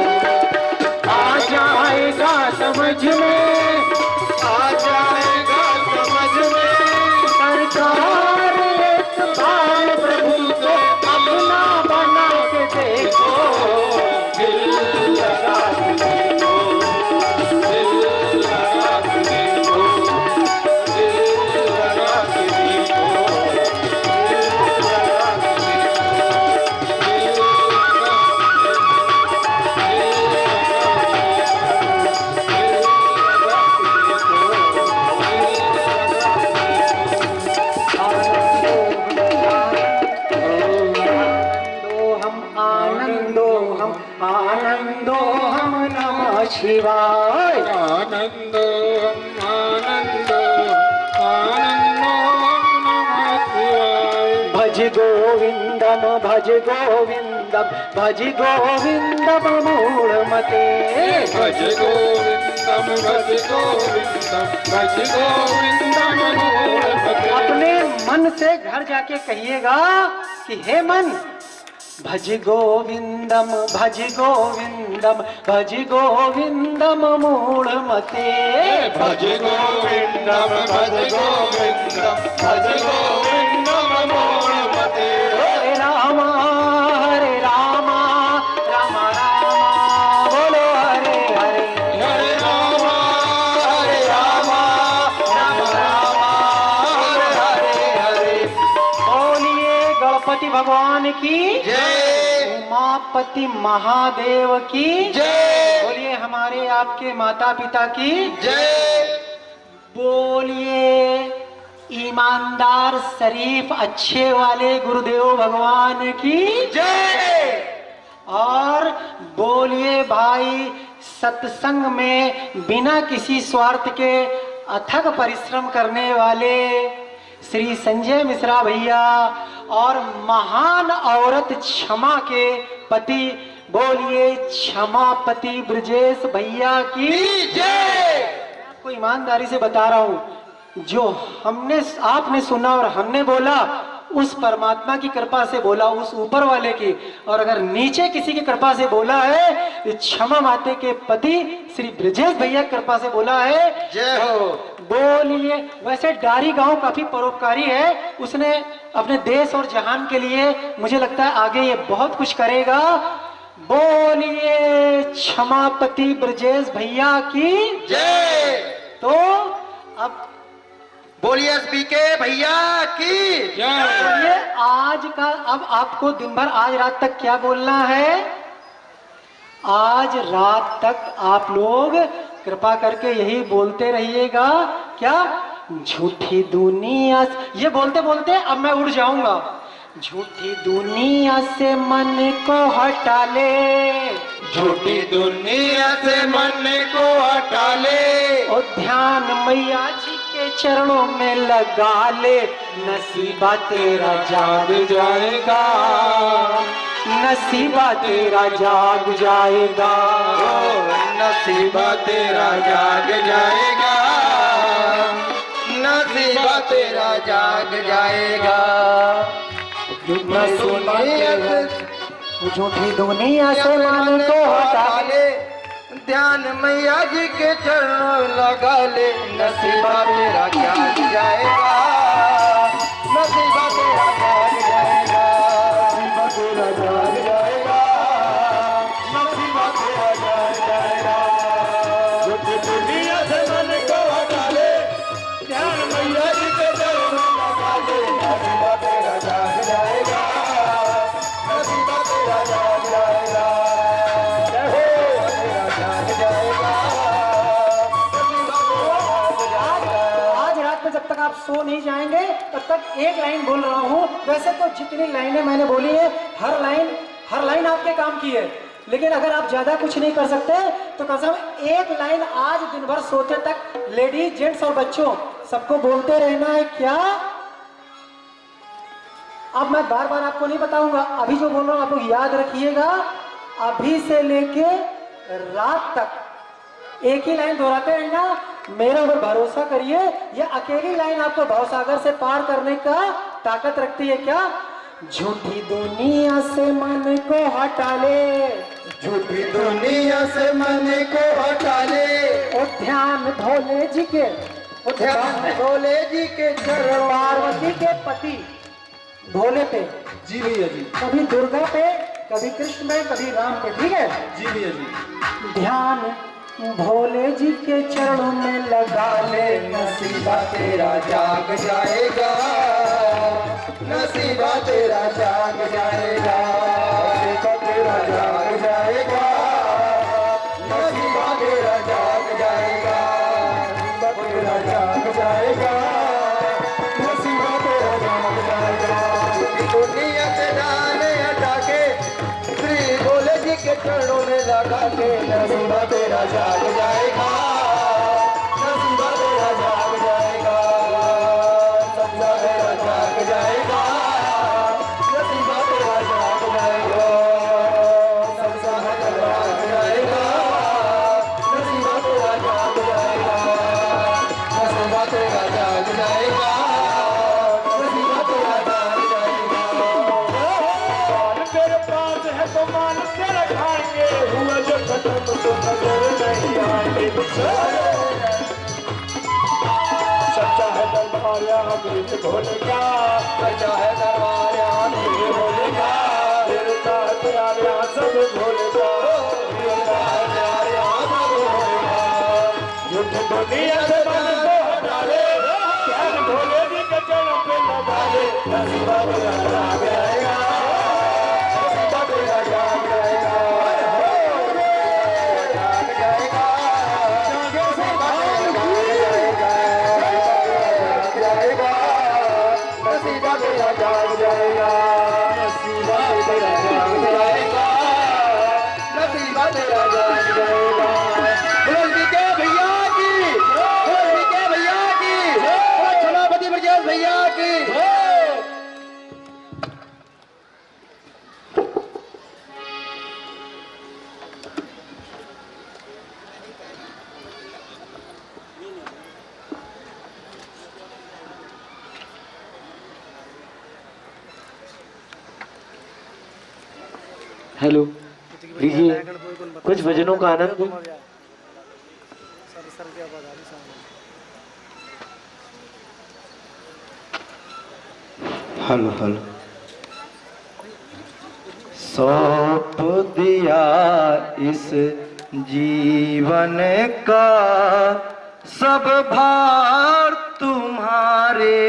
Speaker 1: आ जाएगा समझ में,
Speaker 3: आ जाएगा समझ में,
Speaker 1: सरकार एक बार प्रभु को अपना बना के देखो।
Speaker 3: दिल लगा के देखो, दिल लगा के देखो, दिल लगा के देखो, दिल लगा के
Speaker 1: आनंदो हम नमः शिवाय।
Speaker 4: आनंदो आनंदो आनंदो नमः शिवाय।
Speaker 1: भज गोविंदम भज गोविंदम भज गोविंदम मूढ़मते।
Speaker 4: भज गोविंदम भज गोविंदम भज गोविंदम मूढ़मते।
Speaker 1: अपने मन से घर जाके कहिएगा कि हे मन, भज गोविंदम भज गोविंदम भज गोविंदम मूढ़मते।
Speaker 3: भज गोविंदम भज गोविंदम भज गोविंदम मूढ़मते।
Speaker 1: हरे रामा रामा रामा बोलो हरे हरे।
Speaker 3: हरे रामा राम राम हरे हरे।
Speaker 1: बोलिए गणपति भगवान की
Speaker 3: जय
Speaker 1: उमापति महादेव की
Speaker 3: जय
Speaker 1: बोलिए हमारे आपके माता पिता की
Speaker 3: जय।
Speaker 1: बोलिए ईमानदार शरीफ अच्छे वाले गुरुदेव भगवान की
Speaker 3: जय।
Speaker 1: और बोलिए भाई सत्संग में बिना किसी स्वार्थ के अथक परिश्रम करने वाले श्री संजय मिश्रा भैया और महान औरत क्षमा के पति, बोलिए क्षमापति ब्रजेश भैया की
Speaker 3: जय।
Speaker 1: आपको ईमानदारी से बता रहा हूँ, जो हमने आपने सुना और हमने बोला उस परमात्मा की कृपा से बोला, उस ऊपर वाले की। और अगर नीचे किसी की कृपा से बोला है, तो क्षमा माते के पति श्री ब्रजेश भैया की कृपा से बोला है।
Speaker 3: जय हो।
Speaker 1: बोलिए। वैसे डारी गांव काफी परोपकारी है, उसने अपने देश और जहान के लिए मुझे लगता है आगे ये बहुत कुछ करेगा। बोलिए क्षमापति ब्रजेश भैया की
Speaker 3: जय।
Speaker 1: तो अब
Speaker 3: बोलिए एसपीके भैया की
Speaker 1: बोलिए आज का, अब आपको दिन भर आज रात तक क्या बोलना है? आज रात तक आप लोग कृपा करके यही बोलते रहिएगा। क्या? झूठी दुनिया ये बोलते बोलते अब मैं उड़ जाऊंगा। झूठी दुनिया से मन को हटा ले,
Speaker 3: झूठी दुनिया से मन को हटा ले,
Speaker 1: और ध्यान मैया जी के चरणों में लगा ले। नसीबा तेरा जाग जाएगा, नसीबा तेरा जाग जाएगा,
Speaker 3: नसीबा तेरा जाग जाएगा, नसीबा तेरा जाग जाएगा।
Speaker 1: झूठी दुनिया से मन को हटा ले,
Speaker 3: ध्यान मैया जी के चरणों लगा ले। नसीबा तेरा जाग जाएगा, नसीबा तेरा जाग जाएगा, नसीबा तेरा जाग जाएगा, नसीबा तेरा जाग जाएगा। झूठी दुनिया से मन को हटा ले, ध्यान मैया जी के चरणों लगा ले। नसीबा तेरा जाग जाएगा, नसीबा तेरा जाग जाएगा। जय हो, तेरा जाग जाएगा, नसीबा तेरा जाग जाएगा।
Speaker 1: आज रात में जब तक आप सो नहीं जाएंगे तब तक एक लाइन बोल रहा हूँ। वैसे तो जितनी लाइनें मैंने बोली है, हर लाइन आपके काम की है, लेकिन अगर आप ज्यादा कुछ नहीं कर सकते तो कम से कम एक लाइन आज दिन भर सोते तक लेडीज, जेंट्स और बच्चों सबको बोलते रहना है। क्या? अब मैं बार बार आपको नहीं बताऊंगा, अभी जो बोल रहा हूं आप लोग याद रखिएगा। अभी से लेके रात तक एक ही लाइन दोहराते रहना, मेरा ऊपर भरोसा करिए। ये अकेली लाइन आपको भवसागर से पार करने का ताकत रखती है। क्या? झूठी दुनिया से मन को हटा ले,
Speaker 3: झूठी दुनिया से मन को हटा ले,
Speaker 1: और ध्यान भोले जी के,
Speaker 3: ध्यान भोले जी के चरण।
Speaker 1: पार्वती के पति भोले पे,
Speaker 3: जी भैया जी,
Speaker 1: कभी दुर्गा पे, कभी कृष्ण पे, कभी राम पे। ठीक है?
Speaker 3: जी भैया जी।
Speaker 1: ध्यान भोले जी के चरणों में लगा ले।
Speaker 3: नसीबा तेरा जाग जाएगा, नसीबा तेरा जाग जाएगा, नसीबा तेरा जाग जाएगा, नसीबा तेरा जाग जाएगा, नसीबा तेरा जाग जाएगा, नसीबा तेरा जाग जाएगा। दुनिया से डाले हटा के श्री भोले जी के चरणों में लगा के। नसीबा तेरा जाग जाएगा, नसीबा तेरा जाग जाएगा, नसीबा तेरा जाग जाएगा, नसीबा तेरा जाग जाएगा, नसीबा तेरा जाग जाएगा, नसीबा तेरा जाग जाएगा, नसीबा तेरा जाग जाएगा, नसीबा तेरा जाग जाएगा। तेरे पास है तो मान के रखाएंगे, हुआ जो खत्म तो नजर नहीं आएंगे। सच्चा है दरबार यहाँ मीत भोले का, सच्चा है दरबार यहाँ मीत भोले का, देवता है प्यार यहाँ सब भोले का, देवता है प्यार यहाँ सब भोले का। झूठी दुनिया से मन को हटा ले, ध्यान भोले जी के चरणों पे लगा ले। नसीबा तेरा जाग जाएगा, नसीबा तेरा जाग जाएगा, जाग जाएगा, नसीबा तेरा जाग जाएगा, नसीबा तेरा जाग जाएगा, नसीबा तेरा जाग जाएगा। बोल भी के भैया की, बोल भी के भैया की, क्षमापति ब्रजेश भैया की।
Speaker 2: हेलो, लीजिए कुछ भजनों का आनंद लो।
Speaker 3: Hello hello. सौंप दिया इस जीवन का सब भार तुम्हारे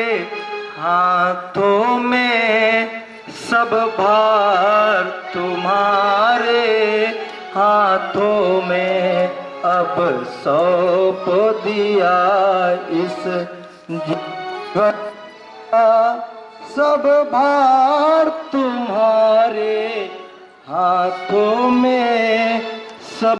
Speaker 3: हाथों में, सब भार तुम्हारे हाथों में। अब सौंप दिया इस जीवन का सब भार तुम्हारे हाथों में।